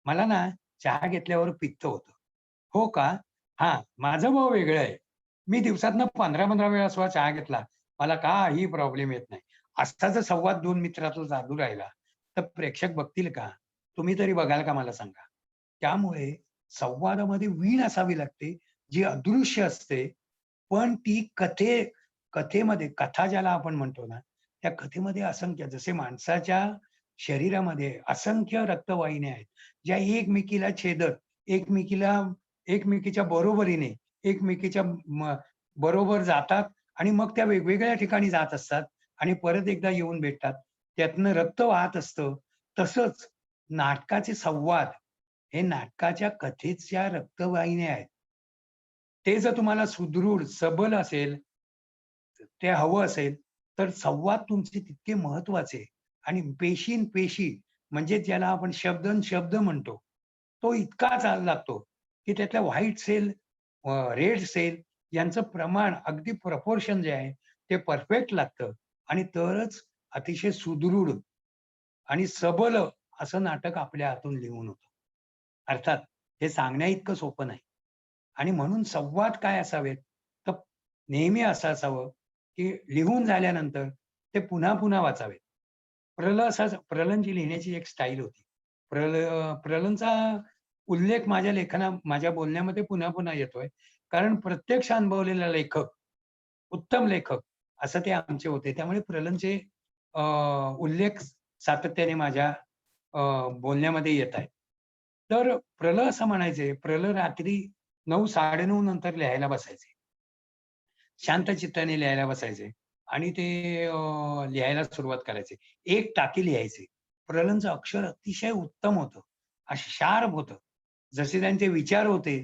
मला ना चहा घेतल्यावर पित्त होतं. हो का? हां, माझं भाव वेगळं आहे. मी दिवसातनं 15-15 वेळा सुद्धा चहा घेतला. मला काही प्रॉब्लेम येत नाही. असा जर संवाद 2 मित्रातला चालू राहिला, तर प्रेक्षक बघतील का? तुम्ही तरी बघाल का मला सांगा? त्यामुळे संवादामध्ये वीण असावी लागते, जी अदृश्य असते, पण ती कथेमध्ये कथा ज्याला आपण म्हणतो ना, त्या कथेमध्ये असंख्य जसे माणसाच्या शरीरामध्ये असंख्य रक्तवाहिन्या आहेत, ज्या एकमेकीला छेदत, एकमेकीच्या बरोबरीने, एकमेकीच्या बरोबर जातात आणि मग त्या वेगवेगळ्या ठिकाणी जात असतात आणि परत एकदा येऊन भेटतात. त्यातनं रक्त वाहत असतं. तसंच नाटकाचे संवाद हे नाटकाच्या कथेच्या रक्तवाहिन्या आहेत. ते जर तुम्हाला सुदृढ, सबल असेल, ते हवं असेल, तर संवाद तुमचे तितके महत्वाचे आणि पेशी म्हणजे ज्याला आपण शब्द म्हणतो, तो इतका चालू लागतो की त्यातल्या व्हाईट सेल, रेड सेल यांचं प्रमाण अगदी प्रपोर्शन जे आहे ते परफेक्ट लागतं आणि तरच अतिशय सुदृढ आणि सबल असं नाटक आपल्या हातून लिहून होतं. अर्थात हे सांगण्या इतकं सोपं नाही आणि म्हणून संवाद काय असावेत, तर नेहमी असं असावं की लिहून झाल्यानंतर ते पुन्हा पुन्हा वाचावेत. प्रलंची लिहिण्याची एक स्टाईल होती. प्रलंचा उल्लेख माझ्या बोलण्यामध्ये पुन्हा पुन्हा येतोय कारण प्रत्यक्ष अनुभवलेला लेखक, उत्तम लेखक असं ते आमचे होते. त्यामुळे प्रलंचे उल्लेख सातत्याने माझ्या बोलण्यामध्ये येत आहे. तर प्रल असं म्हणायचे, प्रल रात्री 9-9:30 नंतर लिहायला बसायचे. शांत चित्ताने लिहायला बसायचे आणि ते लिहायला सुरुवात करायचे. एक टाकी लिहायचे. प्रलंचं अक्षर अतिशय उत्तम होतं, शार्प होतं. जसे त्यांचे विचार होते,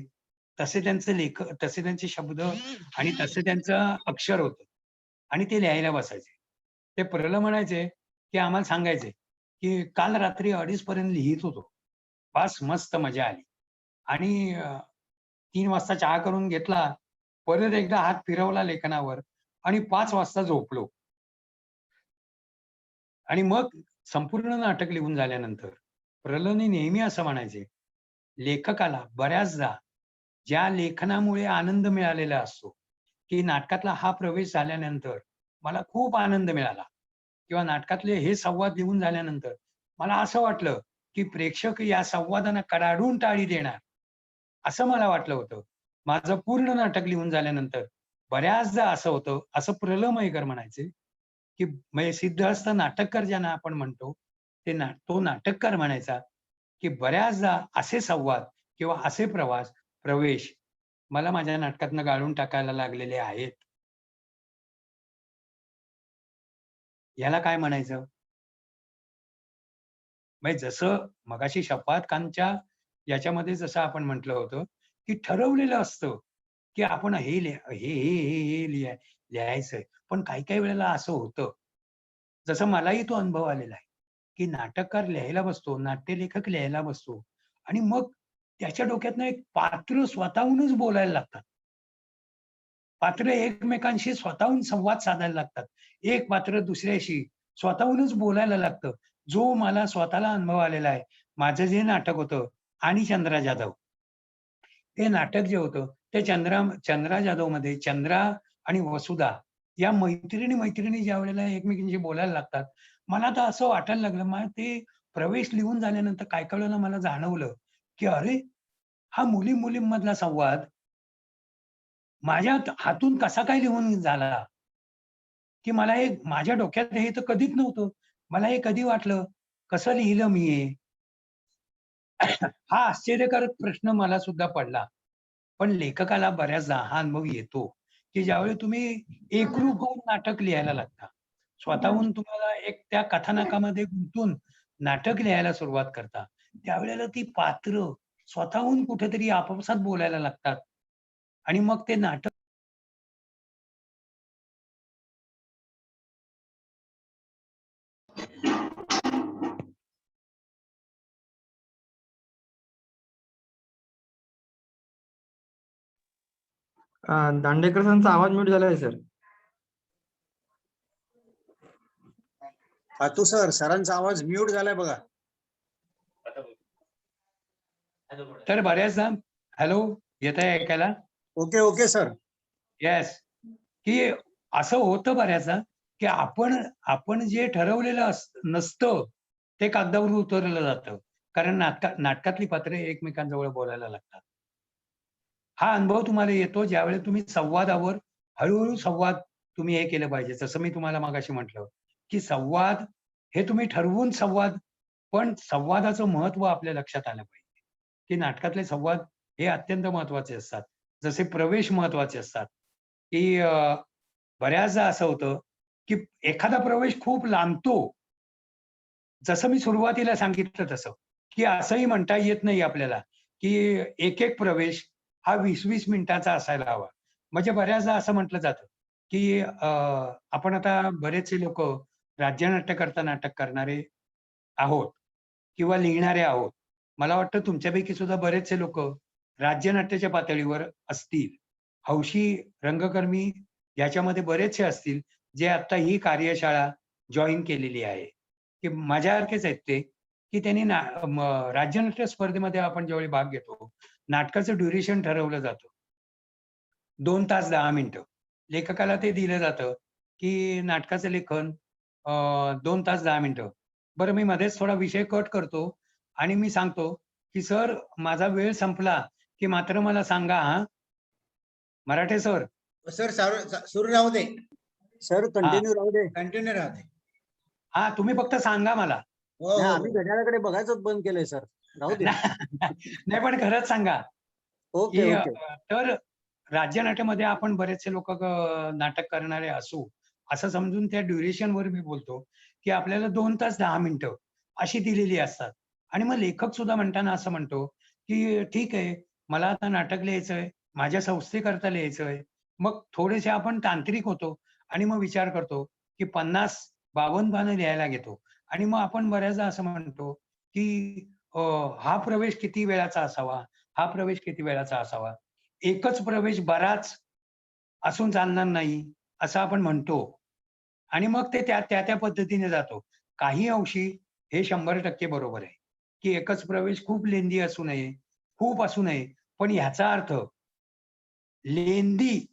तसे त्यांचे शब्द आणि तसे त्यांचं अक्षर होतं आणि ते लिहायला बसायचे. ते प्रल म्हणायचे की आम्हाला सांगायचे की काल रात्री 2:30 पर्यंत लिहित होतो. बास मस्त मजा आली आणि 3 वाजता चहा करून घेतला, परत एकदा हात फिरवला लेखनावर आणि 5 वाजता झोपलो. आणि मग संपूर्ण नाटक लिहून झाल्यानंतर प्रलने नेहमी असं म्हणायचे, लेखकाला बऱ्याचदा ज्या लेखनामुळे आनंद मिळालेला असतो, की नाटकातला हा प्रवेश झाल्यानंतर मला खूप आनंद मिळाला किंवा नाटकातले हे संवाद लिहून झाल्यानंतर मला असं वाटलं की प्रेक्षक या संवादांना कडाडून टाळी देणार, असं मला वाटलं होतं. माझं पूर्ण नाटक लिहून झाल्यानंतर बऱ्याचदा असं होतं, असं प्रल मयेकर म्हणायचे की म्हणजे सिद्धहस्त नाटककार ज्यांना आपण म्हणतो, तो नाटककार म्हणायचा की बऱ्याचदा असे संवाद किंवा असे प्रवेश मला माझ्या नाटकातनं गाळून टाकायला लागलेले आहेत. याला काय म्हणायचं? म्हणजे जसं मगाशी शपात खानच्या याच्यामध्ये जसं आपण म्हटलं होतं की ठरवलेलं असतं की आपण हे लिहायचंय. पण काही वेळेला असं होतं, जसं मलाही तो अनुभव आलेला आहे की नाटककार लिहायला बसतो, नाट्यलेखक लिहायला बसतो आणि मग त्याच्या डोक्यातनं एक पात्र स्वतःहूनच बोलायला लागतात. पात्र एकमेकांशी स्वतःहून संवाद साधायला लागतात. एक पात्र दुसऱ्याशी स्वतःहूनच बोलायला लागतं. जो मला स्वतःला अनुभव आलेला आहे. माझं जे नाटक होतं आणि चंद्रा जाधव हे नाटक जे होतं ते चंद्रा जाधव मध्ये चंद्रा आणि वसुधा या मैत्रिणी ज्या वेळेला एकमेकींशी बोलायला लागतात, मला तर असं वाटायला लागलं, मला ते प्रवेश लिहून झाल्यानंतर काय कळलं मला जाणवलं की अरे हा मुलींमधला संवाद माझ्या हातून कसा काय लिहून झाला, की मला हे माझ्या डोक्यात हे तर कधीच नव्हतं. मला हे कधी वाटलं, कसं लिहिलं मी हे? हा आश्चर्यकारक प्रश्न मला सुद्धा पडला. पण लेखकाला बऱ्याचदा हा अनुभव येतो, की ज्यावेळी तुम्ही एकरूप होऊन नाटक लिहायला लागता. स्वतःहून तुम्हाला एक त्या कथानकामध्ये गुंतून नाटक लिहायला सुरुवात करता. त्यावेळेला ती पात्र स्वतःहून कुठेतरी आपापसात बोलायला लागतात आणि मग ते नाटक दांडेकर सरांचा आवाज म्यूट झालाय सर. तू सर सरांचा आवाज म्यूट झालाय बघा. आता बघ. हॅलो बोला. तर बऱ्याचदा हॅलो येत आहे ऐकायला? Okay okay sir. येस. की असं होतं बऱ्याचदा की आपण जे ठरवलेलं नसतं ते कागदावर उतरलं जातं. कारण नाटकातली पात्रे एकमेकांजवळ बोलायला लागतात. हा अनुभव तुम्हाला येतो ज्यावेळी तुम्ही संवादावर हळूहळू संवाद तुम्ही हे केलं पाहिजे. जसं मी तुम्हाला मगाशी म्हटलं, की संवाद हे तुम्ही ठरवून संवाद, पण संवादाचं महत्व आपल्या लक्षात आलं पाहिजे, की नाटकातले संवाद हे अत्यंत महत्वाचे असतात. जसे प्रवेश महत्वाचे असतात, की बऱ्याचदा असं होतं, की एखादा प्रवेश खूप लांबतो. जसं मी सुरुवातीला सांगितलं तसं, की असंही म्हणता येत नाही आपल्याला, की एक प्रवेश हा 20-20 मिनिटाचा असायला हवा. म्हणजे बऱ्याचदा असं म्हटलं जातं, की आपण आता बरेचसे लोकं राज्यनाट्यकरता नाटक करणारे आहोत किंवा लिहिणारे आहोत. मला वाटतं तुमच्यापैकी सुद्धा बरेचसे लोकं राज्यनाट्याच्या पातळीवर असतील. हौशी रंगकर्मी याच्यामध्ये बरेचसे असतील, जे आता ही कार्यशाळा जॉइन केलेली आहे. की माझ्यासारखेच आहेत ते, की त्यांनी राज्यनाट्य स्पर्धेमध्ये आपण ज्यावेळी भाग घेतो, नाटकाचं ड्युरेशन ठरवलं जातं. 2 तास 10 मिनिटं. लेखकाला ते दिलं जातं, की नाटकाचं लेखन 2 तास 10 मिनिटं. बरं मी मध्येच थोडा विषय कट करतो आणि मी सांगतो, की "सर माझा वेळ संपला, की मात्र मला सांगा हां." मराठे सर. सर सुरू राहू दे. सर कंटिन्यू राहू दे. कंटिन्यू राहू दे. हां, तुम्ही फक्त सांगा मला. हो नाही, हो आम्ही घड्याळाकडे बघायचंच बंद केलंय सर. राहू दे. नाही पण खरंच सांगा, ओके की ओके. तर राज्यनाट्यामध्ये आपण बरेचसे लोक नाटक करणारे असू, असं समजून त्या ड्युरेशनवर मी बोलतो, की आपल्याला 2 तास 10 मिनिटं अशी दिलेली असतात. आणि मग लेखक सुद्धा म्हणताना असं म्हणतो, की ठीक आहे, मला आता नाटक लिहायचंय, माझ्या संस्थेकरता लिहायचंय. मग थोडेसे आपण तांत्रिक होतो आणि मग विचार करतो, की 50-52 पानं लिहायला घेतो. आणि मग आपण बऱ्याचदा असं म्हणतो, की हा प्रवेश किती वेळाचा असावा, हा प्रवेश किती वेळाचा असावा. एकच प्रवेश बराच असून चालणार नाही, असं आपण म्हणतो. आणि मग ते त्या पद्धतीने जातो. काही अंशी हे 100% बरोबर आहे, की एकच प्रवेश खूप लेंदी असू नये, खूप असू नये. पण ह्याचा अर्थ लेंदी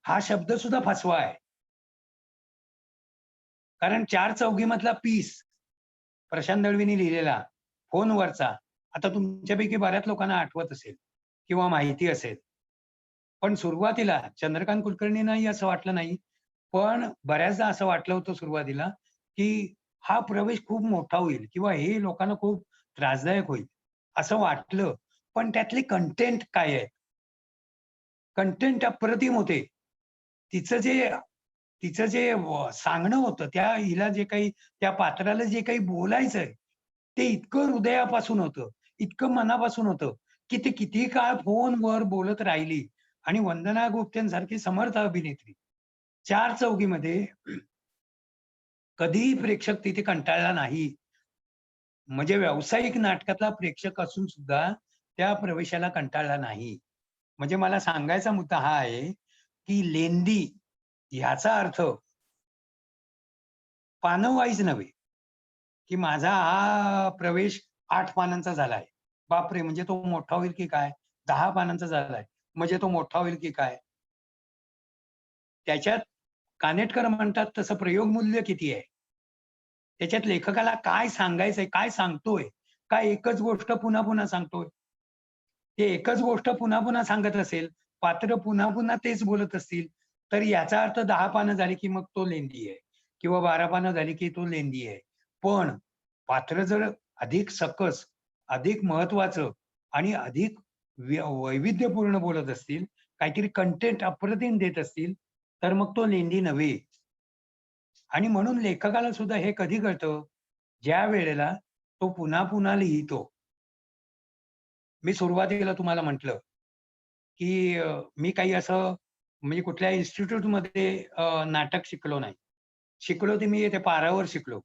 हा शब्द सुद्धा फसवा आहे. कारण 4 चौघीमधला पीस प्रशांत दळवींनी लिहिलेला फोनवरचा, आता तुमच्यापैकी बऱ्याच लोकांना आठवत असेल किंवा माहिती असेल. पण सुरुवातीला चंद्रकांत कुलकर्णींनाही असं वाटलं नाही. पण बऱ्याचदा असं वाटलं होतं सुरुवातीला, की हा प्रवेश खूप मोठा होईल किंवा हे लोकांना खूप त्रासदायक होईल, असं वाटलं. पण त्यातले कंटेंट काय आहे? कंटेंट अप्रतिम होते. तिचं जे तिचं जे सांगणं होतं, त्या हिला जे काही त्या पात्राला जे काही बोलायचंय, ते इतकं हृदयापासून होतं, इतकं मनापासून होतं, की ते किती काळ फोनवर बोलत राहिली. आणि वंदना गुप्तेंसारखी समर्थ अभिनेत्री 4 चौघीमध्ये कधीही प्रेक्षक तिथे कंटाळला नाही. म्हणजे व्यावसायिक नाटकातला प्रेक्षक असून सुद्धा त्या प्रवेशाला कंटाळला नाही. म्हणजे मला सांगायचा मुद्दा हा आहे, की लेंदी ह्याचा अर्थ पानं वाईज नव्हे, की माझा हा प्रवेश 8 पानांचा झालाय. बापरे, म्हणजे तो मोठा होईल की काय? 10 पानांचा झालाय, म्हणजे तो मोठा होईल की काय? त्याच्यात कानेटकर म्हणतात तसं प्रयोग मूल्य किती आहे? त्याच्यात लेखकाला काय सांगायचंय, काय सांगतोय? काय एकच गोष्ट पुन्हा पुन्हा सांगतोय? ते एकच गोष्ट पुन्हा पुन्हा सांगत असेल, पात्र पुन्हा पुन्हा तेच बोलत असतील, तर याचा अर्थ 10 पानं झाली की मग तो लेंदी आहे किंवा 12 पानं झाली की तो लेंदी आहे. पण पात्र जर अधिक सकस, अधिक महत्वाचं आणि अधिक वैविध्यपूर्ण बोलत असतील, काहीतरी कंटेंट अप्रतिम देत असतील, तर मग तो लेंदी नव्हे. आणि म्हणून लेखकाला सुद्धा हे कधी कळतं, ज्या वेळेला तो पुन्हा पुन्हा लिहितो. मी सुरुवातीला तुम्हाला म्हटलं, की मी काही असं म्हणजे कुठल्या इन्स्टिट्यूटमध्ये नाटक शिकलो नाही. शिकलो ते मी ते पारावर शिकलो.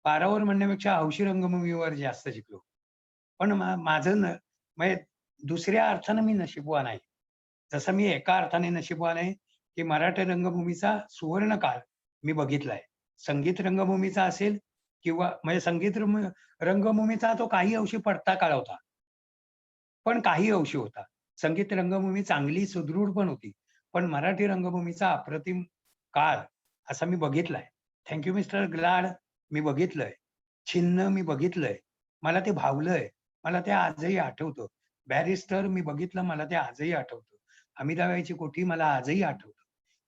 पारावर म्हणण्यापेक्षा हौशी रंगभूमीवर जास्त शिकलो. पण माझं म्हणजे दुसऱ्या अर्थानं मी नशीबवान आहे. जसं मी एका अर्थाने नशीबवान आहे, की मराठी रंगभूमीचा सुवर्णकाळ मी बघितलाय. संगीत रंगभूमीचा असेल किंवा म्हणजे संगीत रंगभूमीचा तो काही अंशी पडता काळ होता. पण काही अंशी होता. संगीत रंगभूमी चांगली सुदृढ पण होती. पण मराठी रंगभूमीचा अप्रतिम काळ असा मी बघितलाय. थँक यू मिस्टर ग्लाड मी बघितलंय. छिन्न मी बघितलंय. मला ते भावलंय. मला ते आजही आठवतं. बॅरिस्टर मी बघितलं, मला ते आजही आठवतं. अमिताबाईची कोठी मला आजही आठवतं.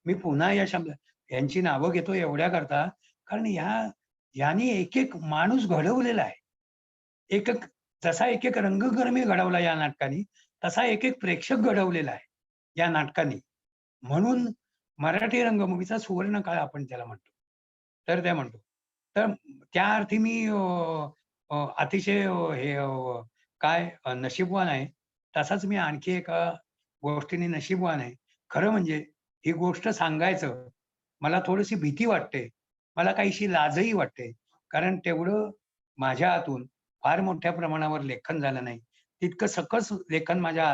मी पुन्हा या यांची नावं घेतो एवढ्याकरता, कारण ह्यांनी एक माणूस घडवलेला आहे. जसा एक रंगकर्मी घडवला या नाटकाने, तसा एक प्रेक्षक घडवलेला आहे या नाटकाने. म्हणून मराठी रंगभूमीचा सुवर्ण काळ आपण त्याला म्हणतो. तर त्या म्हणतो. तर त्या अर्थी मी अतिशय नशीबवान आहे. तसाच मी आणखी एका गोष्टीने नशीबवान आहे. खरं म्हणजे ही गोष्ट सांगायचं मला थोडीशी भीती वाटते. मला काहीशी लाजही वाटते. कारण तेवढं माझ्या हातून फार मोठ्या प्रमाणावर लेखन झालं नाही. तितकं सकस लेखन माझ्या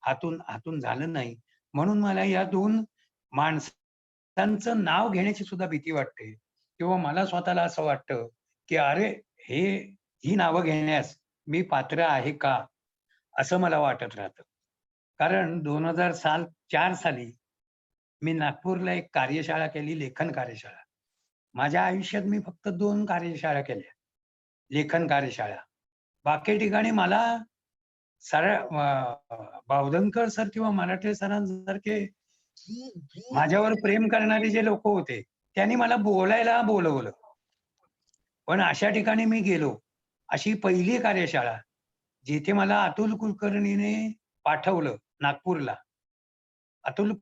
हातून झालं नाही. म्हणून मला या 2 माणसांचं नाव घेण्याची सुद्धा भीती वाटते. किंवा मला स्वतःला असं वाटतं, की अरे ही नावं घेण्यास मी पात्र आहे का? असं मला वाटत राहतं. कारण 2004 साली मी नागपूरला एक कार्यशाळा केली, लेखन कार्यशाळा. माझ्या आयुष्यात मी फक्त 2 कार्यशाळा केल्या. लेखन कार्यशाळा. बाकी ठिकाणी मला बावधनकर सर किंवा मराठे सरांसारखे माझ्यावर प्रेम करणारे जे लोक होते, त्यांनी मला बोलायला बोलवलं. पण अशा ठिकाणी मी गेलो. अशी पहिली कार्यशाळा जिथे मला अतुल कुलकर्णीने पाठवलं नागपूरला. अतुल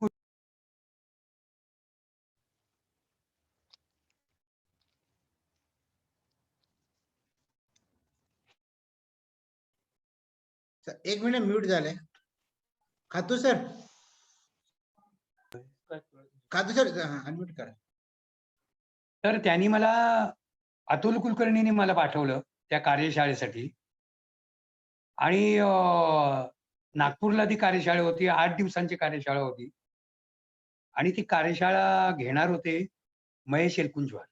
एक मिनिट म्यूट झालंय. खातू सर अनम्यूट करा. तर त्यांनी मला अतुल कुलकर्णीने मला पाठवलं त्या कार्यशाळेसाठी. आणि नागपूरला ती कार्यशाळा होती. 8 दिवसांची कार्यशाळा होती. आणि ती कार्यशाळा घेणार होते महेश एलकुंचवार.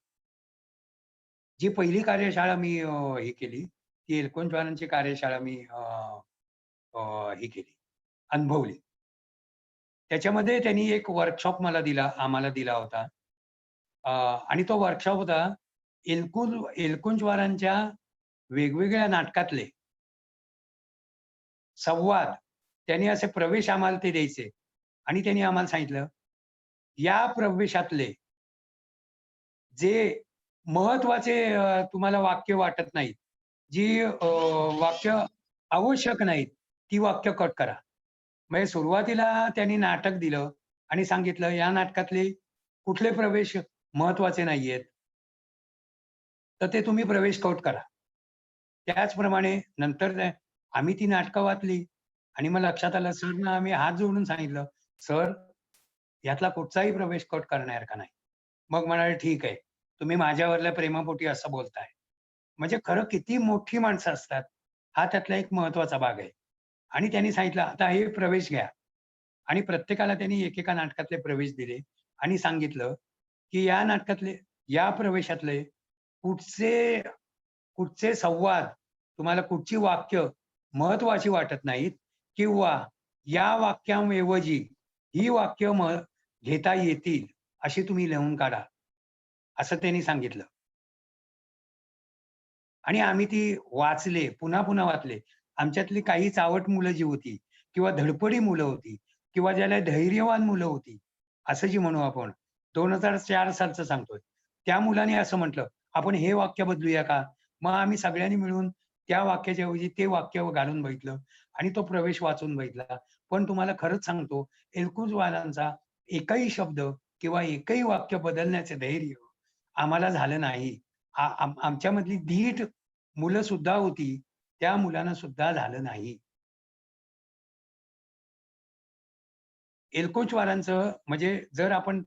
जी पहिली कार्यशाळा मी ही केली, ती एलकुंचवारांची कार्यशाळा मी ही केली, अनुभवली. त्याच्यामध्ये त्यांनी एक वर्कशॉप आम्हाला दिला होता. आणि तो वर्कशॉप होता एलकुंचवारांच्या वेगवेगळ्या नाटकातले संवाद. त्यांनी असे प्रवेश आम्हाला ते द्यायचे आणि त्यांनी आम्हाला सांगितलं, या प्रवेशातले जे महत्वाचे तुम्हाला वाक्य वाटत नाहीत, जी वाक्य आवश्यक नाहीत, ती वाक्य कट करा. म्हणजे सुरुवातीला त्यांनी नाटक दिलं आणि सांगितलं, या नाटकातले कुठले प्रवेश महत्वाचे नाहीयेत, तर ते तुम्ही प्रवेश कट करा. त्याचप्रमाणे नंतर आम्ही ती नाटकं वाचली आणि मग लक्षात आलं, सरना आम्ही हात जोडून सांगितलं, सर यातला कुठचाही प्रवेश कट करण्यासारखा नाही. मग म्हणाले, ठीक आहे, तुम्ही माझ्यावरल्या प्रेमापोटी असं बोलताय. म्हणजे खरं किती मोठी माणसं असतात, हा त्यातला एक महत्वाचा भाग आहे. आणि त्यांनी सांगितलं, आता हे प्रवेश घ्या. आणि प्रत्येकाला त्यांनी एकेका नाटकातले प्रवेश दिले आणि सांगितलं, की या नाटकातले, या प्रवेशातले कुठचे संवाद तुम्हाला कुठची वाक्य महत्वाची वाटत नाहीत किंवा या वाक्याऐवजी ही वाक्य घेता येतील अशी तुम्ही लिहून काढा, असं त्यांनी सांगितलं. आणि आम्ही ती वाचले, पुन्हा पुन्हा वाचले. आमच्यातली काही चावट मुलं जी होती किंवा धडपडी मुलं होती किंवा ज्याला धैर्यवान मुलं होती, असं जी म्हणू आपण, 2004 सालचं सांगतोय, त्या मुलाने असं म्हटलं, आपण हे वाक्य बदलूया का? मग आम्ही सगळ्यांनी मिळून त्या वाक्याच्या ऐवजी ते वाक्य घालून बघितलं आणि तो प्रवेश वाचून बघितला. पण तुम्हाला खरंच सांगतो, एलकुंचवारांचा एकही शब्द किंवा एकही वाक्य बदलण्याचे धैर्य आम्हाला झालं नाही. आमच्यामधली धीट मुलं सुद्धा होती, त्या मुलांना सुद्धा झालं नाही. एलकुंचवारांचं म्हणजे जर आपण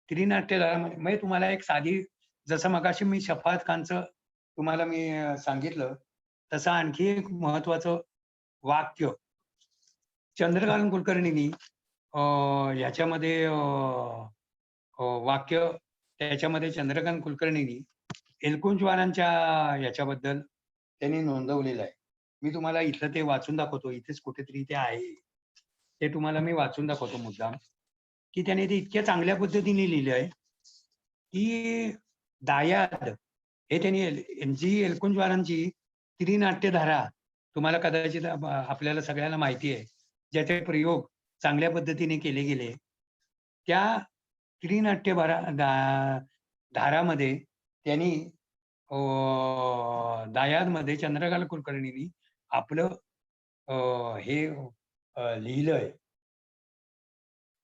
त्रिनाट्य म्हणजे तुम्हाला एक साधी, जसं मगाशी मी शफाअत खानचं तुम्हाला मी सांगितलं, तसं आणखी एक महत्वाचं वाक्य चंद्रकांत कुलकर्णींनी याच्यामध्ये वाक्य त्याच्यामध्ये चंद्रकांत कुलकर्णींनी एलकुंचवारांच्या याच्याबद्दल त्यांनी नोंदवलेलं आहे. मी तुम्हाला इथलं ते वाचून दाखवतो. इथेच कुठेतरी ते आहे. ते तुम्हाला मी वाचून दाखवतो मुद्दाम, की त्याने ते इतक्या चांगल्या पद्धतीने लिहिलं आहे की दायाद हे त्यांनी जी एलकुंचवारांची त्रिनाट्यधारा तुम्हाला कदाचित आपल्याला सगळ्यांना माहिती आहे, ज्याचे प्रयोग चांगल्या पद्धतीने केले गेले, त्या त्रिनाट्य धारामध्ये त्यांनी दायादमध्ये चंद्रकांत कुलकर्णींनी आपलं हे लिहिलंय.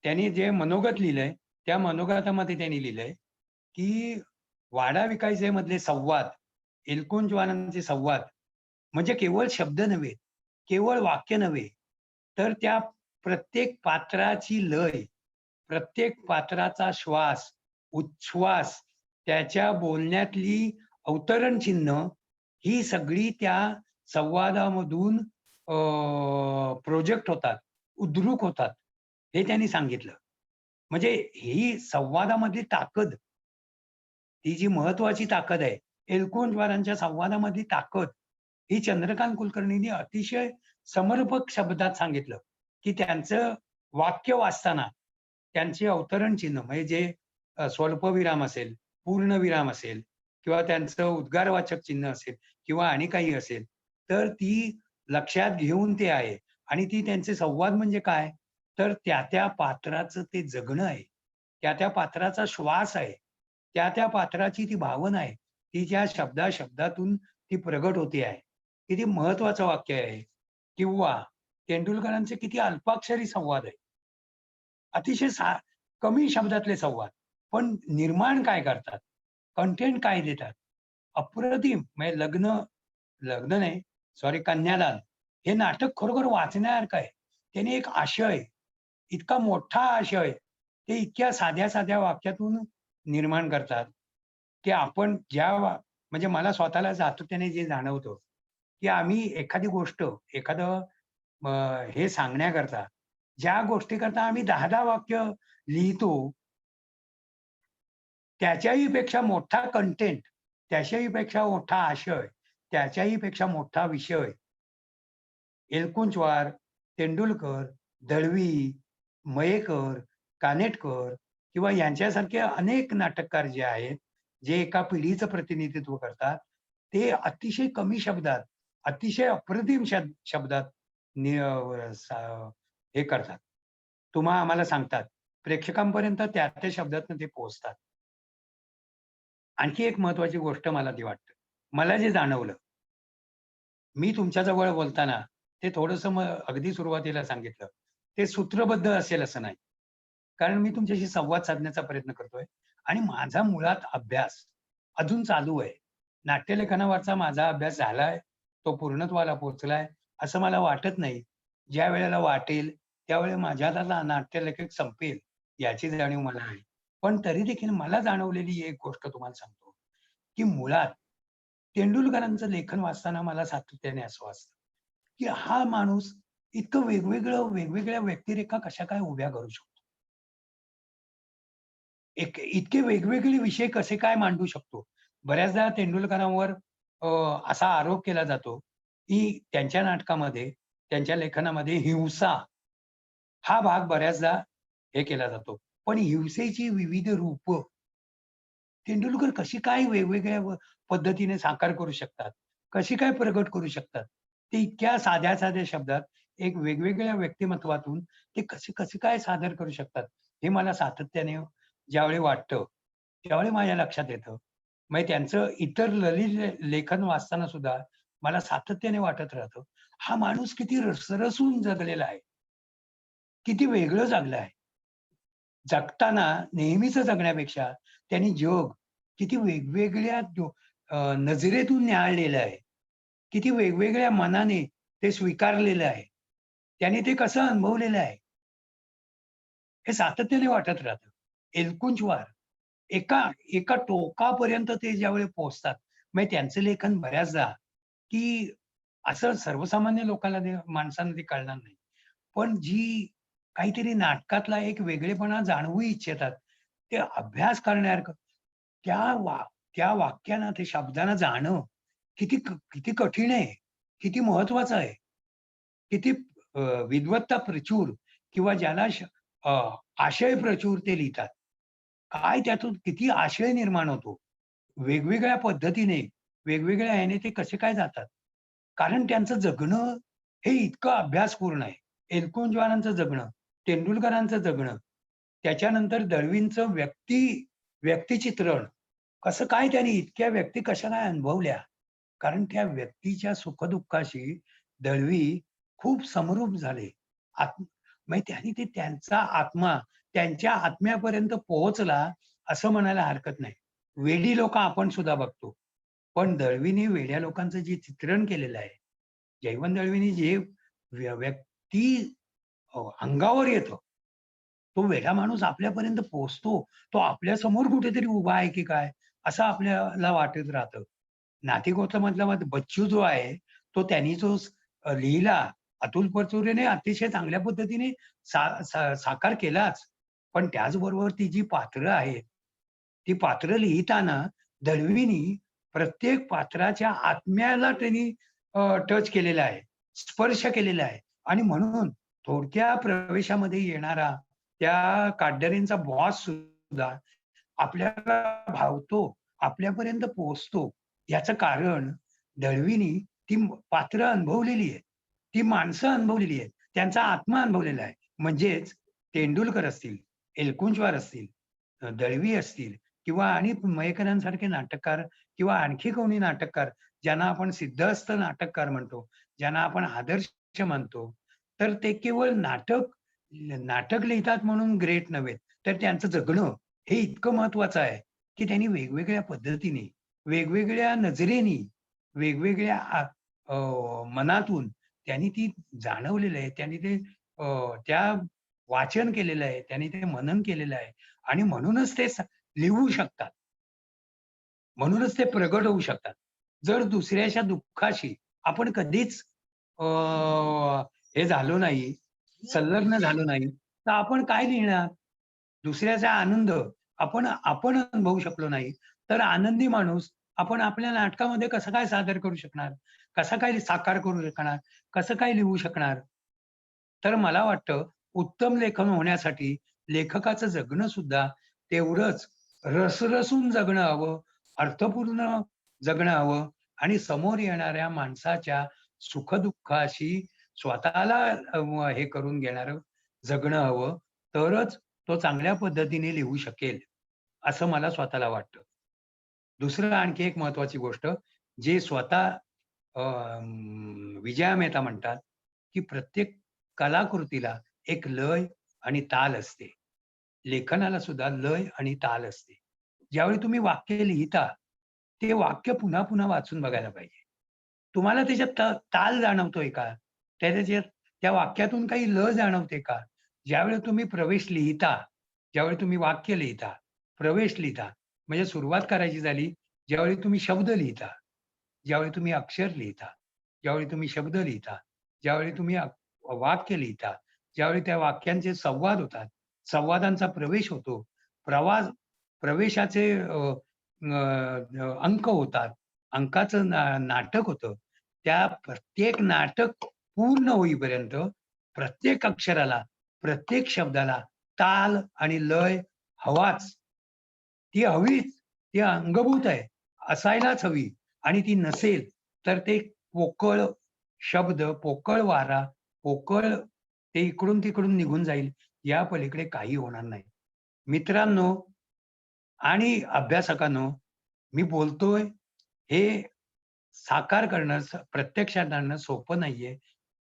त्यांनी जे मनोगत लिहिलंय त्या मनोगतामध्ये त्यांनी लिहिलंय की वाडा विकायचे मधले संवाद, एलकुंचवारांचे संवाद म्हणजे केवळ शब्द नव्हे, केवळ वाक्य नव्हे, तर त्या प्रत्येक पात्राची लय, प्रत्येक पात्राचा श्वास, उच्छ्वास, त्याच्या बोलण्यातली अवतरण चिन्ह ही सगळी त्या संवादामधून प्रोजेक्ट होतात, उद्रुक होतात, हे त्यांनी सांगितलं. म्हणजे ही संवादामधली ताकद, ती जी महत्वाची ताकद आहे, एलकुंचवारांच्या संवादामधली ताकद, ही चंद्रकांत कुलकर्णींनी अतिशय समर्पक शब्दात सांगितलं की त्यांचं वाक्य वाचताना त्यांचे अवतरण चिन्ह म्हणजे जे स्वल्पविराम असेल, पूर्णविराम असेल किंवा त्यांचं उद्गारवाचक चिन्ह असेल किंवा आणि काही असेल, तर ती लक्षात घेऊन ते आहे. आणि ती त्यांचे संवाद म्हणजे काय, तर त्या पात्राचं ते जगणं आहे, त्या पात्राचा श्वास आहे, त्या पात्राची ती भावना आहे, ती ज्या शब्दातून ती प्रगट होते आहे. किती महत्वाचं वाक्य आहे. किंवा तेंडुलकरांचे किती अल्पाक्षरी संवाद आहे, अतिशय कमी शब्दातले संवाद, पण निर्माण काय करतात, कंटेंट काय देतात, अप्रतिम. म्हणजे लग्न नाही, सॉरी, कन्यादान हे नाटक खरोखर वाचण्यासारखं आहे. त्याने एक आशय, इतका मोठा आशय ते इतक्या साध्या साध्या वाक्यातून निर्माण करतात की आपण म्हणजे मला स्वतःला सातत्याने जे जाणवतं की आम्ही एखादी गोष्ट, एखादं हे सांगण्याकरता, ज्या गोष्टीकरता आम्ही 10 वाक्य लिहितो, त्याच्याही पेक्षा मोठा कंटेंट, त्याच्याही पेक्षा मोठा आशय, त्याच्याही पेक्षा मोठा विषय एलकुंचवार, तेंडुलकर, दळवी, मयेकर, कानेटकर किंवा यांच्यासारखे अनेक नाटककार जे आहेत, जे एका पिढीचं प्रतिनिधित्व करतात, ते अतिशय कमी शब्दात, अतिशय अप्रतिम शब्दात हे करतात, आम्हाला सांगतात, प्रेक्षकांपर्यंत त्या शब्दातून ते पोहोचतात. आणखी एक महत्वाची गोष्ट मला ती वाटतं, मला जे जाणवलं, मी तुमच्याजवळ बोलताना ते थोडंसं अगदी सुरुवातीला सांगितलं, ते सूत्रबद्ध असेल असं नाही, कारण मी तुमच्याशी संवाद साधण्याचा प्रयत्न करतोय आणि माझा मुळात अभ्यास अजून चालू आहे. नाट्यलेखनावरचा माझा अभ्यास झालाय, तो पूर्णत्वाला पोहोचलाय असं मला वाटत नाही. ज्या वेळेला वाटेल त्यावेळेला माझ्यातला नाट्यलेखक संपेल याची जाणीव मला आहे. पण तरी देखील मला जाणवलेली एक गोष्ट तुम्हाला सांगतो की मुळात तेंडुलकरांचं लेखन वाचताना मला सातत्याने असं वाटतं की हा माणूस इतकं वेगवेगळ्या व्यक्तिरेखा कशा काय उभ्या करू शकतो, इतके वेगवेगळे विषय कसे काय मांडू शकतो. बऱ्याचदा तेंडुलकरांवर असा आरोप केला जातो की त्यांच्या नाटकामध्ये, त्यांच्या लेखनामध्ये हिंसा हा भाग बऱ्याचदा हे केला जातो. पण हिंसेची विविध रूप तेंडुलकर कशी काय वेगवेगळ्या पद्धतीने साकार करू शकतात, कशी काय प्रगट करू शकतात, ते इतक्या साध्या साध्या शब्दात एक वेगवेगळ्या व्यक्तिमत्वातून ते कसे कसे काय सादर करू शकतात, हे मला सातत्याने ज्यावेळी वाटतं त्यावेळी माझ्या लक्षात येतं. मग त्यांचं इतर ललित लेखन वाचताना सुद्धा मला सातत्याने वाटत राहतं, हा माणूस किती रसरसून जगलेला आहे, किती वेगळं जगलं आहे. जगताना नेहमीच जगण्यापेक्षा त्यांनी जग किती वेगवेगळ्या नजरेतून न्याहाळलेलं आहे. किती वेगवेगळ्या मनाने ते स्वीकारलेलं आहे. त्याने ते कसं अनुभवलेलं आहे. हे सातत्याने वाटत राहतं. एलकुंचवार एका एका टोकापर्यंत ते ज्यावेळी पोहोचतात, मग त्यांचं लेखन बऱ्याचदा की असं सर्वसामान्य लोकांना माणसांना ते कळणार नाही. पण जी काहीतरी नाटकातला एक वेगळेपणा जाणवू इच्छितात, ते अभ्यास करण्यासारखं त्या वाक्यांना, ते शब्दांना जाणं किती कठीण आहे, किती महत्वाचं आहे. किती विद्वत्ता प्रचूर किंवा ज्याला आशय प्रचूर ते लिहितात. काय त्यातून किती आशय निर्माण होतो. वेगवेगळ्या पद्धतीने, वेगवेगळ्या ह्याने ते कसे काय जातात. कारण त्यांचं जगणं हे इतकं अभ्यासपूर्ण आहे. एलकुंचवारांचं जगणं, तेंडुलकरांचं जगणं, त्याच्यानंतर दळवींचं व्यक्तिचित्रण कसं काय त्यांनी इतक्या व्यक्ती कशा काय अनुभवल्या. कारण त्या व्यक्तीच्या सुखदुःखाशी दळवी खूप समरूप झाले. म्हणजे त्यांनी ते त्यांचा आत्मा त्यांच्या आत्म्यापर्यंत पोहोचला असं म्हणायला हरकत नाही. वेडी लोक आपण सुद्धा बघतो. पण दळवीने वेड्या लोकांचं जे चित्रण केलेलं आहे, जयवंत दळवीने जे व्यक्ती अंगावर येतं, तो वेडा माणूस आपल्यापर्यंत पोहोचतो, तो आपल्या समोर कुठेतरी उभा आहे की काय, असं आपल्याला वाटत राहतं. नातीगोत्रामधला बच्चू जो आहे, तो त्यांनी जो लिहिला, अतुल परचुरेने अतिशय चांगल्या पद्धतीने साकार केलाच. पण त्याचबरोबर ती जी पात्रं आहेत, ती पात्रं लिहिताना दळवीनी प्रत्येक पात्राच्या आत्म्याला त्यांनी टच केलेला आहे, स्पर्श केलेला आहे. आणि म्हणून थोडक्या प्रवेशामध्ये येणारा त्या काटदरेंचा बॉस सुद्धा आपल्याला भावतो, आपल्यापर्यंत पोहोचतो. याचं कारण दळवीनी ती पात्र अनुभवलेली आहेत, ती माणसं अनुभवलेली आहेत, त्यांचा आत्मा अनुभवलेला आहे. म्हणजेच तेंडुलकर असतील, एलकुंचवार असतील, दळवी असतील किंवा आणि मयेकरांसारखे नाटककार किंवा आणखी कोणी नाटककार ज्यांना आपण सिद्धहस्त नाटककार म्हणतो, ज्यांना आपण आदर्श मानतो, तर ते केवळ नाटक लिहितात म्हणून ग्रेट नव्हे, तर त्यांचं जगणं हे इतकं महत्वाचं आहे की त्यांनी वेगवेगळ्या पद्धतीने, वेगवेगळ्या नजरेने, वेगवेगळ्या मनातून त्यांनी ती जाणवलेलं आहे. त्यांनी ते त्या वाचन केलेलं आहे, त्यांनी ते मनन केलेलं आहे आणि म्हणूनच ते लिहू शकतात. म्हणूनच ते प्रगट होऊ शकतात. जर दुसऱ्याच्या दुःखाशी आपण कधीच हे झालो नाही, संलग्न झालो नाही, तर आपण काय लिहिणार? दुसऱ्याचा आनंद आपण अनुभवू शकलो नाही, तर आनंदी माणूस आपण आपल्या नाटकामध्ये कसं काय सादर करू शकणार? कसा काय साकार करू शकणार? कसं काय लिहू शकणार? तर मला वाटतं उत्तम लेखन होण्यासाठी लेखकाचं जगणं सुद्धा तेवढंच रसरसून जगणं हवं, अर्थपूर्ण जगणं हवं आणि समोर येणाऱ्या माणसाच्या सुखदुःखाशी स्वतःला हे करून घेणारं जगणं हवं. तरच तो चांगल्या पद्धतीने लिहू शकेल, असं मला स्वतःला वाटतं. दुसरं आणखी एक महत्वाची गोष्ट, जे स्वतः विजया मेहता म्हणतात, की प्रत्येक कलाकृतीला एक लय आणि ताल असते. लेखनाला सुद्धा लय आणि ताल असते. ज्यावेळी तुम्ही वाक्य लिहिता, ते वाक्य पुन्हा पुन्हा वाचून बघायला पाहिजे. तुम्हाला त्याच्यात ताल जाणवतोय का? त्या वाक्यातून काही ल जाणवते का? ज्यावेळी तुम्ही प्रवेश लिहिता, ज्यावेळी तुम्ही वाक्य लिहिता, प्रवेश लिहिता, म्हणजे सुरुवात करायची झाली, ज्यावेळी तुम्ही शब्द लिहिता, ज्यावेळी तुम्ही अक्षर लिहिता, ज्यावेळी तुम्ही शब्द लिहिता, ज्यावेळी तुम्ही वाक्य लिहिता, ज्यावेळी त्या वाक्यांचे संवाद होतात, संवादांचा प्रवेश होतो, प्रवेशाचे अंक होतात, अंकाचं नाटक होतं. त्या प्रत्येक नाटक पूर्ण होईपर्यंत प्रत्येक अक्षराला, प्रत्येक शब्दाला ताल आणि लय हवाच. ती हवीच, ती अंगभूत आहे, असायलाच हवी. आणि ती नसेल तर ते पोकळ शब्द, पोकळ वारा, पोकळ ते इकडून तिकडून निघून जाईल. या पलीकडे काही होणार नाही. मित्रांनो आणि अभ्यासकांनो, मी बोलतोय हे साकार करणं, प्रत्यक्षात आणणं सोपं नाहीये.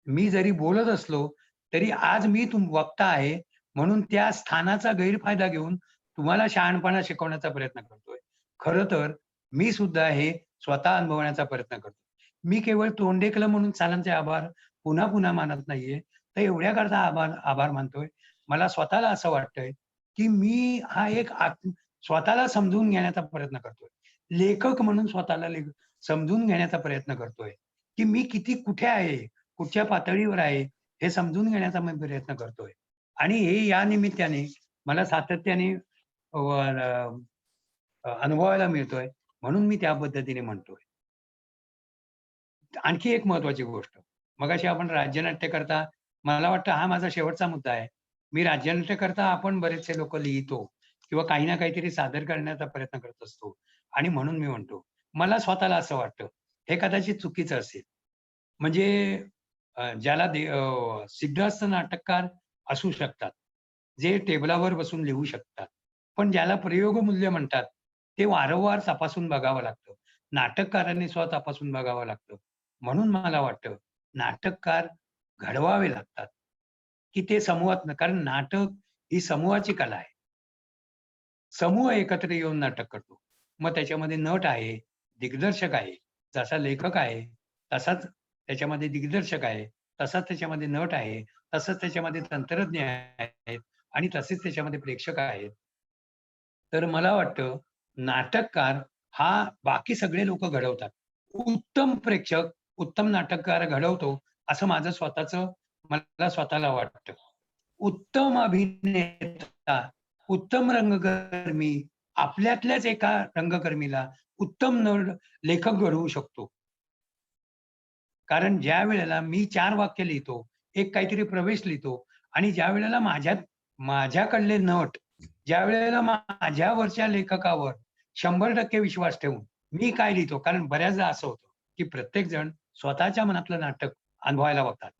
मी जरी बोलत असलो तरी आज मी वक्ता आहे म्हणून त्या स्थानाचा गैरफायदा घेऊन तुम्हाला शहाणपणा शिकवण्याचा प्रयत्न करतोय. खरं तर मी सुद्धा हे स्वतः अनुभवण्याचा प्रयत्न करतो. मी केवळ तोंडेकलं म्हणून सरांचे आभार पुन्हा पुन्हा मानत नाहीये. तर एवढ्याकरता आभार मानतोय. मला स्वतःला असं वाटतंय की मी हा एक स्वतःला समजून घेण्याचा प्रयत्न करतोय. लेखक म्हणून स्वतःला समजून घेण्याचा प्रयत्न करतोय की मी किती कुठे आहे, कुठच्या पातळीवर आहे हे समजून घेण्याचा मी प्रयत्न करतोय. आणि हे या निमित्ताने मला सातत्याने अनुभवायला मिळतोय म्हणून मी त्या पद्धतीने म्हणतोय. आणखी एक महत्वाची गोष्ट, मगाशी आपण राज्यनाट्य करता, मला वाटतं हा माझा शेवटचा मुद्दा आहे. मी राज्यनाट्य करता आपण बरेचसे लोक लिहितो किंवा काही ना काहीतरी सादर करण्याचा प्रयत्न करत असतो. आणि म्हणून मी म्हणतो, मला स्वतःला असं वाटतं हे कदाचित चुकीचं असेल. म्हणजे ज्याला सिद्धहस्त नाटककार असू शकतात, जे टेबलावर बसून लिहू शकतात, पण ज्याला प्रयोगमूल्य म्हणतात ते वारंवार तपासून बघावं लागतं. नाटककारांनी स्वतः तपासून बघावं लागतं. म्हणून मला वाटतं नाटककार घडवावे लागतात की ते समूहात, कारण नाटक ही समूहाची कला आहे. समूह एकत्र येऊन नाटक करतो. मग त्याच्यामध्ये नट आहे, दिग्दर्शक आहे, जसा लेखक आहे तसाच त्याच्यामध्ये दिग्दर्शक आहे, तसाच त्याच्यामध्ये नट आहे, तसंच त्याच्यामध्ये तंत्रज्ञ आहेत आणि तसेच त्याच्यामध्ये प्रेक्षक आहेत. तर मला वाटतं नाटककार हा बाकी सगळे लोक घडवतात. उत्तम प्रेक्षक उत्तम नाटककार घडवतो असं माझं मला स्वतःला वाटतं. उत्तम अभिनेता, उत्तम रंगकर्मी आपल्यातल्याच एका रंगकर्मीला उत्तम लेखक घडवू शकतो. कारण ज्या वेळेला मी 4 वाक्य लिहितो, एक काहीतरी प्रवेश लिहितो आणि ज्या वेळेला माझ्याकडले नट ज्या वेळेला माझ्यावरच्या लेखकावर 100% विश्वास ठेवून मी काय लिहितो, कारण बऱ्याचदा असं होतं की प्रत्येक जण स्वतःच्या मनातलं नाटक अनुभवायला बघतात.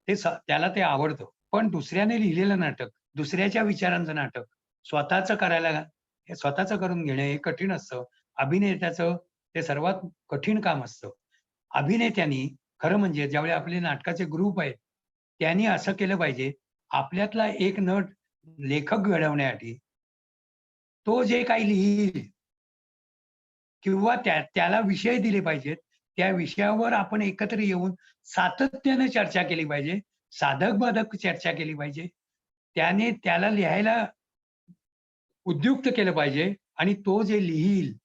त्याला ते आवडतं. पण दुसऱ्याने लिहिलेलं नाटक, दुसऱ्याच्या विचारांचं नाटक स्वतःचं करून घेणं हे कठीण असतं. अभिनेत्याचं ते सर्वात कठीण काम असतं. अभिनेत्यांनी खरं म्हणजे ज्यावेळी आपले नाटकाचे ग्रुप आहेत, त्यांनी असं केलं पाहिजे, आपल्यातला एक नट लेखक घडवण्यासाठी तो जे काही लिहिल किंवा त्याला विषय दिले पाहिजेत, त्या विषयावर आपण एकत्र येऊन सातत्याने चर्चा केली पाहिजे, साधक-बाधक चर्चा केली पाहिजे. त्याला लिहायला उद्युक्त केलं पाहिजे आणि तो जे लिहील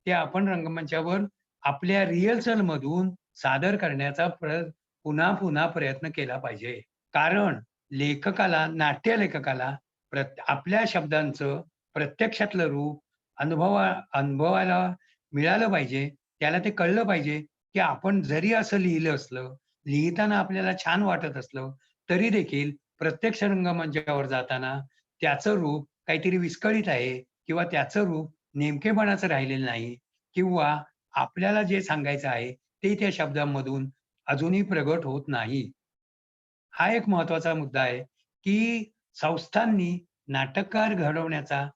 ते आपण रंगमंचावर आपल्या रिहर्सल मधून सादर करण्याचा पुन्हा पुन्हा प्रयत्न केला पाहिजे. कारण लेखकाला, नाट्य लेखकाला आपल्या शब्दांचं प्रत्यक्षातलं रूप अनुभवायला मिळालं पाहिजे. त्याला ते कळलं पाहिजे की आपण जरी असं लिहिलं असलं, लिहिताना आपल्याला छान वाटत असलं, तरी देखील प्रत्यक्ष रंगमंचावर जाताना त्याचं रूप काहीतरी विस्कळीत आहे किंवा त्याचं रूप नेमकेपणाचं राहिलेलं नाही किंवा आपल्याला जे सांगायचं आहे ते त्या शब्दांमधून अजूनही प्रगट होत नाही. हा एक महत्वाचा मुद्दा आहे की संस्थांनी नाटककार घडवण्याचा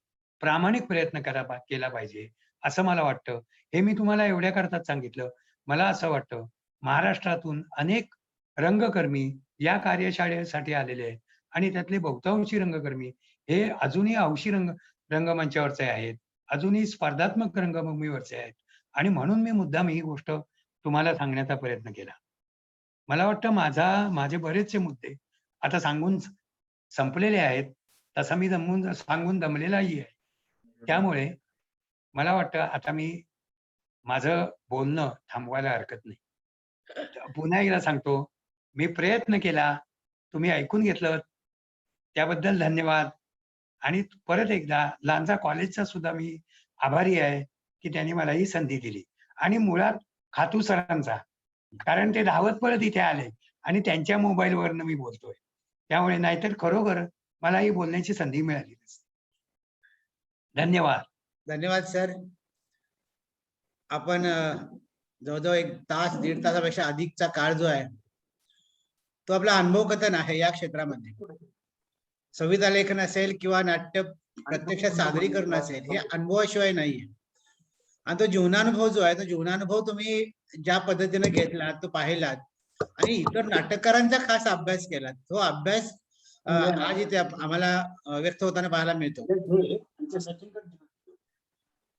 प्रामाणिक प्रयत्न केला पाहिजे असं मला वाटतं. हे मी तुम्हाला एवढ्याकरताच सांगितलं. मला असं वाटतं महाराष्ट्रातून अनेक रंगकर्मी या कार्यशाळेसाठी आलेले आहेत आणि त्यातले बहुतांशी रंगकर्मी हे अजूनही हौशी रंगमंचावरचे आहेत, अजूनही स्पर्धात्मक रंगभूमीवरचे आहेत आणि म्हणून मी मुद्दाम ही गोष्ट तुम्हाला सांगण्याचा प्रयत्न केला. मला वाटतं माझे बरेचसे मुद्दे आता सांगून संपलेले आहेत. तसा मी सांगून दमलेलाही आहे. त्यामुळे मला वाटतं आता मी माझं बोलणं थांबवायला हरकत नाही. पुन्हा एकदा सांगतो, मी प्रयत्न केला, तुम्ही ऐकून घेतलं त्याबद्दल धन्यवाद. आणि परत एकदा लांजा कॉलेजचा सुद्धा मी आभारी आहे की त्यांनी मला ही संधी दिली. आणि मुळात खातू सरांचा कारण ते धावत पळत इथे आले आणि त्यांच्या मोबाईलवरनं मी बोलतोय. त्यामुळे नाहीतर खरोखर मला ही बोलण्याची संधी मिळाली नसती. धन्यवाद. धन्यवाद सर. आपण जवळजवळ 1 तास 1.5 तासापेक्षा अधिकचा काळ जो आहे तो आपला अनुभव कथन आहे या क्षेत्रामध्ये. संविधा लेखन असेल किंवा नाट्य प्रत्यक्षात सादरीकरण असेल, हे अनुभवाशिवाय नाहीये. आणि तो जीवनानुभव जो आहे, तो जीवनानुभव तुम्ही ज्या पद्धतीने घेतला, तो पाहिलात आणि इतर नाटककारांचा खास अभ्यास केला, तो अभ्यास आज इथे आम्हाला व्यक्त होताना पाहायला मिळतो.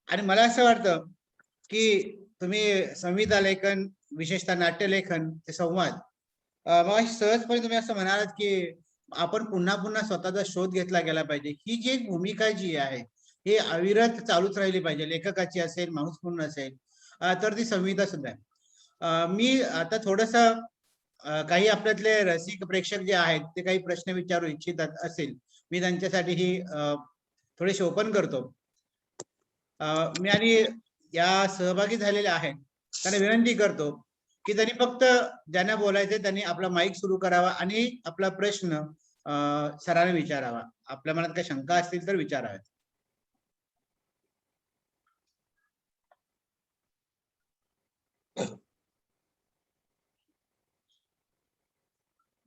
आणि मला असं वाटतं की तुम्ही संविधा लेखन, विशेषतः नाट्यलेखन, ते संवाद, मग सहजपणे तुम्ही असं म्हणालात की आपण पुन्हा पुन्हा स्वतःचा शोध घेतला गेला पाहिजे. ही जी एक भूमिका जी आहे, ही अविरत चालूच राहिली पाहिजे. लेखकाची असेल, माणूस म्हणून असेल, तर ती संविधा सुद्धा आहे. मी आता थोडस काही आपल्यातले रसिक प्रेक्षक जे आहेत ते काही प्रश्न विचारू इच्छितात असेल, मी त्यांच्यासाठी ही थोडेसे ओपन करतो. मी आणि या सहभागी झालेले आहेत त्यांना विनंती करतो की त्यांनी फक्त ज्यांना बोलायचे त्यांनी आपला माईक सुरू करावा आणि आपला प्रश्न सरांना विचारावा. आपल्या मनात काही शंका असतील तर विचाराव्यात.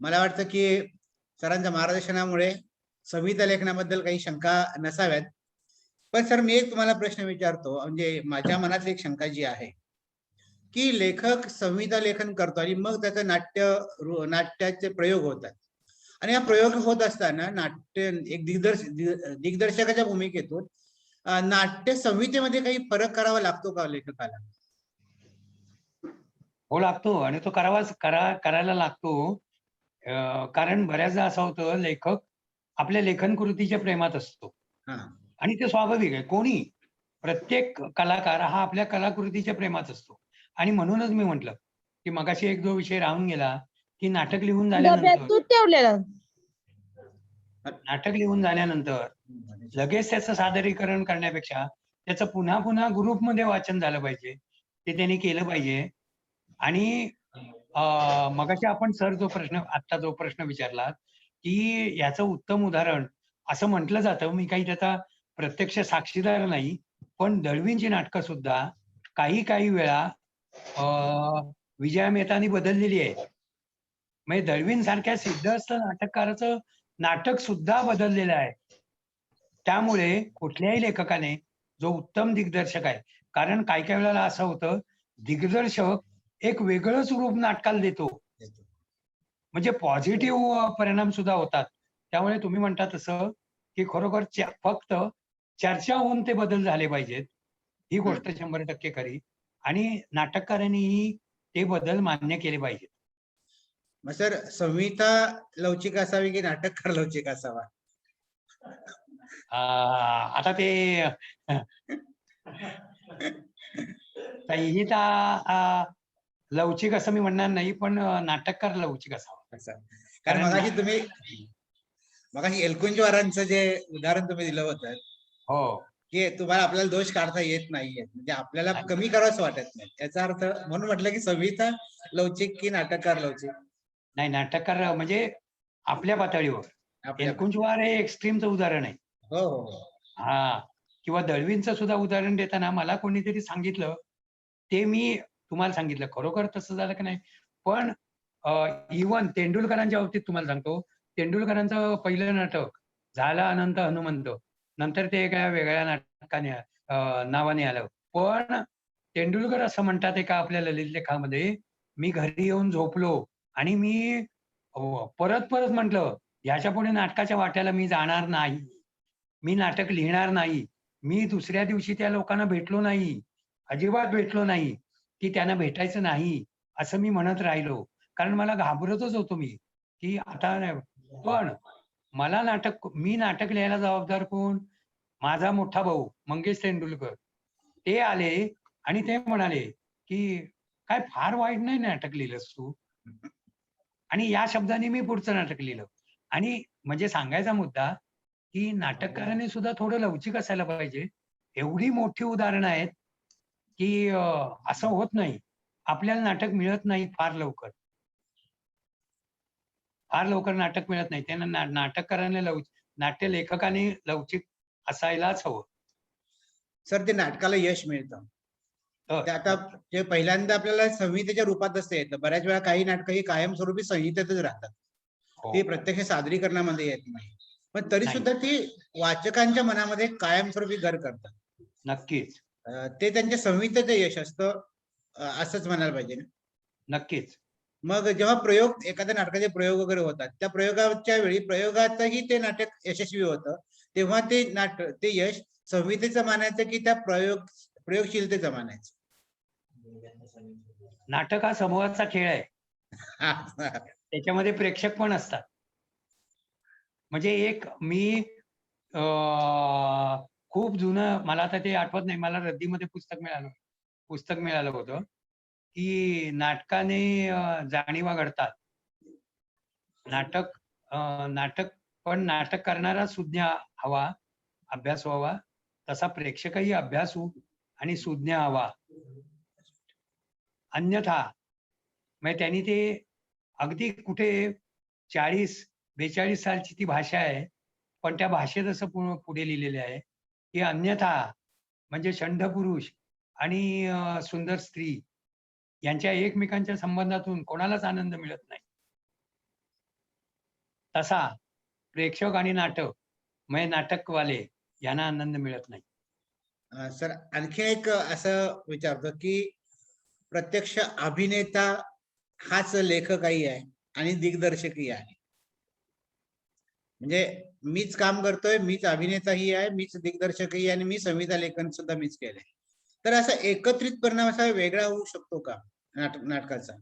मला वाटतं की सरांच्या मार्गदर्शनामुळे संविधा लेखनाबद्दल काही शंका नसाव्यात. पण सर, मी एक तुम्हाला प्रश्न विचारतो, म्हणजे माझ्या मनातली एक शंका जी आहे की लेखक संविधा लेखन करतो आणि मग त्याचं नाट्याचे प्रयोग होतात आणि हा प्रयोग होत असताना नाट्य एक दिग्दर्शकाच्या भूमिकेतून नाट्य संहितेमध्ये काही फरक करावा लागतो का लेखकाला? हो, लागतो आणि तो करायला लागतो. कारण बऱ्याचदा असं होतं, लेखक आपल्या लेखन कृतीच्या प्रेमात असतो आणि ते स्वाभाविक आहे. कोणी, प्रत्येक कलाकार हा आपल्या कलाकृतीच्या प्रेमात असतो. आणि म्हणूनच मी म्हटलं की मगाशी एक जो विषय राहून गेला की नाटक लिहून झाल्यानंतर लगेच त्याचं सादरीकरण करण्यापेक्षा त्याचं पुन्हा पुन्हा ग्रुपमध्ये वाचन झालं पाहिजे, ते त्यांनी केलं पाहिजे. आणि मगाशी आपण सर जो प्रश्न विचारला की याचं उत्तम उदाहरण असं म्हटलं जातं, मी काही त्याचा प्रत्यक्ष साक्षीदार नाही, पण दळवींची नाटकं सुद्धा काही वेळा विजया मेहतांनी बदललेली आहे. म्हणजे दळवींसारख्या सिद्धहस्त नाटककाराचं नाटक सुद्धा बदललेलं आहे. त्यामुळे कुठल्याही लेखकाने जो उत्तम दिग्दर्शक आहे, कारण काही वेळेला असं होतं, दिग्दर्शक एक वेगळंच रूप नाटकाला देतो, म्हणजे पॉझिटिव्ह परिणाम सुद्धा होतात. त्यामुळे तुम्ही म्हणता तसं की खरोखर फक्त चर्चा होऊन ते बदल झाले पाहिजेत, ही गोष्ट 100% खरी. आणि नाटककारांनीही ते बदल मान्य केले पाहिजेत. मग सर, संहिता लवचिक असावी की नाटककार लवचिक असावा? आता ते संहिता लवचिक असं मी म्हणणार नाही, पण नाटककार लवचिक असावा. कारण मगाशी एलकुंचवारांचं जे उदाहरण तुम्ही दिलं होतं, हो, की तुम्हाला आपल्याला दोष काढता येत नाहीये, म्हणजे आपल्याला कमी करावंच वाटत नाही, याचा अर्थ म्हणून म्हटलं की संहिता लवचिक की नाटककार लवचिक? नाही, नाटककार म्हणजे आपल्या पातळीवर. एलकुंचवार हे एक्स्ट्रीमचं उदाहरण आहे. हो. हा, किंवा दळवींचं सुद्धा उदाहरण देताना मला कोणीतरी सांगितलं, ते मी तुम्हाला सांगितलं, खरोखर तसं झालं की नाही. पण इव्हन तेंडुलकरांच्या बाबतीत तुम्हाला सांगतो, तेंडुलकरांचं पहिलं नाटक झालं अनंत हनुमंत, नंतर ते एका वेगळ्या नाटकाने नावाने आलं. पण तेंडुलकर असं म्हणतात एका आपल्या ललित लेखामध्ये, मी घरी येऊन झोपलो आणि मी परत म्हटलं, ह्याच्या पुढे नाटकाच्या वाट्याला मी जाणार नाही, मी नाटक लिहिणार नाही. मी दुसऱ्या दिवशी त्या लोकांना भेटलो नाही, अजिबात भेटलो नाही, की त्यांना भेटायचं नाही असं मी म्हणत राहिलो, कारण मला घाबरतच होतो मी की आता. पण मी नाटक लिहायला जबाबदार कोण? माझा मोठा भाऊ मंगेश तेंडुलकर. ते आले आणि ते म्हणाले की काय फार वाईट नाही नाटक लिहिलंस तू. आणि या शब्दाने मी पुढचं नाटक लिहिलं. आणि म्हणजे सांगायचा मुद्दा की नाटककाराने सुद्धा थोडं लवचिक असायला पाहिजे. एवढी मोठी उदाहरणं आहेत की असं होत नाही. आपल्याला नाटक मिळत नाही फार लवकर. फार लवकर नाटक मिळत नाही. त्यांना नाटककाराने नाट्य लेखकाने लवचिक असायलाच हवं. सर ते नाटकाला यश मिळतं. ते आता जे पहिल्यांदा आपल्याला संहितेच्या रूपात असते येतं. बऱ्याच वेळा काही नाटकं ही कायमस्वरूपी संहितेतच राहतात. हो. ते प्रत्यक्ष सादरीकरणामध्ये येत नाही. पण तरी नाही. सुद्धा ती वाचकांच्या मनामध्ये कायमस्वरूपी घर करतात. नक्कीच, ते त्यांच्या संहितेचं यश असतं, असंच म्हणायला पाहिजे ना. नक्कीच. मग जेव्हा प्रयोग एखाद्या नाटकाचे प्रयोग वगैरे होतात, त्या प्रयोगाच्या वेळी प्रयोगातही ते नाटक यशस्वी होतं, तेव्हा ते यश संहितेचं मानायचं की त्या प्रयोगशीलतेचं मानायचं? नाटक हा समूहाचा खेळ आहे. त्याच्यामध्ये प्रेक्षक पण असतात. म्हणजे एक मी खूप जुनं, मला आता ते आठवत नाही, मला रद्दीमध्ये पुस्तक मिळालं होतं की नाटकाने जाणीवा घडतात. नाटक पण नाटक करणारा सुज्ञ हवा, अभ्यास व्हावा. तसा प्रेक्षकही अभ्यासू आणि सुज्ञ हवा. अन्यथा म्हणजे त्यांनी ते अगदी कुठे 40-42 सालची ती भाषा आहे, पण त्या भाषेत असं पुढे लिहिलेले आहे की अन्यथा म्हणजे षंड पुरुष आणि सुंदर स्त्री यांच्या एकमेकांच्या संबंधातून कोणालाच आनंद मिळत नाही. तसा प्रेक्षक आणि नाटक म्हणजे नाटकवाले यांना आनंद मिळत नाही. सर आणखी एक असं विचारतो की प्रत्यक्ष अभिनेता हाच लेखकही आहे आणि दिग्दर्शकही आहे. म्हणजे मीच काम करतोय, मीच अभिनेताही आहे, मीच दिग्दर्शकही आहे आणि मी संहिता लेखन सुद्धा मीच केलंय. तर असा एकत्रित परिणाम असा वेगळा होऊ शकतो का नाटकाचा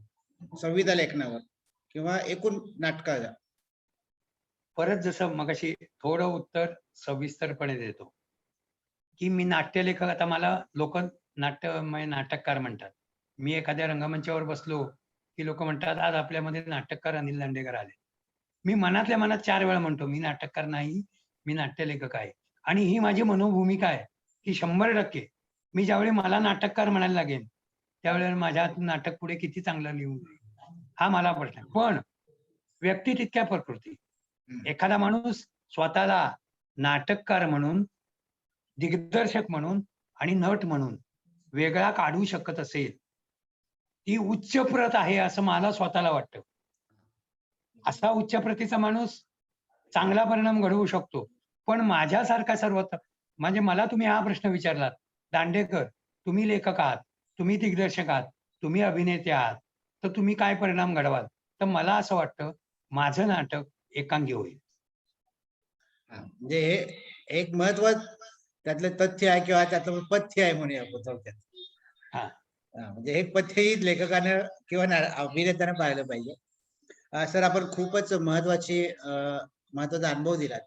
संहिता लेखनावर किंवा एकूण नाटकाचा? परत जसं मगाशी थोडं उत्तर सविस्तरपणे देतो की मी नाट्यलेखक, आता मला लोक नाटककार म्हणतात. मी एखाद्या रंगमंचावर बसलो की लोक म्हणतात आज आपल्यामध्ये नाटककार अनिल दांडेकर आले. मी मनातल्या मनात 4 वेळा म्हणतो मी नाटककार नाही, मी नाट्यलेखक आहे. आणि ही माझी मनोभूमिका आहे की 100% मी ज्यावेळी मला नाटककार म्हणायला लागेल त्यावेळेला माझ्या हातून नाटक पुढे किती चांगलं लिहून जाईल हा मला प्रश्न आहे. पण व्यक्ती तितक्या प्रकृती. एखादा माणूस स्वतःला नाटककार म्हणून, दिग्दर्शक म्हणून आणि नट म्हणून वेगळा काढू शकत असेल, ती उच्च प्रत आहे असं मला स्वतःला वाटतं. असा उच्च प्रतीचा माणूस चांगला परिणाम घडवू शकतो. पण माझ्यासारखा म्हणजे मला तुम्ही हा प्रश्न विचारलात, दांडेकर तुम्ही लेखक आहात, तुम्ही दिग्दर्शक आहात, तुम्ही अभिनेते आहात, तर तुम्ही काय परिणाम घडवाल? तर मला असं वाटतं माझं नाटक एकांगी होईल. म्हणजे हे एक महत्वाचं त्यातलं तथ्य आहे किंवा त्यातलं पथ्य आहे म्हणूया आपण थोडक्यात. म्हणजे हे पथ्यही लेखकानं किंवा अभिनेत्यानं पाहिलं पाहिजे. सर आपण खूपच महत्वाचा अनुभव दिलात.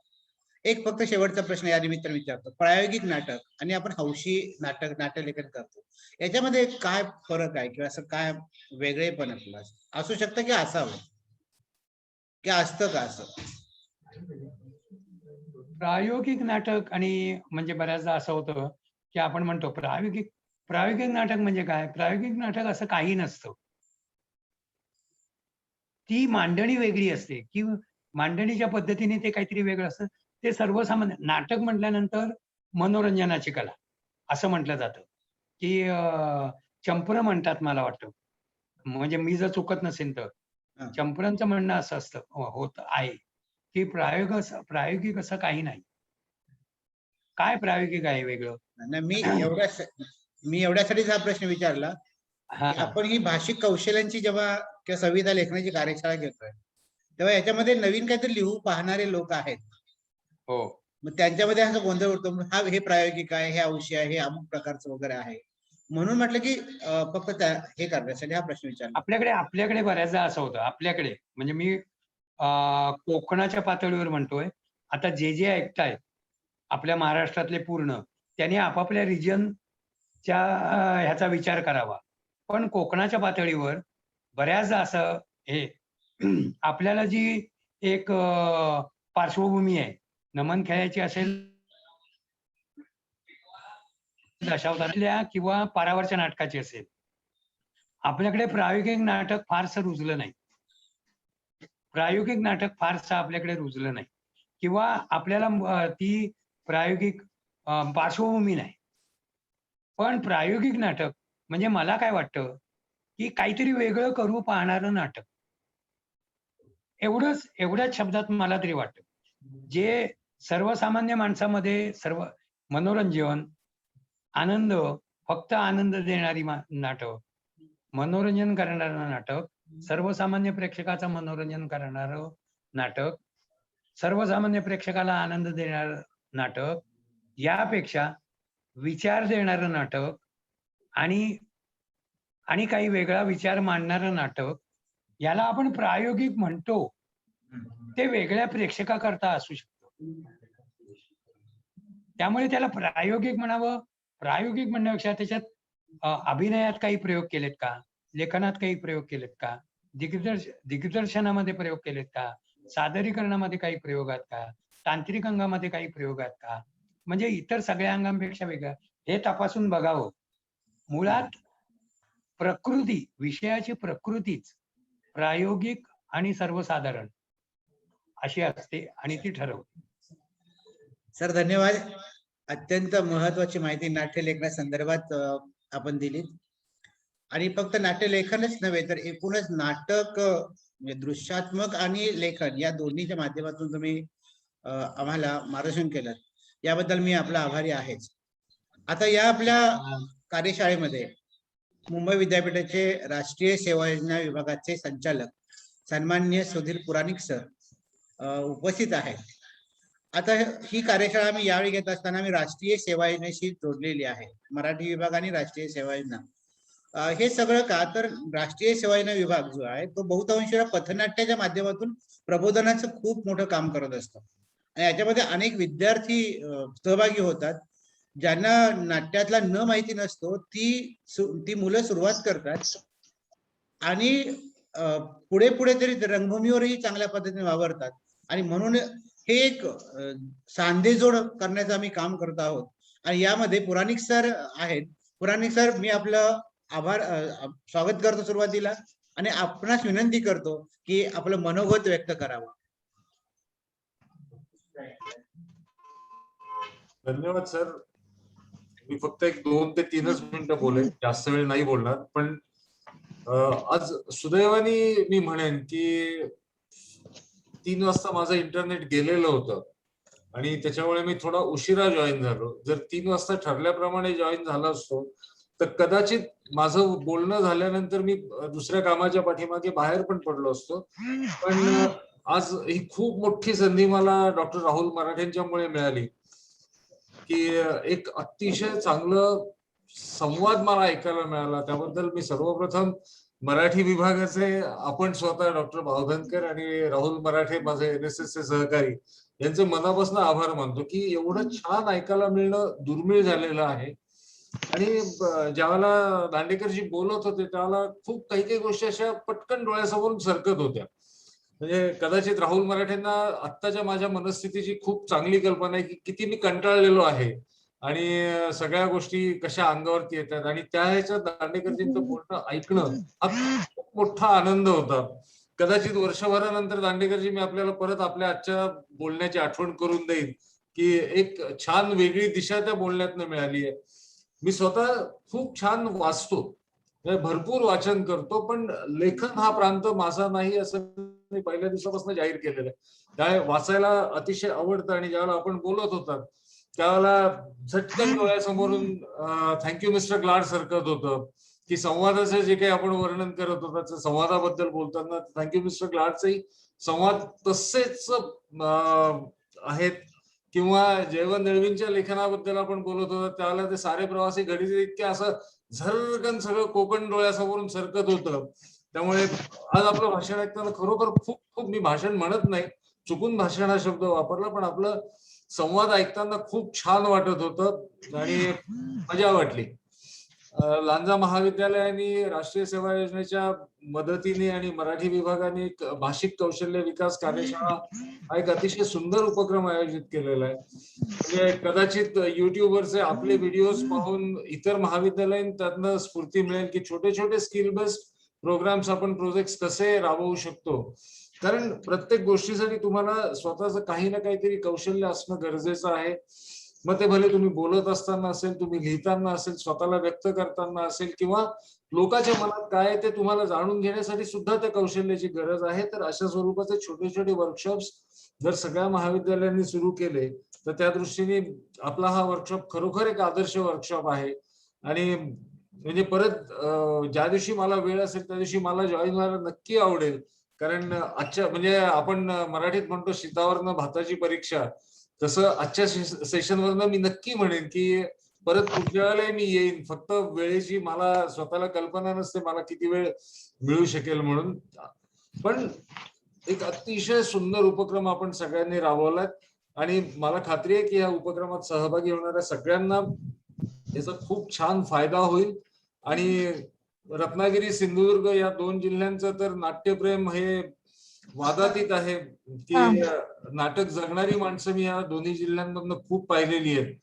एक फक्त शेवटचा प्रश्न या निमित्तानं विचारतो. प्रायोगिक नाटक आणि आपण हौशी नाट्यलेखन करतो, याच्यामध्ये काय फरक आहे किंवा असं काय वेगळेपण आपलं असू शकतं की असावं की असतं का असं? प्रायोगिक नाटक आणि म्हणजे बऱ्याचदा असं होतं की आपण म्हणतो प्रायोगिक नाटक म्हणजे काय? प्रायोगिक नाटक असं काही नसतं. ती मांडणी वेगळी असते की मांडणीच्या पद्धतीने ते काहीतरी वेगळं असतं. ते सर्वसामान्य नाटक म्हटल्यानंतर मनोरंजनाची कला असं म्हटलं जातं की चंपरं म्हणतात मला वाटतं. म्हणजे मी जर चुकत नसेल तर चंपरांचं म्हणणं असं असतं होत आहे की प्रायोगिक असं काही नाही. काय प्रायोगिक आहे वेगळं? मी एवढ्यासाठीच हा प्रश्न विचारला की आपण ही भाषिक कौशल्यांची जेव्हा किंवा संहिता लेखनाची कार्यशाळा घेतोय तेव्हा याच्यामध्ये नवीन काहीतरी लिहू पाहणारे लोक आहेत. हो. मग त्यांच्यामध्ये असं गोंधळ उडतो, हा हे प्रायोगिक आहे, हे हौशी आहे, हे अमुक प्रकारचं वगैरे आहे. म्हणून म्हटलं की फक्त हे करण्यासाठी हा प्रश्न विचारला. आपल्याकडे बऱ्याचदा असं होतं. आपल्याकडे म्हणजे मी कोकणाच्या पातळीवर म्हणतोय. आता जे ऐकतायत आपल्या महाराष्ट्रातले पूर्ण, त्यांनी आपापल्या रिजनच्या ह्याचा विचार करावा. पण कोकणाच्या पातळीवर बऱ्याचदा असं हे आपल्याला जी एक पार्श्वभूमी आहे, नमन खेळायची असेल दशावतारातल्या किंवा पारावरच्या नाटकाची असेल, आपल्याकडे प्रायोगिक नाटक फारसं रुजलं नाही. प्रायोगिक नाटक फारसं आपल्याकडे रुजलं नाही किंवा आपल्याला ती प्रायोगिक पार्श्वभूमी नाही. पण प्रायोगिक नाटक म्हणजे मला काय वाटतं, की काहीतरी वेगळं करू पाहणारं नाटक. एवढ्याच शब्दात मला तरी वाटतं. जे सर्वसामान्य माणसामध्ये सर्व मनोरंजन, आनंद, फक्त आनंद देणारी नाटक, मनोरंजन करणारं नाटक, सर्वसामान्य प्रेक्षकाचं मनोरंजन करणारं नाटक, सर्वसामान्य प्रेक्षकाला आनंद देणारं नाटक, यापेक्षा विचार देणारं नाटक आणि काही वेगळा विचार मांडणारं नाटक, याला आपण प्रायोगिक म्हणतो, ते वेगळ्या प्रेक्षकाकरता असू शकतं. त्यामुळे त्याला प्रायोगिक म्हणावं. प्रायोगिक म्हणण्यापेक्षा त्याच्यात अभिनयात काही प्रयोग केलेत का, लेखनात काही प्रयोग केलेत का, दिग्दर्शनामध्ये प्रयोग केलेत का, सादरीकरणामध्ये काही प्रयोग आहेत का, तांत्रिक अंगामध्ये काही प्रयोग आहेत का, म्हणजे इतर सगळ्या अंगांपेक्षा वेगळं हे तपासून बघावं. मुळात प्रकृती, विषयाची प्रकृतीच प्रायोगिक आणि सर्वसाधारण अशी असते आणि ती ठरवते. सर धन्यवाद. अत्यंत महत्वाची माहिती नाट्यलेखना संदर्भात आपण दिली. आणि फक्त नाट्यलेखनच नव्हे तर एकूणच नाटक म्हणजे दृश्यात्मक आणि लेखन या दोन्हीच्या माध्यमातून तुम्ही आम्हाला मार्गदर्शन केलं, याबद्दल मी आपला आभारी आहेच. आता या आपल्या कार्यशाळेमध्ये मुंबई विद्यापीठाचे राष्ट्रीय सेवा योजना विभागाचे संचालक सन्माननीय सुधीर पुराणिक सर उपस्थित आहेत. आता ही कार्यशाळा आम्ही यावेळी घेत असताना आम्ही राष्ट्रीय सेवा योजनेशी जोडलेली आहे. मराठी विभाग आणि राष्ट्रीय सेवा योजना हे सगळं का तर राष्ट्रीय सेवा योजना विभाग जो आहे तो बहुतांश पथनाट्याच्या माध्यमातून प्रबोधनाचं खूप मोठं काम करत असतो आणि याच्यामध्ये अनेक विद्यार्थी सहभागी होतात. ज्यांना नाट्यातला न माहिती नसतो ती मुलं सुरुवात करतात आणि पुढे पुढे तरी रंगभूमीवरही चांगल्या पद्धतीने वावरतात. आणि म्हणून हे एक सांधेजोड करण्याचं आम्ही काम करत आहोत. आणि यामध्ये पुराणिक सर आहेत. पुराणिक सर, मी आपलं स्वागत करतो सुरुवातीला आणि आपणास विनंती करतो की आपलं मनोगत व्यक्त करावं. धन्यवाद सर. मी फक्त 2 ते 3च मिनिटं बोलेन, जास्त वेळ नाही बोलणार. पण आज सुदैवाने मी म्हणेन की 3 वाजता माझं इंटरनेट गेलेलं होतं आणि त्याच्यामुळे मी थोडा उशिरा जॉईन झालो. जर 3 वाजता ठरल्याप्रमाणे जॉईन झाला असतो तर कदाचित माझं बोलणं झाल्यानंतर मी दुसऱ्या कामाच्या पाठीमागे बाहेर पण पडलो असतो. पण आज ही खूप मोठी संधी मला डॉक्टर राहुल मराठेंच्यामुळे मिळाली की एक अतिशय चांगलं संवाद मला ऐकायला मिळाला. त्याबद्दल मी सर्वप्रथम मराठी विभागाचे आपण स्वतः डॉक्टर बावधनकर आणि राहुल मराठे माझे NSS चे सहकारी यांचे मनापासून आभार मानतो की एवढं छान ऐकायला मिळणं दुर्मिळ झालेलं आहे. आणि ज्यावेळेला दांडेकरजी बोलत होते त्यावेळेला खूप काही गोष्टी अशा पटकन डोळ्यासमोरून सरकत होत्या. म्हणजे कदाचित राहुल मराठेंना आत्ताच्या माझ्या मनस्थितीची खूप चांगली कल्पना आहे की किती मी कंटाळलेलो आहे आणि सगळ्या गोष्टी कशा अंगावरती येतात आणि त्या ह्याच्यात दांडेकरजींचं बोलणं ऐकणं हा खूप मोठा आनंद होता. कदाचित वर्षभरानंतर दांडेकरजी मी आपल्याला परत आपल्या आजच्या बोलण्याची आठवण करून देईन की एक छान वेगळी दिशा त्या बोलण्यातनं मिळाली आहे. मी स्वतः खूप छान वाचतो, भरपूर वाचन करतो, पण लेखन हा प्रांत माझा नाही असं मी पहिल्या दिवसापासून जाहीर केलेलं आहे. त्या वाचायला अतिशय आवडतं आणि ज्यावेळेला आपण बोलत होतात त्यावेळेला झटकन डोळ्यासमोरून थँक्यू मिस्टर ग्लाड सरकत होतं की संवादाचं जे काही आपण वर्णन करत होता संवादाबद्दल बोलताना थँक्यू मिस्टर ग्लाडचंही संवाद तसेच आहेत. किंवा जयवंत दळवींच्या लेखनाबद्दल आपण बोलत होतो त्यावेळेला ते सारे प्रवासी घडीचे इतके असं झरकन सगळं कोकण डोळ्यासमोरून सरकत होतं. त्यामुळे आज आपलं भाषण ऐकताना खरोखर खूप खूप, मी भाषण म्हणत नाही, चुकून भाषण हा शब्द वापरला, पण आपलं संवाद ऐकताना खूप छान वाटत होतं आणि मजा वाटली. लांजा महाविद्यालय आणि राष्ट्रीय सेवा योजनेच्या मदतीने आणि मराठी विभागाने एक भाषिक कौशल्य विकास कार्यशाळा हा एक अतिशय सुंदर उपक्रम आयोजित केलेला आहे. म्हणजे कदाचित युट्यूबवरचे आपले व्हिडिओज पाहून इतर महाविद्यालयीन त्यातनं स्फूर्ती मिळेल की छोटे छोटे स्किल बेस्ड प्रोग्राम्स आपण प्रोजेक्ट कसे राबवू शकतो. कारण प्रत्येक गोष्टीसाठी तुम्हाला स्वतःच काही ना काहीतरी कौशल्य असणं गरजेचं आहे. मग ते भले तुम्ही बोलत असताना असेल, तुम्ही लिहिताना असेल, स्वतःला व्यक्त करताना असेल किंवा लोकांच्या मनात काय आहे ते तुम्हाला जाणून घेण्यासाठी सुद्धा त्या कौशल्याची गरज आहे. तर अशा स्वरूपाचे छोटे छोटे वर्कशॉप्स जर सगळ्या महाविद्यालयांनी सुरू केले तर त्या दृष्टीने आपला हा वर्कशॉप खरोखर एक आदर्श वर्कशॉप आहे. आणि म्हणजे परत ज्या दिवशी मला वेळ असेल त्या दिवशी मला जॉईन व्हायला नक्की आवडेल. कारण आजच्या म्हणजे आपण मराठीत म्हणतो शीतावरनं भाताची परीक्षा, तसं आजच्या सेशनवरनं मी नक्की म्हणेन की परत पुढच्या वेळेला मी येईन. फक्त वेळेची मला स्वतःला कल्पना नसते मला किती वेळ मिळू शकेल म्हणून. पण एक अतिशय सुंदर उपक्रम आपण सगळ्यांनी राबवलाय आणि मला खात्री आहे की या उपक्रमात सहभागी होणाऱ्या सगळ्यांना याचा खूप छान फायदा होईल. आणि रत्नागिरी सिंधुदुर्ग या 2 जिल्ह्यांचं तर नाट्यप्रेम हे वादातीत आहे की नाटक जगणारी माणसं मी या दोन्ही जिल्ह्यांमधनं खूप पाहिलेली आहेत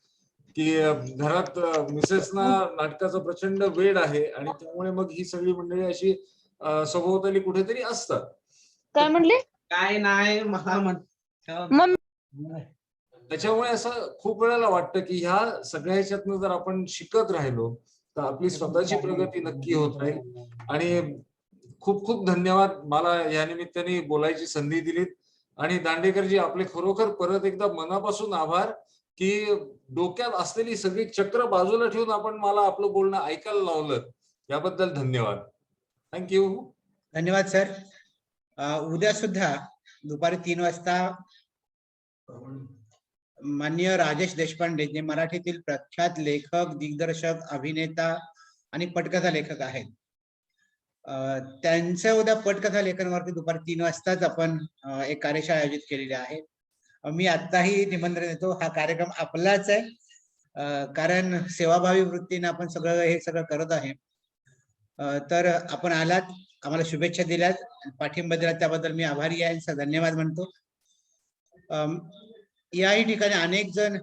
की घरात मिसेसना नाटकाचा प्रचंड वेड आहे आणि त्यामुळे मग ही सगळी मंडळी अशी सभोवताली कुठेतरी असतात. काय म्हणले? काय नाही त्याच्यामुळे असं खूप वेळेला वाटतं की ह्या सगळ्या ह्याच्यातनं जर आपण शिकत राहिलो तर आपली स्वतःची प्रगती नक्की होत राहील. आणि खूप खूप धन्यवाद मला या निमित्ताने बोलायची संधी दिलीत. आणि दांडेकरजी आपले खरोखर परत एकदा मनापासून आभार की डोक्यात असलेली सगळी चक्र बाजूला ठेवून आपण मला आपलं बोलणं ऐकायला लावलं. याबद्दल धन्यवाद. थँक्यू. धन्यवाद सर. उद्या सुद्धा दुपारी 3 वाजता माननीय राजेश देशपांडे जे मराठीतील प्रख्यात लेखक, दिग्दर्शक, अभिनेता आणि पटकथा लेखक आहेत, त्यांच्या उद्या पटकथा लेखनावरती दुपारी 3 वाजताच आपण एक कार्यशाळा आयोजित केलेली आहे. मी आत्ताही निमंत्रण देतो. हा कार्यक्रम आपलाच आहे, कारण सेवाभावी वृत्तीने आपण हे सगळं करत आहे. तर आपण आलात, आम्हाला शुभेच्छा दिल्यात, पाठिंबा दिलात, त्याबद्दल मी आभारी आहे. धन्यवाद म्हणतो. याही ठिकाणी अनेक जण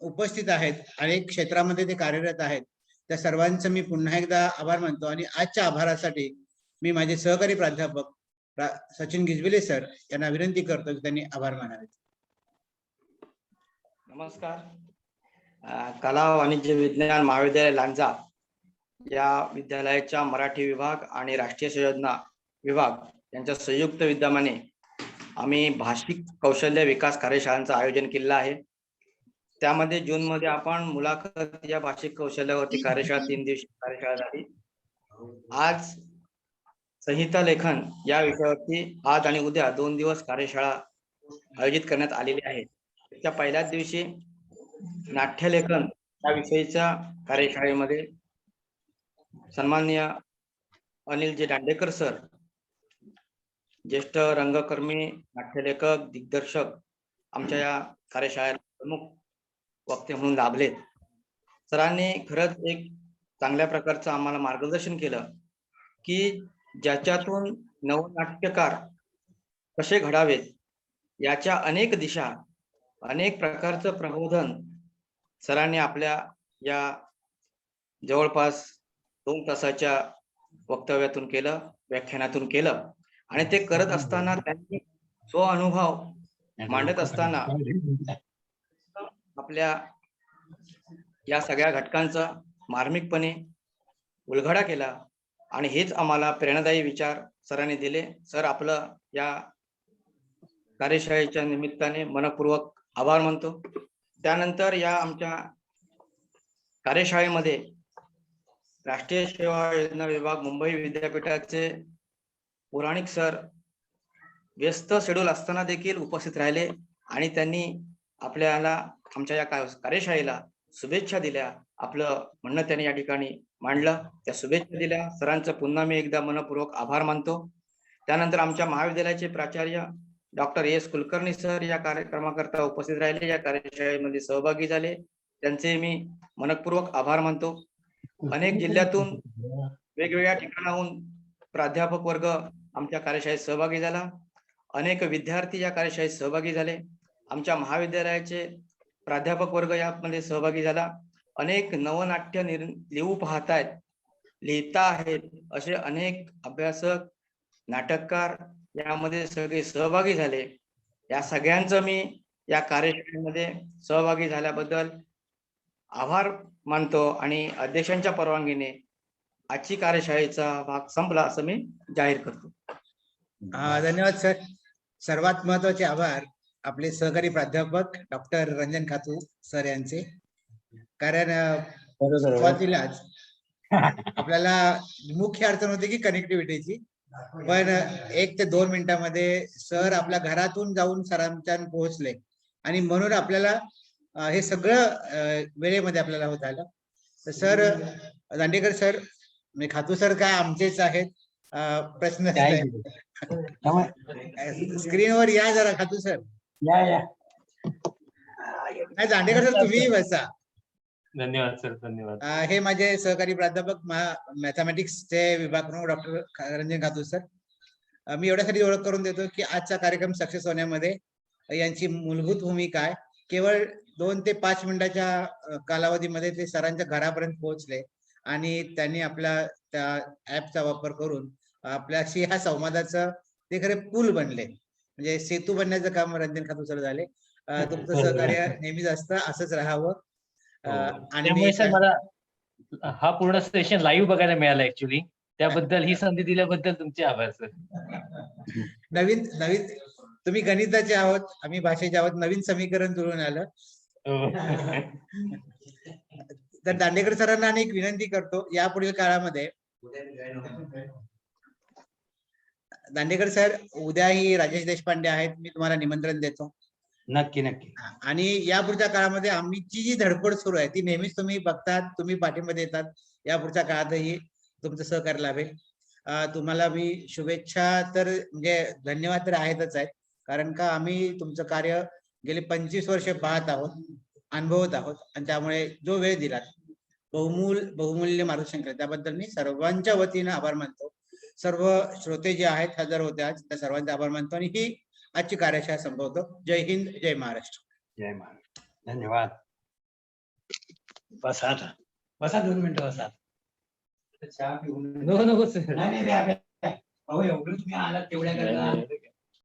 उपस्थित आहेत, अनेक क्षेत्रामध्ये ते कार्यरत आहेत. त्या सर्वांचं मी पुन्हा एकदा आभार मानतो. आणि आजच्या आभारासाठी मी माझे सहकारी प्राध्यापक सचिन गिजबिले सर यांना विनंती करतो की त्यांनी आभार मानावेत. नमस्कार. कला वाणिज्य विज्ञान महाविद्यालय लांजा या विद्यालयाच्या मराठी विभाग आणि राष्ट्रीय संयोजना विभाग यांच्या संयुक्त विद्यमाने आम्ही भाषिक कौशल्य विकास कार्यशाळांचं आयोजन केलेलं आहे. त्यामध्ये जूनमध्ये आपण मुलाखत या भाषिक कौशल्यावरती कार्यशाळा 3 दिवसीय कार्यशाळा झाली. आज संहिता लेखन या विषयावरती आज आणि उद्या 2 दिवस कार्यशाळा आयोजित करण्यात आलेली आहे. त्या पहिल्याच दिवशी नाट्यलेखन या विषयीच्या कार्यशाळेमध्ये सन्माननीय अनिल दांडेकर सर, ज्येष्ठ रंगकर्मी, नाट्यलेखक, दिग्दर्शक आमच्या या कार्यशाळेला प्रमुख वक्ते म्हणून लाभलेत. सरांनी खरंच एक चांगल्या प्रकारचं आम्हाला मार्गदर्शन केलं की ज्याच्यातून नवनाट्यकार कसे घडावेत याच्या अनेक दिशा, अनेक प्रकारचं प्रबोधन सरांनी आपल्या या जवळपास 2 तासाच्या वक्तव्यातून केलं, व्याख्यानातून केलं. आणि ते करत असताना त्यांनी अनुभव मांडत असताना आपल्या या सगळ्या घटकांचा मार्मिकपणे उलगडा केला. आणि हेच आम्हाला प्रेरणादायी विचार सरांनी दिले. सर आपलं या कार्यशाळेच्या निमित्ताने मनपूर्वक आभार मानतो. त्यानंतर या आमच्या कार्यशाळेमध्ये राष्ट्रीय सेवा योजना विभाग मुंबई विद्यापीठाचे पुराणिक सर व्यस्त शेड्यूल असताना देखील उपस्थित राहिले आणि त्यांनी आपल्याला आमच्या या कार्यशाळेला शुभेच्छा दिल्या. आपलं म्हणणं त्यांनी या ठिकाणी मांडलं, त्या शुभेच्छा दिल्या. सरांचं पुन्हा मी एकदा मनपूर्वक आभार मानतो. त्यानंतर आमच्या महाविद्यालयाचे प्राचार्य डॉक्टर एस कुलकर्णी सर या कार्यक्रमाकरता उपस्थित राहिले, या कार्यशाळेमध्ये सहभागी झाले, त्यांचे मी मनपूर्वक आभार मानतो. अनेक जिल्ह्यातून वेगवेगळ्या ठिकाणाहून प्राध्यापक वर्ग आमच्या कार्यशाळेत सहभागी झाला. अनेक विद्यार्थी या कार्यशाळेत सहभागी झाले. आमच्या महाविद्यालयाचे प्राध्यापक वर्ग यामध्ये सहभागी झाला. अनेक नवनाट्य लिहू पाहतायत, लिहिता आहेत असे अनेक अभ्यासक, नाटककार यामध्ये सगळे सहभागी झाले. या सगळ्यांचं मी या कार्यशाळेमध्ये सहभागी झाल्याबद्दल आभार मानतो आणि अध्यक्षांच्या परवानगीने आजची कार्यशाळेचा भाग संपला असं मी जाहीर करतो. धन्यवाद सर. सर्वात महत्वाचे आभार आपले सहकारी प्राध्यापक डॉक्टर रंजन खातू सर यांचे. कारण सुरुवातीलाच आपल्याला मुख्य अडचण होती की कनेक्टिव्हिटीची, पण 1 ते 2 मिनिटांमध्ये सर आपल्या घरातून जाऊन सरांच्या पोहोचले आणि म्हणून आपल्याला हे सगळं वेळेमध्ये आपल्याला होत आलं. तर सर दांडेकर सर, मी खातू सर काय आमचेच आहेत. प्रश्न स्क्रीनवर या जरा खातू सर. या नाही दांडेकर सर तुम्ही बसा. धन्यवाद सर, धन्यवाद. हे माझे सहकारी प्राध्यापक मॅथमॅटिक्सचे विभाग प्रमुख डॉक्टर रंजन खातू सर. मी एवढ्यासाठी ओळख करून देतो की आजचा कार्यक्रम सक्सेस होण्यामध्ये यांची मूलभूत भूमिका आहे. केवळ 2 ते 5 मिनिटाच्या कालावधीमध्ये ते सरांच्या घरापर्यंत पोहोचले आणि त्यांनी आपल्या त्या ऍपचा वापर करून आपल्याशी ह्या संवादाचं ते खरे पूल बनले, म्हणजे सेतू बनण्याचं काम रंजन खातू सर झाले. तुमचं सहकार्य नेहमीच असतं, असंच राहावं. आणि त्यामुळे सर मला हा पूर्ण सेशन लाईव्ह बघायला मिळाला ऍक्च्युली. त्याबद्दल ही संधी दिल्याबद्दल तुमचे आभार सर. नवीन नवीन तुम्ही गणिताचे आहोत, आम्ही भाषेचे आहोत. नवीन समीकरण जुळून आलं. तर दांडेकर सरांना अनेक विनंती करतो, यापुढील काळामध्ये दांडेकर सर उद्याही राजेश देशपांडे आहेत, मी तुम्हाला निमंत्रण देतो. नक्की नक्की. आणि यापुढच्या काळामध्ये आमची जी धडपड सुरू आहे ती नेहमीच तुम्ही बघतात, तुम्ही पाठिंबा देतात. यापुढच्या काळातही तुमचं सहकार्य लाभेल. तुम्हाला मी शुभेच्छा तर म्हणजे धन्यवाद तर आहेतच आहेत, कारण का आम्ही तुमचं कार्य गेले 25 वर्ष पाहत आहोत, अनुभवत आहोत आणि त्यामुळे जो वेळ दिलात बहुमूल्य मार्गदर्शन केलं त्याबद्दल मी सर्वांच्या वतीनं आभार मानतो. सर्व श्रोते जे आहेत हजर होते आज, त्या सर्वांचे आभार मानतो आणि ही आजची कार्यशाळा संपवतो. जय हिंद, जय महाराष्ट्र. जय महाराष्ट्र. धन्यवाद. बसा आता. बसा 2 मिनिटं बसा. चहा पिऊन नको सर. नाही, अहो एवढं तुम्ही आलात तेवढ्या करता